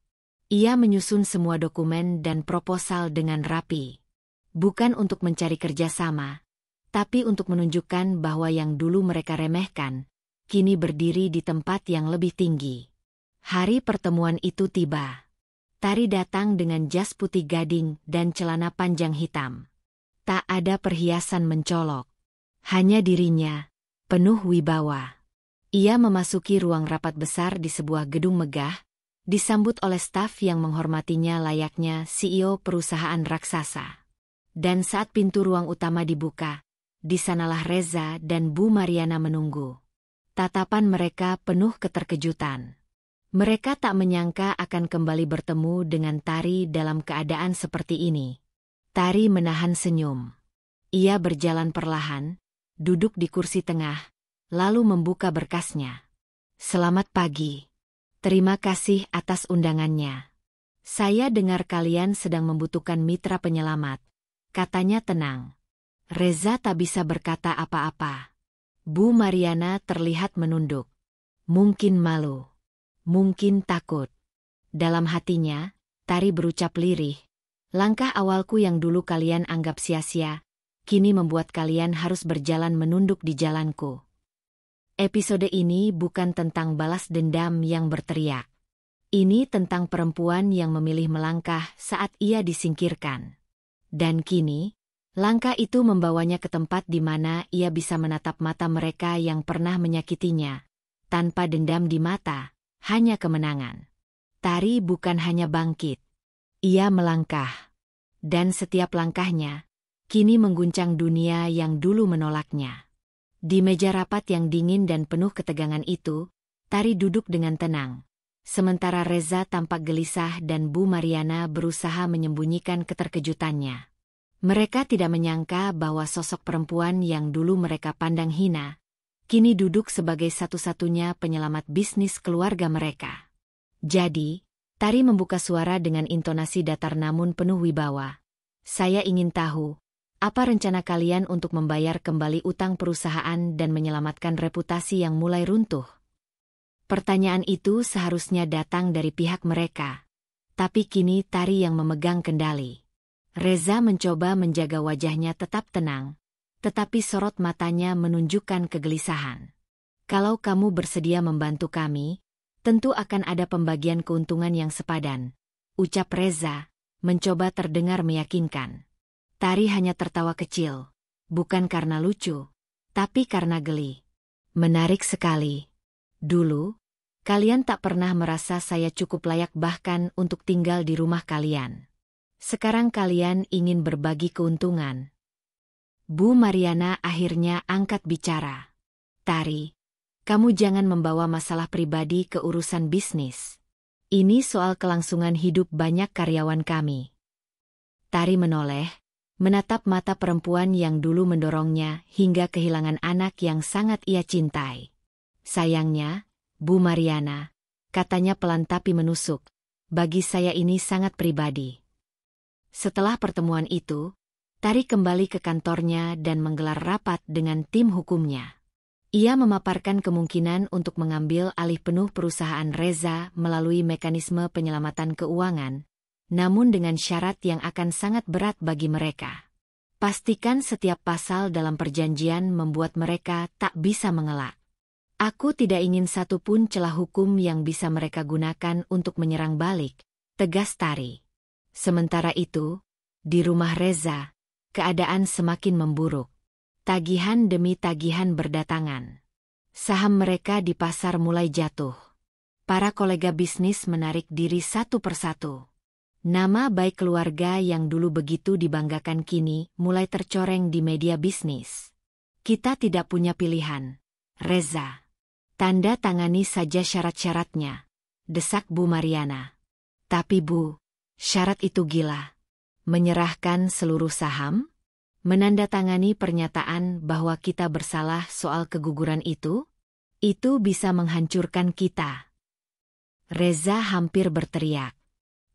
Ia menyusun semua dokumen dan proposal dengan rapi. Bukan untuk mencari kerjasama, tapi untuk menunjukkan bahwa yang dulu mereka remehkan, kini berdiri di tempat yang lebih tinggi. Hari pertemuan itu tiba. Tari datang dengan jas putih gading dan celana panjang hitam. Tak ada perhiasan mencolok. Hanya dirinya, penuh wibawa. Ia memasuki ruang rapat besar di sebuah gedung megah, disambut oleh staf yang menghormatinya layaknya CEO perusahaan raksasa. Dan saat pintu ruang utama dibuka, di sanalah Reza dan Bu Mariana menunggu. Tatapan mereka penuh keterkejutan. Mereka tak menyangka akan kembali bertemu dengan Tari dalam keadaan seperti ini. Tari menahan senyum. Ia berjalan perlahan, duduk di kursi tengah, lalu membuka berkasnya. Selamat pagi. Terima kasih atas undangannya. Saya dengar kalian sedang membutuhkan mitra penyelamat, katanya tenang. Reza tak bisa berkata apa-apa. Bu Mariana terlihat menunduk. Mungkin malu. Mungkin takut. Dalam hatinya, Tari berucap lirih. Langkah awalku yang dulu kalian anggap sia-sia, kini membuat kalian harus berjalan menunduk di jalanku. Episode ini bukan tentang balas dendam yang berteriak. Ini tentang perempuan yang memilih melangkah saat ia disingkirkan. Dan kini, langkah itu membawanya ke tempat di mana ia bisa menatap mata mereka yang pernah menyakitinya, tanpa dendam di mata, hanya kemenangan. Tari bukan hanya bangkit. Ia melangkah. Dan setiap langkahnya, kini mengguncang dunia yang dulu menolaknya. Di meja rapat yang dingin dan penuh ketegangan itu, Tari duduk dengan tenang. Sementara Reza tampak gelisah dan Bu Mariana berusaha menyembunyikan keterkejutannya. Mereka tidak menyangka bahwa sosok perempuan yang dulu mereka pandang hina, kini duduk sebagai satu-satunya penyelamat bisnis keluarga mereka. Jadi, Tari membuka suara dengan intonasi datar namun penuh wibawa. Saya ingin tahu, apa rencana kalian untuk membayar kembali utang perusahaan dan menyelamatkan reputasi yang mulai runtuh? Pertanyaan itu seharusnya datang dari pihak mereka. Tapi kini Tari yang memegang kendali. Reza mencoba menjaga wajahnya tetap tenang, tetapi sorot matanya menunjukkan kegelisahan. Kalau kamu bersedia membantu kami, tentu akan ada pembagian keuntungan yang sepadan, ucap Reza, mencoba terdengar meyakinkan. Tari hanya tertawa kecil, bukan karena lucu, tapi karena geli. Menarik sekali. Dulu, kalian tak pernah merasa saya cukup layak bahkan untuk tinggal di rumah kalian. Sekarang kalian ingin berbagi keuntungan. Bu Mariana akhirnya angkat bicara. Tari, kamu jangan membawa masalah pribadi ke urusan bisnis. Ini soal kelangsungan hidup banyak karyawan kami. Tari menoleh, menatap mata perempuan yang dulu mendorongnya hingga kehilangan anak yang sangat ia cintai. Sayangnya, Bu Mariana, katanya pelan tapi menusuk, bagi saya ini sangat pribadi. Setelah pertemuan itu, Tari kembali ke kantornya dan menggelar rapat dengan tim hukumnya. Ia memaparkan kemungkinan untuk mengambil alih penuh perusahaan Reza melalui mekanisme penyelamatan keuangan, namun dengan syarat yang akan sangat berat bagi mereka. Pastikan setiap pasal dalam perjanjian membuat mereka tak bisa mengelak. Aku tidak ingin satupun celah hukum yang bisa mereka gunakan untuk menyerang balik, tegas Tari. Sementara itu, di rumah Reza, keadaan semakin memburuk. Tagihan demi tagihan berdatangan. Saham mereka di pasar mulai jatuh. Para kolega bisnis menarik diri satu persatu. Nama baik keluarga yang dulu begitu dibanggakan kini mulai tercoreng di media bisnis. Kita tidak punya pilihan, Reza. Tanda tangani saja syarat-syaratnya, desak Bu Mariana. Tapi Bu, syarat itu gila. Menyerahkan seluruh saham? Menandatangani pernyataan bahwa kita bersalah soal keguguran itu? Itu bisa menghancurkan kita. Reza hampir berteriak.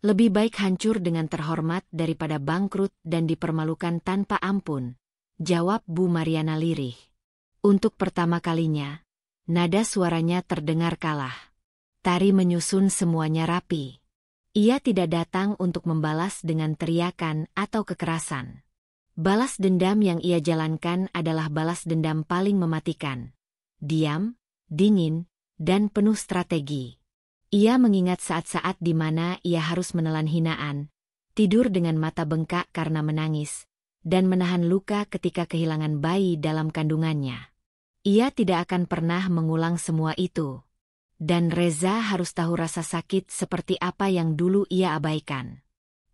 Lebih baik hancur dengan terhormat daripada bangkrut dan dipermalukan tanpa ampun, jawab Bu Mariana lirih. Untuk pertama kalinya, nada suaranya terdengar kalah. Tari menyusun semuanya rapi. Ia tidak datang untuk membalas dengan teriakan atau kekerasan. Balas dendam yang ia jalankan adalah balas dendam paling mematikan. Diam, dingin, dan penuh strategi. Ia mengingat saat-saat di mana ia harus menelan hinaan, tidur dengan mata bengkak karena menangis, dan menahan luka ketika kehilangan bayi dalam kandungannya. Ia tidak akan pernah mengulang semua itu. Dan Reza harus tahu rasa sakit seperti apa yang dulu ia abaikan.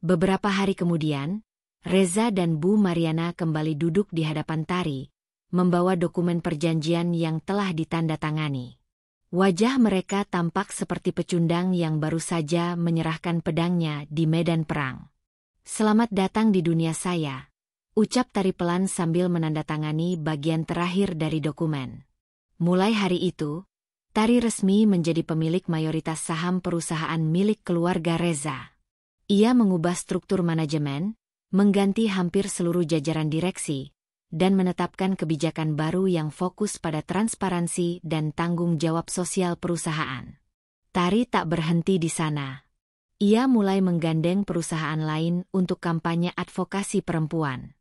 Beberapa hari kemudian, Reza dan Bu Mariana kembali duduk di hadapan Tari, membawa dokumen perjanjian yang telah ditandatangani. Wajah mereka tampak seperti pecundang yang baru saja menyerahkan pedangnya di medan perang. Selamat datang di dunia saya, ucap Tari pelan sambil menandatangani bagian terakhir dari dokumen. Mulai hari itu, Tari resmi menjadi pemilik mayoritas saham perusahaan milik keluarga Reza. Ia mengubah struktur manajemen, mengganti hampir seluruh jajaran direksi, dan menetapkan kebijakan baru yang fokus pada transparansi dan tanggung jawab sosial perusahaan. Tari tak berhenti di sana. Ia mulai menggandeng perusahaan lain untuk kampanye advokasi perempuan.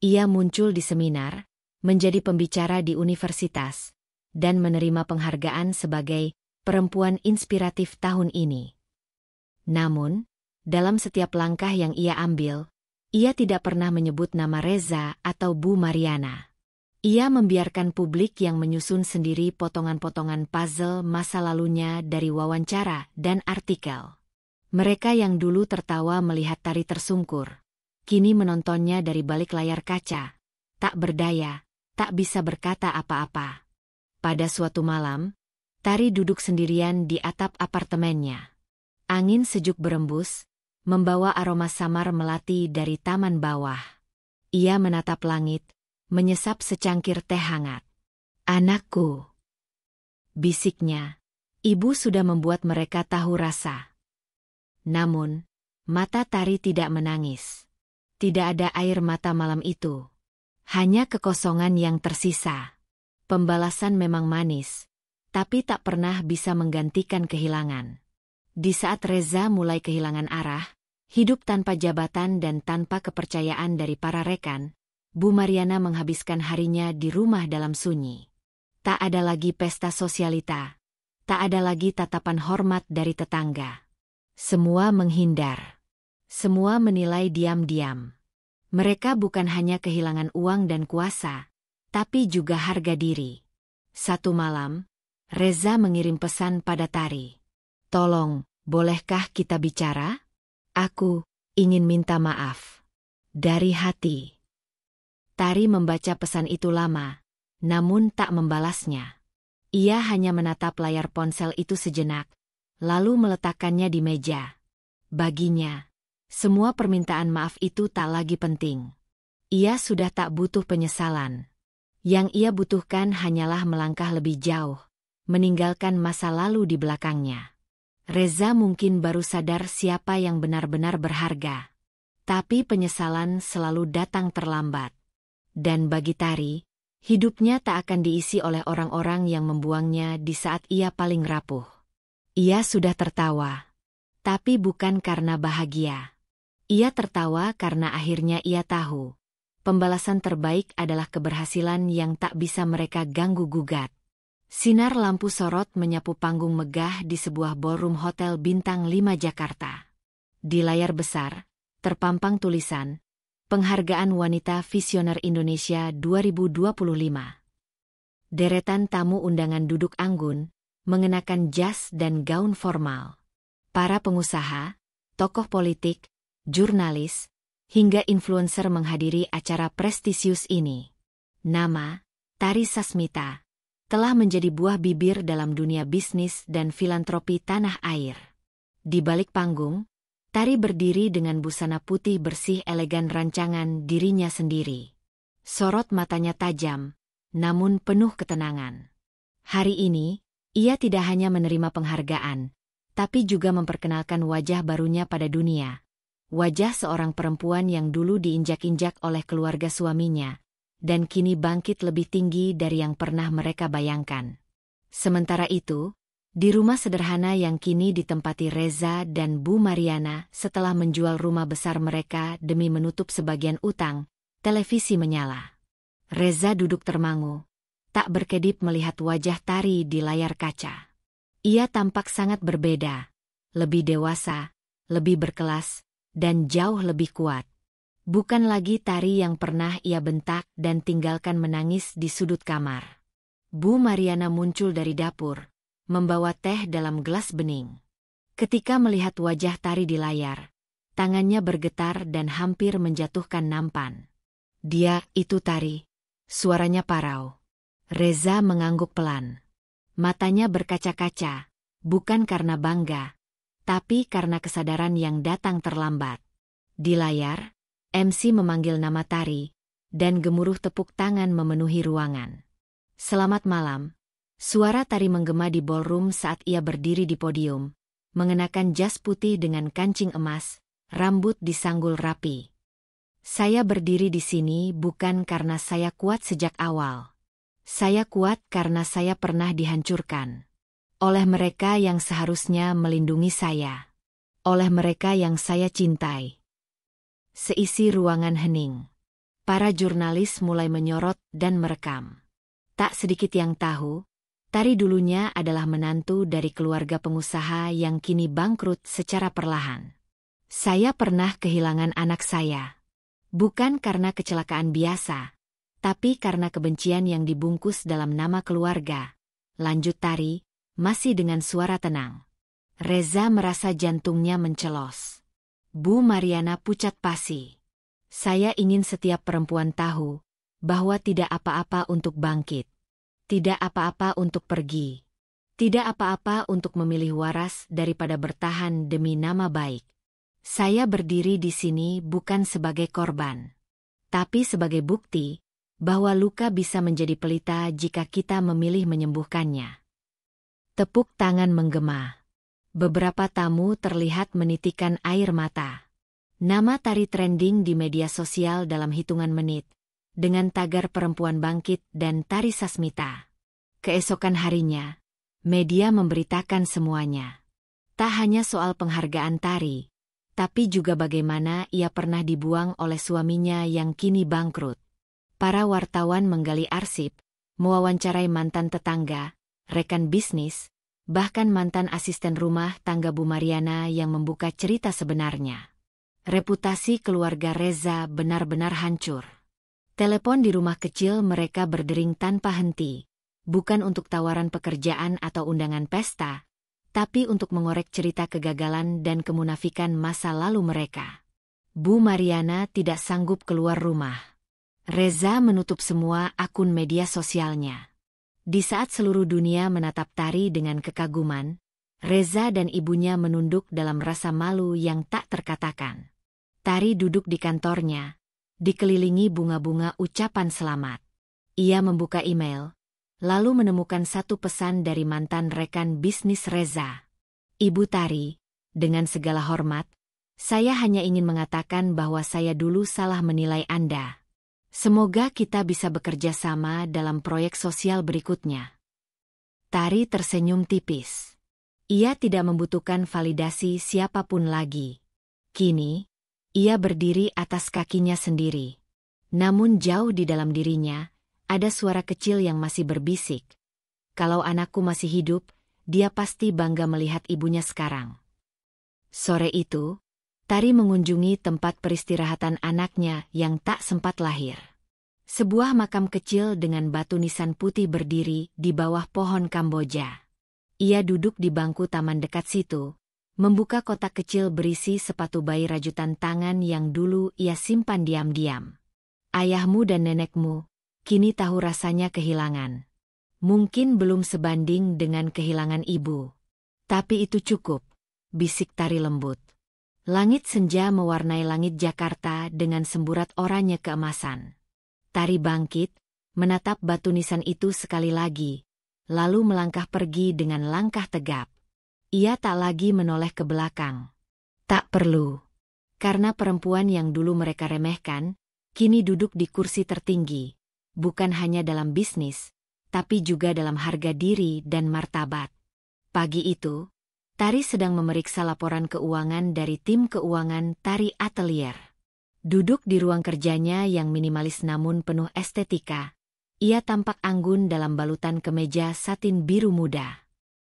Ia muncul di seminar, menjadi pembicara di universitas, dan menerima penghargaan sebagai perempuan inspiratif tahun ini. Namun, dalam setiap langkah yang ia ambil, Ia tidak pernah menyebut nama Reza atau Bu Mariana. Ia membiarkan publik yang menyusun sendiri potongan-potongan puzzle masa lalunya dari wawancara dan artikel. Mereka yang dulu tertawa melihat Tari tersungkur, kini menontonnya dari balik layar kaca, tak berdaya, tak bisa berkata apa-apa. Pada suatu malam, Tari duduk sendirian di atap apartemennya. Angin sejuk berembus, membawa aroma samar melati dari taman bawah. Ia menatap langit, menyesap secangkir teh hangat. "Anakku," bisiknya, ibu sudah membuat mereka tahu rasa. Namun, mata Tari tidak menangis. Tidak ada air mata malam itu. Hanya kekosongan yang tersisa. Pembalasan memang manis, tapi tak pernah bisa menggantikan kehilangan. Di saat Reza mulai kehilangan arah, hidup tanpa jabatan dan tanpa kepercayaan dari para rekan, Bu Mariana menghabiskan harinya di rumah dalam sunyi. Tak ada lagi pesta sosialita. Tak ada lagi tatapan hormat dari tetangga. Semua menghindar. Semua menilai diam-diam. Mereka bukan hanya kehilangan uang dan kuasa, tapi juga harga diri. Satu malam, Reza mengirim pesan pada Tari. "Tolong, bolehkah kita bicara? Aku ingin minta maaf. Dari hati." Tari membaca pesan itu lama, namun tak membalasnya. Ia hanya menatap layar ponsel itu sejenak, lalu meletakkannya di meja. Baginya, semua permintaan maaf itu tak lagi penting. Ia sudah tak butuh penyesalan. Yang ia butuhkan hanyalah melangkah lebih jauh, meninggalkan masa lalu di belakangnya. Reza mungkin baru sadar siapa yang benar-benar berharga. Tapi penyesalan selalu datang terlambat. Dan bagi Tari, hidupnya tak akan diisi oleh orang-orang yang membuangnya di saat ia paling rapuh. Ia sudah tertawa. Tapi bukan karena bahagia. Ia tertawa karena akhirnya ia tahu. Pembalasan terbaik adalah keberhasilan yang tak bisa mereka ganggu-gugat. Sinar lampu sorot menyapu panggung megah di sebuah ballroom hotel bintang 5 Jakarta. Di layar besar, terpampang tulisan, Penghargaan Wanita Visioner Indonesia 2025. Deretan tamu undangan duduk anggun, mengenakan jas dan gaun formal. Para pengusaha, tokoh politik, jurnalis, hingga influencer menghadiri acara prestisius ini. Nama, Tari Sasmita, telah menjadi buah bibir dalam dunia bisnis dan filantropi tanah air. Di balik panggung, Tari berdiri dengan busana putih bersih elegan rancangan dirinya sendiri. Sorot matanya tajam, namun penuh ketenangan. Hari ini, ia tidak hanya menerima penghargaan, tapi juga memperkenalkan wajah barunya pada dunia. Wajah seorang perempuan yang dulu diinjak-injak oleh keluarga suaminya, dan kini bangkit lebih tinggi dari yang pernah mereka bayangkan. Sementara itu, di rumah sederhana yang kini ditempati Reza dan Bu Mariana setelah menjual rumah besar mereka demi menutup sebagian utang, televisi menyala. Reza duduk termangu, tak berkedip melihat wajah Tari di layar kaca. Ia tampak sangat berbeda, lebih dewasa, lebih berkelas, dan jauh lebih kuat. Bukan lagi Tari yang pernah ia bentak dan tinggalkan menangis di sudut kamar. Bu Mariana muncul dari dapur, membawa teh dalam gelas bening. Ketika melihat wajah Tari di layar, tangannya bergetar dan hampir menjatuhkan nampan. "Dia itu Tari," suaranya parau. Reza mengangguk pelan. Matanya berkaca-kaca, bukan karena bangga, tapi karena kesadaran yang datang terlambat. Di layar, MC memanggil nama Tari, dan gemuruh tepuk tangan memenuhi ruangan. "Selamat malam." Suara Tari menggema di ballroom saat ia berdiri di podium, mengenakan jas putih dengan kancing emas, rambut disanggul rapi. "Saya berdiri di sini bukan karena saya kuat sejak awal. Saya kuat karena saya pernah dihancurkan. Oleh mereka yang seharusnya melindungi saya. Oleh mereka yang saya cintai." Seisi ruangan hening. Para jurnalis mulai menyorot dan merekam. Tak sedikit yang tahu, Tari dulunya adalah menantu dari keluarga pengusaha yang kini bangkrut secara perlahan. "Saya pernah kehilangan anak saya. Bukan karena kecelakaan biasa, tapi karena kebencian yang dibungkus dalam nama keluarga. Lanjut Tari, masih dengan suara tenang. Reza merasa jantungnya mencelos. Bu Mariana pucat pasi. Saya ingin setiap perempuan tahu bahwa tidak apa-apa untuk bangkit. Tidak apa-apa untuk pergi. Tidak apa-apa untuk memilih waras daripada bertahan demi nama baik. Saya berdiri di sini bukan sebagai korban, tapi sebagai bukti bahwa luka bisa menjadi pelita jika kita memilih menyembuhkannya. Tepuk tangan menggema. Beberapa tamu terlihat menitikan air mata. Nama Tari trending di media sosial dalam hitungan menit, dengan tagar perempuan bangkit dan Tari Sasmita. Keesokan harinya, media memberitakan semuanya. Tak hanya soal penghargaan Tari, tapi juga bagaimana ia pernah dibuang oleh suaminya yang kini bangkrut. Para wartawan menggali arsip, mewawancarai mantan tetangga, rekan bisnis, bahkan mantan asisten rumah tangga Bu Mariana yang membuka cerita sebenarnya. Reputasi keluarga Reza benar-benar hancur. Telepon di rumah kecil mereka berdering tanpa henti, bukan untuk tawaran pekerjaan atau undangan pesta, tapi untuk mengorek cerita kegagalan dan kemunafikan masa lalu mereka. Bu Mariana tidak sanggup keluar rumah. Reza menutup semua akun media sosialnya. Di saat seluruh dunia menatap Tari dengan kekaguman, Reza dan ibunya menunduk dalam rasa malu yang tak terkatakan. Tari duduk di kantornya, dikelilingi bunga-bunga ucapan selamat. Ia membuka email, lalu menemukan satu pesan dari mantan rekan bisnis Reza. Ibu Tari, dengan segala hormat, saya hanya ingin mengatakan bahwa saya dulu salah menilai Anda. Semoga kita bisa bekerja sama dalam proyek sosial berikutnya. Tari tersenyum tipis. Ia tidak membutuhkan validasi siapapun lagi. Kini, ia berdiri atas kakinya sendiri. Namun jauh di dalam dirinya, ada suara kecil yang masih berbisik. Kalau anakku masih hidup, dia pasti bangga melihat ibunya sekarang. Sore itu, Tari mengunjungi tempat peristirahatan anaknya yang tak sempat lahir. Sebuah makam kecil dengan batu nisan putih berdiri di bawah pohon Kamboja. Ia duduk di bangku taman dekat situ, membuka kotak kecil berisi sepatu bayi rajutan tangan yang dulu ia simpan diam-diam. Ayahmu dan nenekmu kini tahu rasanya kehilangan. Mungkin belum sebanding dengan kehilangan ibu. Tapi itu cukup, bisik Tari lembut. Langit senja mewarnai langit Jakarta dengan semburat oranye keemasan. Tari bangkit, menatap batu nisan itu sekali lagi, lalu melangkah pergi dengan langkah tegap. Ia tak lagi menoleh ke belakang. Tak perlu. Karena perempuan yang dulu mereka remehkan, kini duduk di kursi tertinggi, bukan hanya dalam bisnis, tapi juga dalam harga diri dan martabat. Pagi itu, Tari sedang memeriksa laporan keuangan dari tim keuangan Tari Atelier. Duduk di ruang kerjanya yang minimalis namun penuh estetika, ia tampak anggun dalam balutan kemeja satin biru muda.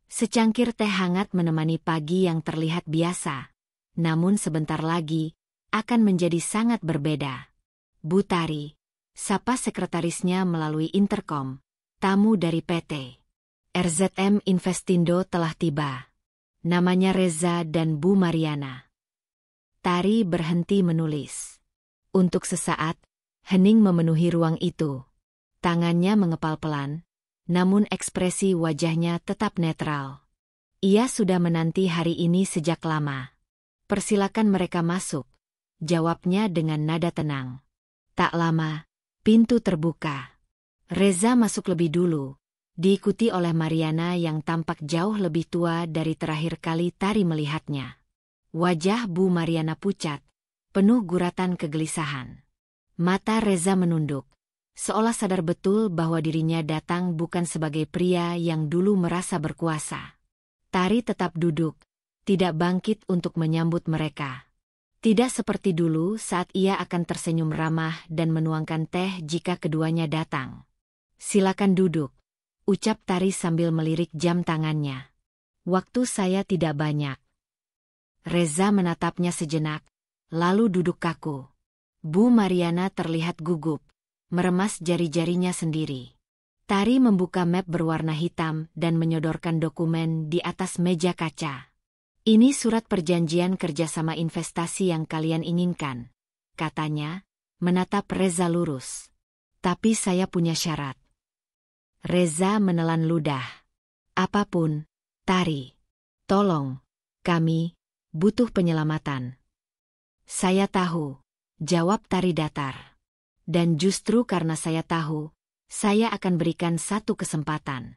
Secangkir teh hangat menemani pagi yang terlihat biasa, namun sebentar lagi akan menjadi sangat berbeda. Bu Tari, sapa sekretarisnya melalui interkom, tamu dari PT RZM Investindo telah tiba. Namanya Reza dan Bu Mariana. Tari berhenti menulis. Untuk sesaat, hening memenuhi ruang itu. Tangannya mengepal pelan, namun ekspresi wajahnya tetap netral. Ia sudah menanti hari ini sejak lama. Persilakan mereka masuk, jawabnya dengan nada tenang. Tak lama, pintu terbuka. Reza masuk lebih dulu, diikuti oleh Mariana yang tampak jauh lebih tua dari terakhir kali Tari melihatnya. Wajah Bu Mariana pucat, penuh guratan kegelisahan. Mata Reza menunduk, seolah sadar betul bahwa dirinya datang bukan sebagai pria yang dulu merasa berkuasa. Tari tetap duduk, tidak bangkit untuk menyambut mereka. Tidak seperti dulu saat ia akan tersenyum ramah dan menuangkan teh jika keduanya datang. Silakan duduk, ucap Tari sambil melirik jam tangannya. Waktu saya tidak banyak. Reza menatapnya sejenak, lalu duduk kaku. Bu Mariana terlihat gugup, meremas jari-jarinya sendiri. Tari membuka map berwarna hitam dan menyodorkan dokumen di atas meja kaca. Ini surat perjanjian kerjasama investasi yang kalian inginkan, katanya, menatap Reza lurus. Tapi saya punya syarat. Reza menelan ludah. Apapun, Tari. Tolong, kami butuh penyelamatan. Saya tahu, jawab Tari datar. Dan justru karena saya tahu, saya akan berikan satu kesempatan.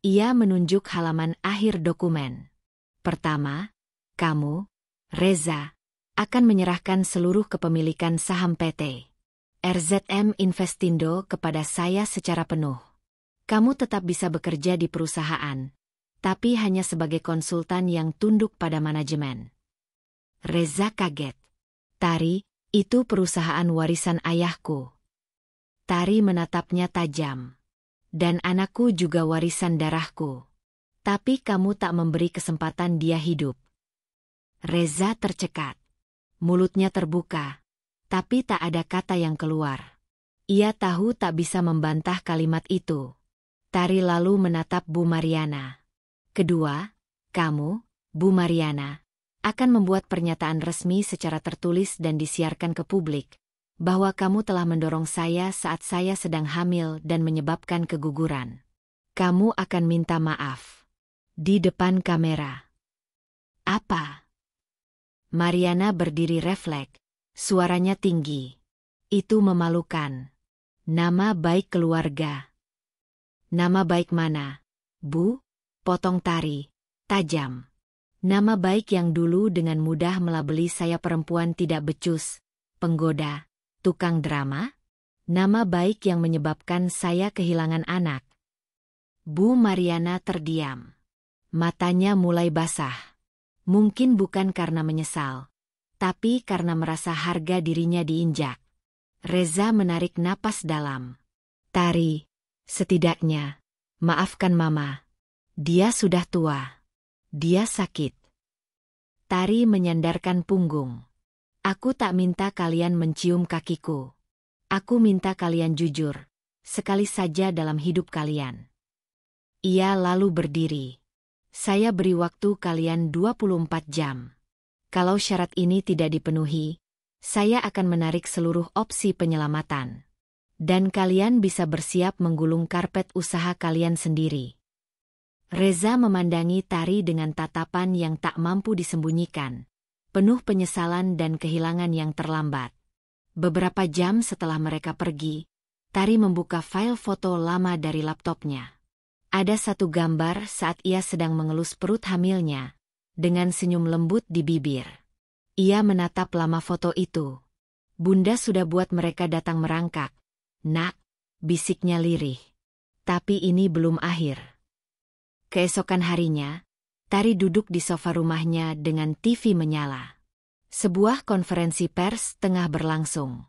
Ia menunjuk halaman akhir dokumen. Pertama, kamu, Reza, akan menyerahkan seluruh kepemilikan saham PT RZM Investindo kepada saya secara penuh. Kamu tetap bisa bekerja di perusahaan, tapi hanya sebagai konsultan yang tunduk pada manajemen. Reza kaget. Tari, itu perusahaan warisan ayahku. Tari menatapnya tajam. Dan anakku juga warisan darahku. Tapi kamu tak memberi kesempatan dia hidup. Reza tercekat. Mulutnya terbuka, tapi tak ada kata yang keluar. Ia tahu tak bisa membantah kalimat itu. Tari lalu menatap Bu Mariana. Kedua, kamu, Bu Mariana, akan membuat pernyataan resmi secara tertulis dan disiarkan ke publik, bahwa kamu telah mendorong saya saat saya sedang hamil dan menyebabkan keguguran. Kamu akan minta maaf. Di depan kamera. Apa? Mariana berdiri refleks, suaranya tinggi. Itu memalukan. Nama baik keluarga. Nama baik mana, Bu? Potong Tari, tajam. Nama baik yang dulu dengan mudah melabeli saya perempuan tidak becus, penggoda, tukang drama? Nama baik yang menyebabkan saya kehilangan anak. Bu Mariana terdiam. Matanya mulai basah. Mungkin bukan karena menyesal, tapi karena merasa harga dirinya diinjak. Reza menarik napas dalam. Tari, setidaknya, maafkan Mama. Dia sudah tua. Dia sakit. Tari menyandarkan punggung. Aku tak minta kalian mencium kakiku. Aku minta kalian jujur, sekali saja dalam hidup kalian. Ia lalu berdiri. Saya beri waktu kalian 24 jam. Kalau syarat ini tidak dipenuhi, saya akan menarik seluruh opsi penyelamatan. Dan kalian bisa bersiap menggulung karpet usaha kalian sendiri. Reza memandangi Tari dengan tatapan yang tak mampu disembunyikan, penuh penyesalan dan kehilangan yang terlambat. Beberapa jam setelah mereka pergi, Tari membuka file foto lama dari laptopnya. Ada satu gambar saat ia sedang mengelus perut hamilnya, dengan senyum lembut di bibir. Ia menatap lama foto itu. Bunda sudah buat mereka datang merangkak. Nak, bisiknya lirih. Tapi ini belum akhir. Keesokan harinya, Tari duduk di sofa rumahnya dengan TV menyala. Sebuah konferensi pers tengah berlangsung.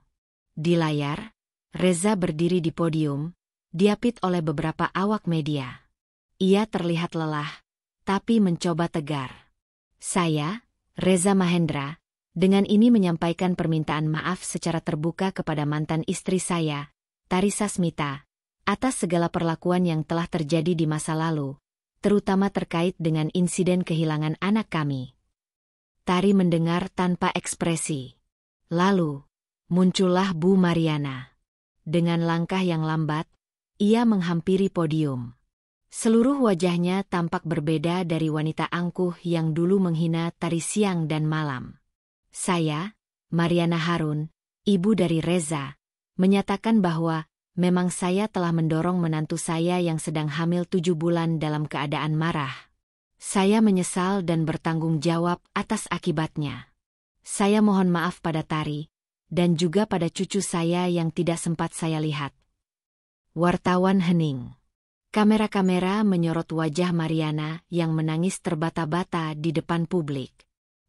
Di layar, Reza berdiri di podium, diapit oleh beberapa awak media. Ia terlihat lelah, tapi mencoba tegar. Saya, Reza Mahendra, dengan ini menyampaikan permintaan maaf secara terbuka kepada mantan istri saya, Tari Sasmita, atas segala perlakuan yang telah terjadi di masa lalu, terutama terkait dengan insiden kehilangan anak kami. Tari mendengar tanpa ekspresi. Lalu, muncullah Bu Mariana. Dengan langkah yang lambat, ia menghampiri podium. Seluruh wajahnya tampak berbeda dari wanita angkuh yang dulu menghina Tari siang dan malam. Saya, Mariana Harun, ibu dari Reza, menyatakan bahwa memang saya telah mendorong menantu saya yang sedang hamil 7 bulan dalam keadaan marah. Saya menyesal dan bertanggung jawab atas akibatnya. Saya mohon maaf pada Tari, dan juga pada cucu saya yang tidak sempat saya lihat. Wartawan hening. Kamera-kamera menyorot wajah Mariana yang menangis terbata-bata di depan publik.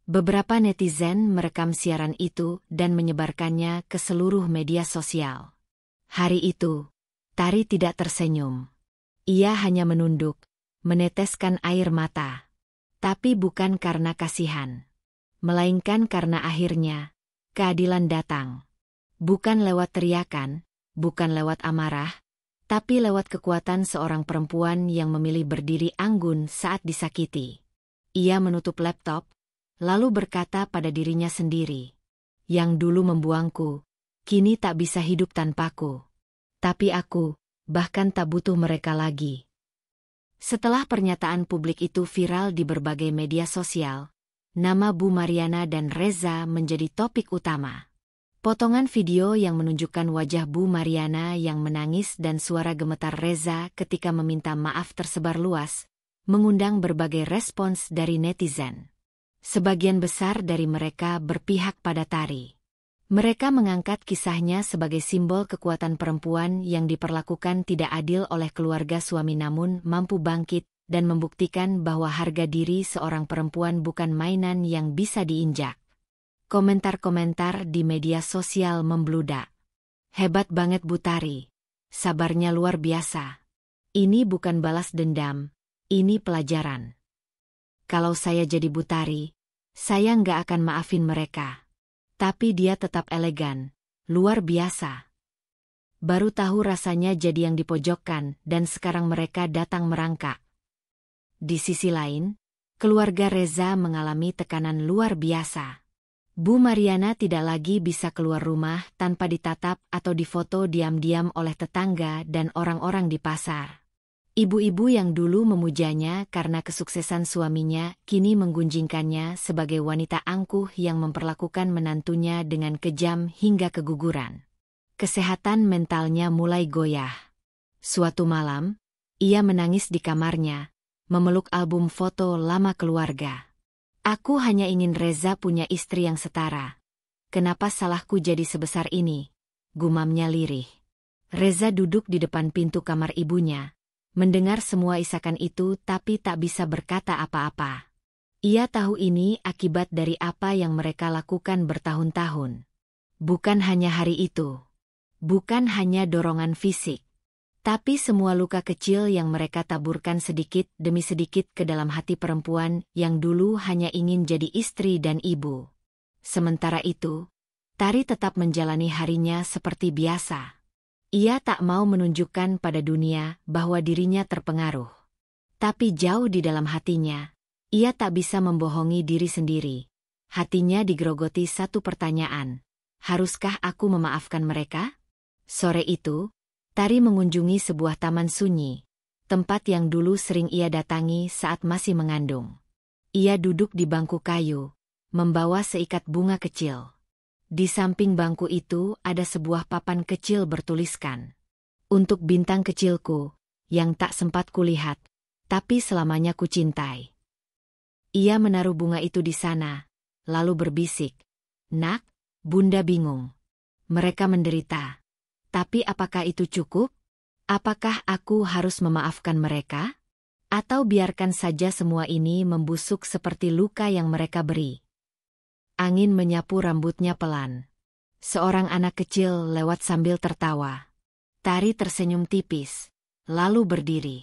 Beberapa netizen merekam siaran itu dan menyebarkannya ke seluruh media sosial. Hari itu, Tari tidak tersenyum. Ia hanya menunduk, meneteskan air mata. Tapi bukan karena kasihan, melainkan karena akhirnya keadilan datang. Bukan lewat teriakan, bukan lewat amarah, tapi lewat kekuatan seorang perempuan yang memilih berdiri anggun saat disakiti. Ia menutup laptop, lalu berkata pada dirinya sendiri, "Yang dulu membuangku, kini tak bisa hidup tanpaku. Tapi aku, bahkan tak butuh mereka lagi." Setelah pernyataan publik itu viral di berbagai media sosial, nama Bu Mariana dan Reza menjadi topik utama. Potongan video yang menunjukkan wajah Bu Mariana yang menangis dan suara gemetar Reza ketika meminta maaf tersebar luas, mengundang berbagai respons dari netizen. Sebagian besar dari mereka berpihak pada Tari. Mereka mengangkat kisahnya sebagai simbol kekuatan perempuan yang diperlakukan tidak adil oleh keluarga suami namun mampu bangkit dan membuktikan bahwa harga diri seorang perempuan bukan mainan yang bisa diinjak. Komentar-komentar di media sosial membludak. "Hebat banget Bu Tari. Sabarnya luar biasa. Ini bukan balas dendam, ini pelajaran. Kalau saya jadi Bu Tari, saya nggak akan maafin mereka." Tapi dia tetap elegan, luar biasa. Baru tahu rasanya jadi yang dipojokkan dan sekarang mereka datang merangkak. Di sisi lain, keluarga Reza mengalami tekanan luar biasa. Bu Mariana tidak lagi bisa keluar rumah tanpa ditatap atau difoto diam-diam oleh tetangga dan orang-orang di pasar. Ibu-ibu yang dulu memujanya karena kesuksesan suaminya kini menggunjingkannya sebagai wanita angkuh yang memperlakukan menantunya dengan kejam hingga keguguran. Kesehatan mentalnya mulai goyah. Suatu malam, ia menangis di kamarnya, memeluk album foto lama keluarga. "Aku hanya ingin Reza punya istri yang setara. Kenapa salahku jadi sebesar ini?" gumamnya lirih. Reza duduk di depan pintu kamar ibunya, mendengar semua isakan itu tapi tak bisa berkata apa-apa. Ia tahu ini akibat dari apa yang mereka lakukan bertahun-tahun. Bukan hanya hari itu. Bukan hanya dorongan fisik. Tapi semua luka kecil yang mereka taburkan sedikit demi sedikit ke dalam hati perempuan yang dulu hanya ingin jadi istri dan ibu. Sementara itu, Tari tetap menjalani harinya seperti biasa. Ia tak mau menunjukkan pada dunia bahwa dirinya terpengaruh. Tapi jauh di dalam hatinya, ia tak bisa membohongi diri sendiri. Hatinya digerogoti satu pertanyaan. Haruskah aku memaafkan mereka? Sore itu, Tari mengunjungi sebuah taman sunyi, tempat yang dulu sering ia datangi saat masih mengandung. Ia duduk di bangku kayu, membawa seikat bunga kecil. Di samping bangku itu ada sebuah papan kecil bertuliskan, "Untuk bintang kecilku, yang tak sempat kulihat, tapi selamanya kucintai." Ia menaruh bunga itu di sana, lalu berbisik, "Nak, Bunda bingung. Mereka menderita. Tapi apakah itu cukup? Apakah aku harus memaafkan mereka? Atau biarkan saja semua ini membusuk seperti luka yang mereka beri?" Angin menyapu rambutnya pelan. Seorang anak kecil lewat sambil tertawa. Tari tersenyum tipis, lalu berdiri.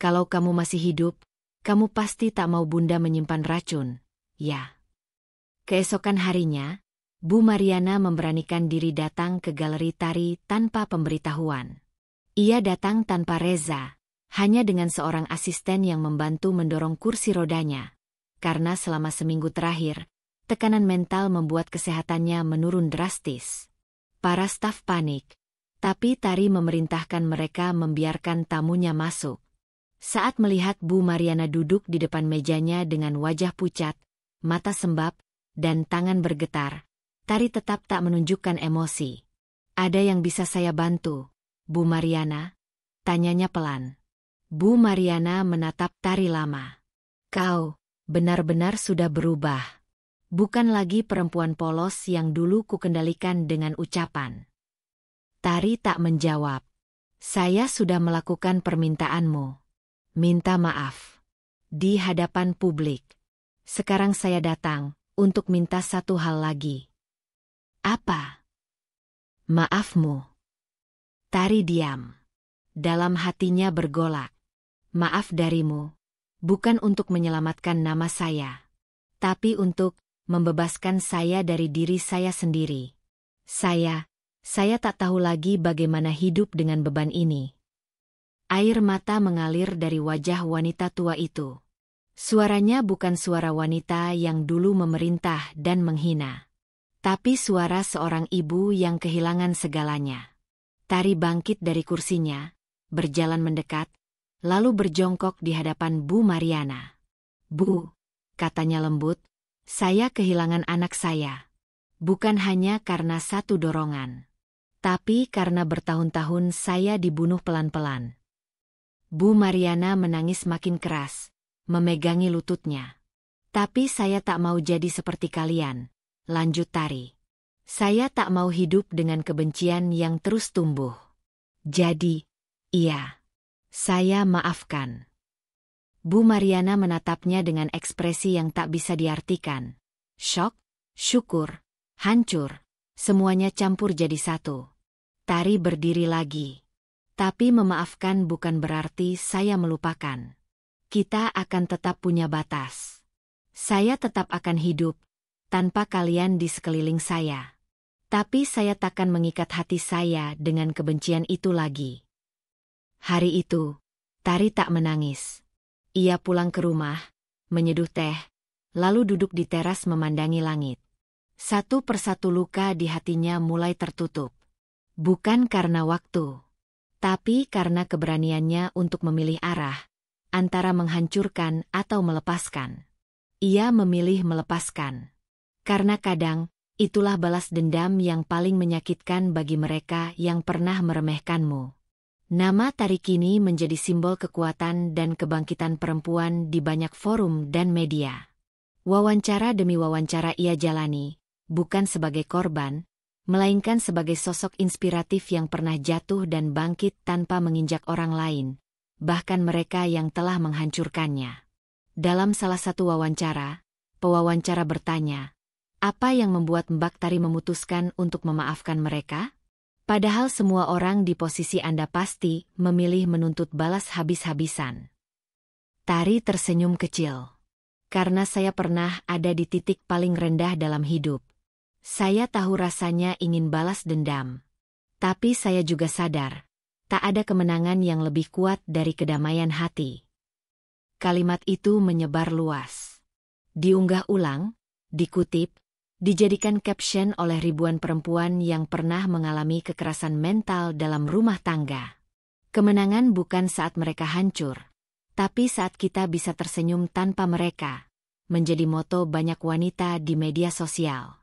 "Kalau kamu masih hidup, kamu pasti tak mau Bunda menyimpan racun, ya?" Keesokan harinya, Bu Mariana memberanikan diri datang ke galeri Tari tanpa pemberitahuan. Ia datang tanpa Reza, hanya dengan seorang asisten yang membantu mendorong kursi rodanya. Karena selama seminggu terakhir, tekanan mental membuat kesehatannya menurun drastis. Para staf panik, tapi Tari memerintahkan mereka membiarkan tamunya masuk. Saat melihat Bu Mariana duduk di depan mejanya dengan wajah pucat, mata sembab, dan tangan bergetar, Tari tetap tak menunjukkan emosi. "Ada yang bisa saya bantu, Bu Mariana?" tanyanya pelan. Bu Mariana menatap Tari lama. "Kau benar-benar sudah berubah. Bukan lagi perempuan polos yang dulu kukendalikan dengan ucapan." Tari tak menjawab. "Saya sudah melakukan permintaanmu. Minta maaf. Di hadapan publik. Sekarang saya datang untuk minta satu hal lagi." "Apa?" "Maafmu." Tari diam. Dalam hatinya bergolak. "Maaf darimu. Bukan untuk menyelamatkan nama saya. Tapi untuk membebaskan saya dari diri saya sendiri. Saya Saya tak tahu lagi bagaimana hidup dengan beban ini. Air mata mengalir dari wajah wanita tua itu. Suaranya bukan suara wanita yang dulu memerintah dan menghina, tapi suara seorang ibu yang kehilangan segalanya. Tari bangkit dari kursinya, berjalan mendekat, lalu berjongkok di hadapan Bu Mariana. "Bu," katanya lembut, "saya kehilangan anak saya. Bukan hanya karena satu dorongan, tapi karena bertahun-tahun saya dibunuh pelan-pelan." Bu Mariana menangis makin keras, memegangi lututnya. "Tapi saya tak mau jadi seperti kalian," lanjut Tari. "Saya tak mau hidup dengan kebencian yang terus tumbuh. Jadi, iya, saya maafkan." Bu Mariana menatapnya dengan ekspresi yang tak bisa diartikan. Syok, syukur, hancur, semuanya campur jadi satu. Tari berdiri lagi. "Tapi memaafkan bukan berarti saya melupakan. Kita akan tetap punya batas. Saya tetap akan hidup tanpa kalian di sekeliling saya. Tapi saya takkan mengikat hati saya dengan kebencian itu lagi." Hari itu, Tari tak menangis. Ia pulang ke rumah, menyeduh teh, lalu duduk di teras memandangi langit. Satu persatu luka di hatinya mulai tertutup. Bukan karena waktu, tapi karena keberaniannya untuk memilih arah, antara menghancurkan atau melepaskan. Ia memilih melepaskan. Karena kadang, itulah balas dendam yang paling menyakitkan bagi mereka yang pernah meremehkanmu. Nama Tari kini menjadi simbol kekuatan dan kebangkitan perempuan di banyak forum dan media. Wawancara demi wawancara ia jalani, bukan sebagai korban, melainkan sebagai sosok inspiratif yang pernah jatuh dan bangkit tanpa menginjak orang lain, bahkan mereka yang telah menghancurkannya. Dalam salah satu wawancara, pewawancara bertanya, "Apa yang membuat Mbak Tari memutuskan untuk memaafkan mereka? Padahal semua orang di posisi Anda pasti memilih menuntut balas habis-habisan." Tari tersenyum kecil. "Karena saya pernah ada di titik paling rendah dalam hidup. Saya tahu rasanya ingin balas dendam. Tapi saya juga sadar, tak ada kemenangan yang lebih kuat dari kedamaian hati." Kalimat itu menyebar luas. Diunggah ulang, dikutip, dijadikan caption oleh ribuan perempuan yang pernah mengalami kekerasan mental dalam rumah tangga. Kemenangan bukan saat mereka hancur, tapi saat kita bisa tersenyum tanpa mereka, menjadi moto banyak wanita di media sosial.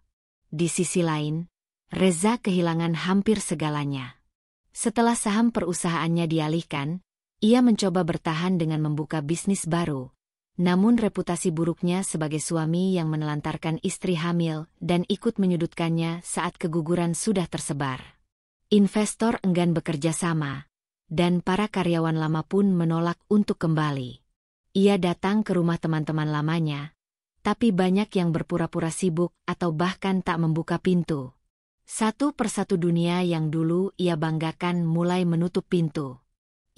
Di sisi lain, Reza kehilangan hampir segalanya. Setelah saham perusahaannya dialihkan, ia mencoba bertahan dengan membuka bisnis baru. Namun reputasi buruknya sebagai suami yang menelantarkan istri hamil dan ikut menyudutkannya saat keguguran sudah tersebar. Investor enggan bekerja sama, dan para karyawan lama pun menolak untuk kembali. Ia datang ke rumah teman-teman lamanya, tapi banyak yang berpura-pura sibuk atau bahkan tak membuka pintu. Satu persatu dunia yang dulu ia banggakan mulai menutup pintu.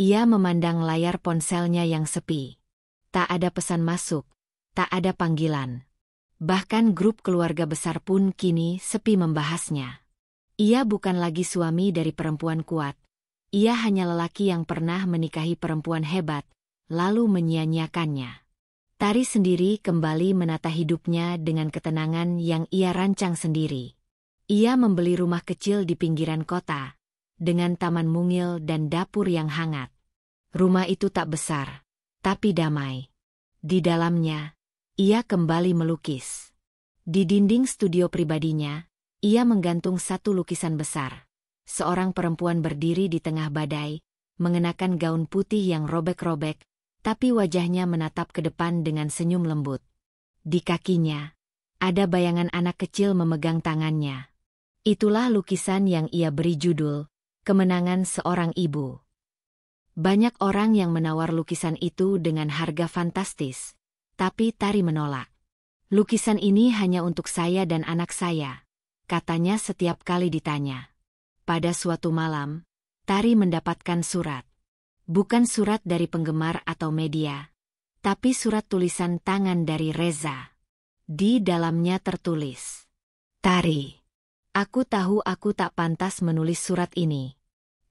Ia memandang layar ponselnya yang sepi. Tak ada pesan masuk, tak ada panggilan. Bahkan grup keluarga besar pun kini sepi membahasnya. Ia bukan lagi suami dari perempuan kuat. Ia hanya lelaki yang pernah menikahi perempuan hebat, lalu menyia-nyiakannya. Tari sendiri kembali menata hidupnya dengan ketenangan yang ia rancang sendiri. Ia membeli rumah kecil di pinggiran kota, dengan taman mungil dan dapur yang hangat. Rumah itu tak besar, tapi damai. Di dalamnya, ia kembali melukis. Di dinding studio pribadinya, ia menggantung satu lukisan besar. Seorang perempuan berdiri di tengah badai, mengenakan gaun putih yang robek-robek, tapi wajahnya menatap ke depan dengan senyum lembut. Di kakinya, ada bayangan anak kecil memegang tangannya. Itulah lukisan yang ia beri judul, Kemenangan Seorang Ibu. Banyak orang yang menawar lukisan itu dengan harga fantastis, tapi Tari menolak. "Lukisan ini hanya untuk saya dan anak saya," katanya setiap kali ditanya. Pada suatu malam, Tari mendapatkan surat. Bukan surat dari penggemar atau media, tapi surat tulisan tangan dari Reza. Di dalamnya tertulis, "Tari, Aku tahu aku tak pantas menulis surat ini.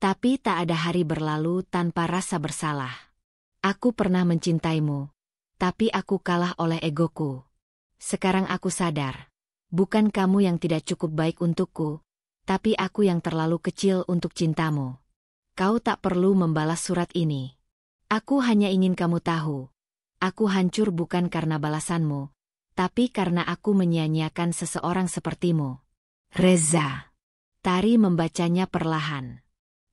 Tapi tak ada hari berlalu tanpa rasa bersalah. Aku pernah mencintaimu, tapi aku kalah oleh egoku. Sekarang aku sadar, bukan kamu yang tidak cukup baik untukku, tapi aku yang terlalu kecil untuk cintamu. Kau tak perlu membalas surat ini. Aku hanya ingin kamu tahu, aku hancur bukan karena balasanmu, tapi karena aku menyia-nyiakan seseorang sepertimu. Reza. Tari membacanya perlahan.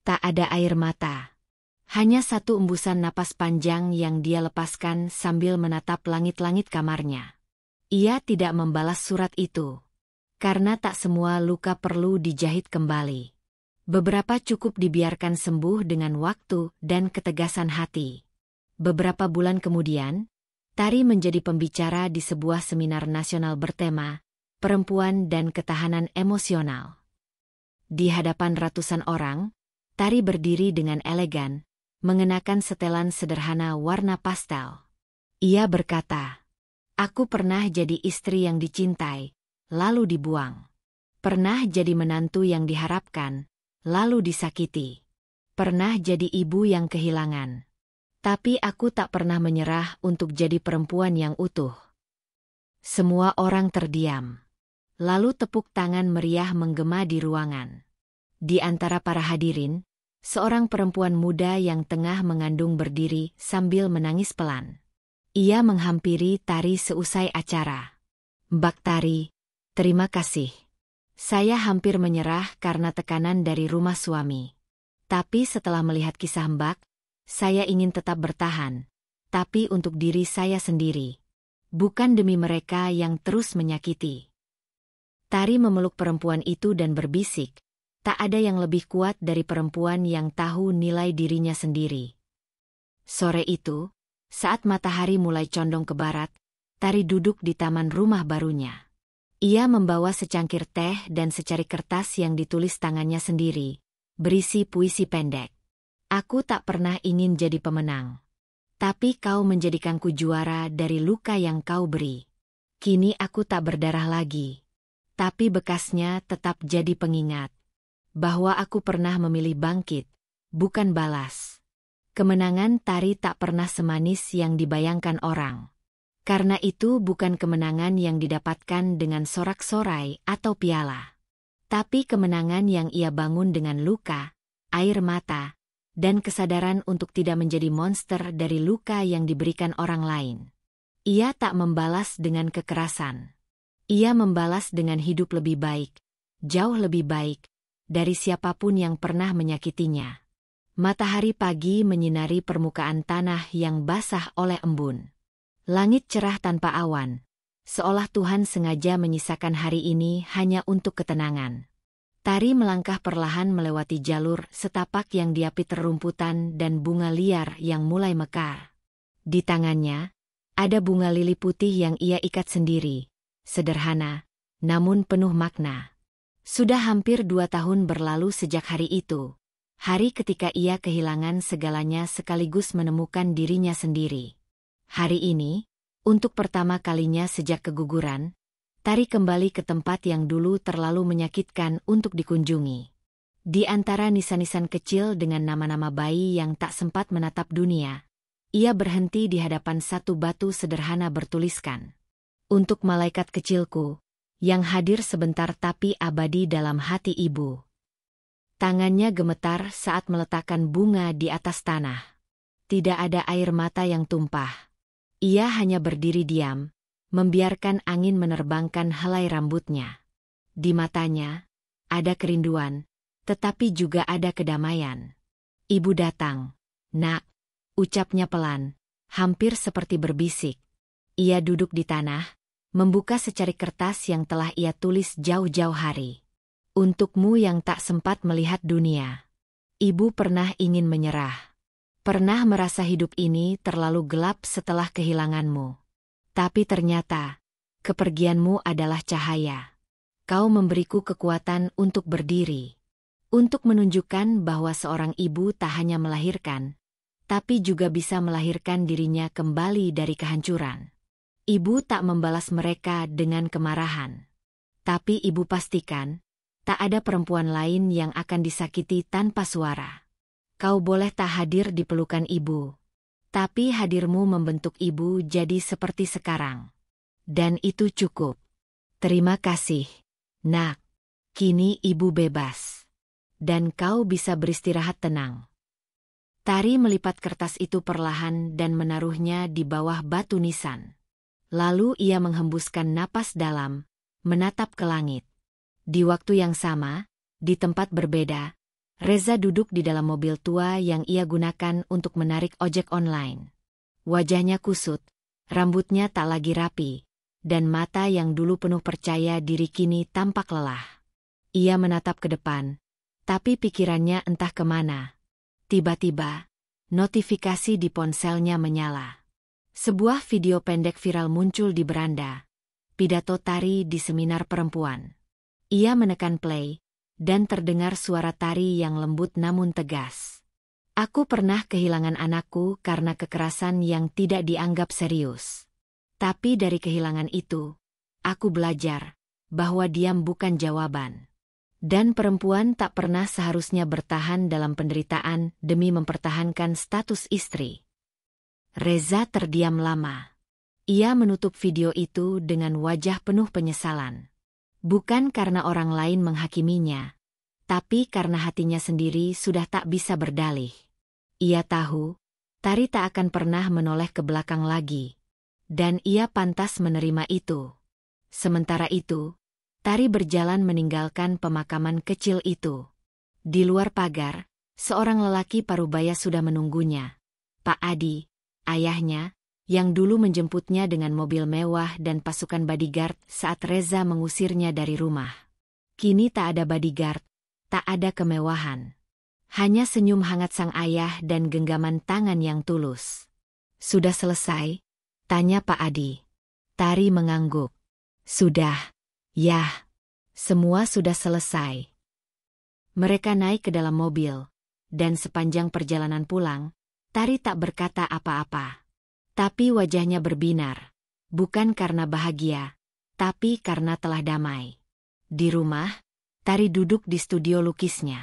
Tak ada air mata. Hanya satu embusan napas panjang yang dia lepaskan sambil menatap langit-langit kamarnya. Ia tidak membalas surat itu. Karena tak semua luka perlu dijahit kembali. Beberapa cukup dibiarkan sembuh dengan waktu dan ketegasan hati. Beberapa bulan kemudian, Tari menjadi pembicara di sebuah seminar nasional bertema Perempuan dan Ketahanan Emosional. Di hadapan ratusan orang, Tari berdiri dengan elegan, mengenakan setelan sederhana warna pastel. Ia berkata, "Aku pernah jadi istri yang dicintai, lalu dibuang. Pernah jadi menantu yang diharapkan, lalu disakiti. Pernah jadi ibu yang kehilangan. Tapi aku tak pernah menyerah untuk jadi perempuan yang utuh." Semua orang terdiam. Lalu tepuk tangan meriah menggema di ruangan. Di antara para hadirin, seorang perempuan muda yang tengah mengandung berdiri sambil menangis pelan. Ia menghampiri Tari seusai acara. "Mbak Tari, terima kasih. Saya hampir menyerah karena tekanan dari rumah suami. Tapi setelah melihat kisah Mbak, saya ingin tetap bertahan, tapi untuk diri saya sendiri. Bukan demi mereka yang terus menyakiti." Tari memeluk perempuan itu dan berbisik, tak ada yang lebih kuat dari perempuan yang tahu nilai dirinya sendiri. Sore itu, saat matahari mulai condong ke barat, Tari duduk di taman rumah barunya. Ia membawa secangkir teh dan secari kertas yang ditulis tangannya sendiri, berisi puisi pendek. "Aku tak pernah ingin jadi pemenang. Tapi kau menjadikanku juara dari luka yang kau beri. Kini aku tak berdarah lagi. Tapi bekasnya tetap jadi pengingat. Bahwa aku pernah memilih bangkit, bukan balas. Kemenangan Tari tak pernah semanis yang dibayangkan orang. Karena itu bukan kemenangan yang didapatkan dengan sorak-sorai atau piala. Tapi kemenangan yang ia bangun dengan luka, air mata, dan kesadaran untuk tidak menjadi monster dari luka yang diberikan orang lain. Ia tak membalas dengan kekerasan. Ia membalas dengan hidup lebih baik, jauh lebih baik, dari siapapun yang pernah menyakitinya. Matahari pagi menyinari permukaan tanah yang basah oleh embun. Langit cerah tanpa awan, seolah Tuhan sengaja menyisakan hari ini hanya untuk ketenangan. Tari melangkah perlahan melewati jalur setapak yang diapit rerumputan dan bunga liar yang mulai mekar. Di tangannya, ada bunga lili putih yang ia ikat sendiri. Sederhana, namun penuh makna. Sudah hampir 2 tahun berlalu sejak hari itu. Hari ketika ia kehilangan segalanya sekaligus menemukan dirinya sendiri. Hari ini, untuk pertama kalinya sejak keguguran, Tari kembali ke tempat yang dulu terlalu menyakitkan untuk dikunjungi. Di antara nisan-nisan kecil dengan nama-nama bayi yang tak sempat menatap dunia, ia berhenti di hadapan satu batu sederhana bertuliskan, "Untuk malaikat kecilku, yang hadir sebentar tapi abadi dalam hati ibu." Tangannya gemetar saat meletakkan bunga di atas tanah. Tidak ada air mata yang tumpah. Ia hanya berdiri diam, membiarkan angin menerbangkan helai rambutnya. Di matanya, ada kerinduan, tetapi juga ada kedamaian. "Ibu datang, nak," ucapnya pelan, hampir seperti berbisik. Ia duduk di tanah, membuka secari kertas yang telah ia tulis jauh-jauh hari. "Untukmu yang tak sempat melihat dunia. Ibu pernah ingin menyerah. Pernah merasa hidup ini terlalu gelap setelah kehilanganmu. Tapi ternyata, kepergianmu adalah cahaya. Kau memberiku kekuatan untuk berdiri. Untuk menunjukkan bahwa seorang ibu tak hanya melahirkan, tapi juga bisa melahirkan dirinya kembali dari kehancuran. Ibu tak membalas mereka dengan kemarahan. Tapi ibu pastikan, Tak ada perempuan lain yang akan disakiti tanpa suara. Kau boleh tak hadir di pelukan ibu. Tapi hadirmu membentuk ibu jadi seperti sekarang. Dan itu cukup. Terima kasih, nak. Kini ibu bebas. Dan kau bisa beristirahat tenang. Tari melipat kertas itu perlahan dan menaruhnya di bawah batu nisan. Lalu ia menghembuskan napas dalam, menatap ke langit. Di waktu yang sama, di tempat berbeda, Reza duduk di dalam mobil tua yang ia gunakan untuk menarik ojek online. Wajahnya kusut, rambutnya tak lagi rapi, dan mata yang dulu penuh percaya diri kini tampak lelah. Ia menatap ke depan, tapi pikirannya entah kemana. Tiba-tiba, notifikasi di ponselnya menyala. Sebuah video pendek viral muncul di beranda. Pidato Tari di seminar perempuan. Ia menekan play, dan terdengar suara Tari yang lembut namun tegas. Aku pernah kehilangan anakku karena kekerasan yang tidak dianggap serius. Tapi dari kehilangan itu, aku belajar bahwa diam bukan jawaban. Dan perempuan tak pernah seharusnya bertahan dalam penderitaan demi mempertahankan status istri. Reza terdiam lama. Ia menutup video itu dengan wajah penuh penyesalan. Bukan karena orang lain menghakiminya, tapi karena hatinya sendiri sudah tak bisa berdalih. Ia tahu, Tari tak akan pernah menoleh ke belakang lagi. Dan ia pantas menerima itu. Sementara itu, Tari berjalan meninggalkan pemakaman kecil itu. Di luar pagar, seorang lelaki parubaya sudah menunggunya. Pak Adi, ayahnya, yang dulu menjemputnya dengan mobil mewah dan pasukan bodyguard saat Reza mengusirnya dari rumah. Kini tak ada bodyguard, tak ada kemewahan. Hanya senyum hangat sang ayah dan genggaman tangan yang tulus. Sudah selesai? Tanya Pak Adi. Tari mengangguk. Sudah, ya. Semua sudah selesai. Mereka naik ke dalam mobil, dan sepanjang perjalanan pulang, Tari tak berkata apa-apa. Tapi wajahnya berbinar, bukan karena bahagia, tapi karena telah damai. Di rumah, Tari duduk di studio lukisnya.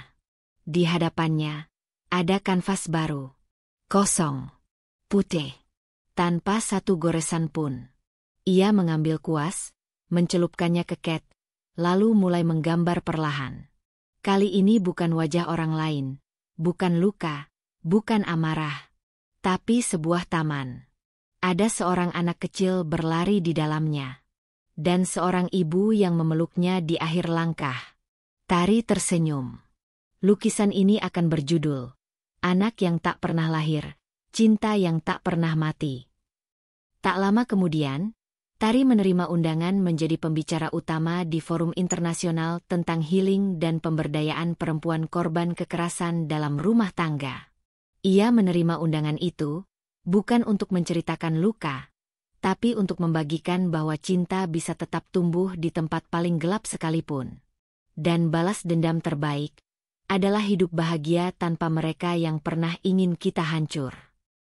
Di hadapannya, ada kanvas baru. Kosong. Putih. Tanpa satu goresan pun. Ia mengambil kuas, mencelupkannya ke cat, lalu mulai menggambar perlahan. Kali ini bukan wajah orang lain, bukan luka, bukan amarah, tapi sebuah taman. Ada seorang anak kecil berlari di dalamnya. Dan seorang ibu yang memeluknya di akhir langkah. Tari tersenyum. Lukisan ini akan berjudul, Anak yang tak pernah lahir, Cinta yang tak pernah mati. Tak lama kemudian, Tari menerima undangan menjadi pembicara utama di forum internasional tentang healing dan pemberdayaan perempuan korban kekerasan dalam rumah tangga. Ia menerima undangan itu, bukan untuk menceritakan luka, tapi untuk membagikan bahwa cinta bisa tetap tumbuh di tempat paling gelap sekalipun. Dan balas dendam terbaik adalah hidup bahagia tanpa mereka yang pernah ingin kita hancur.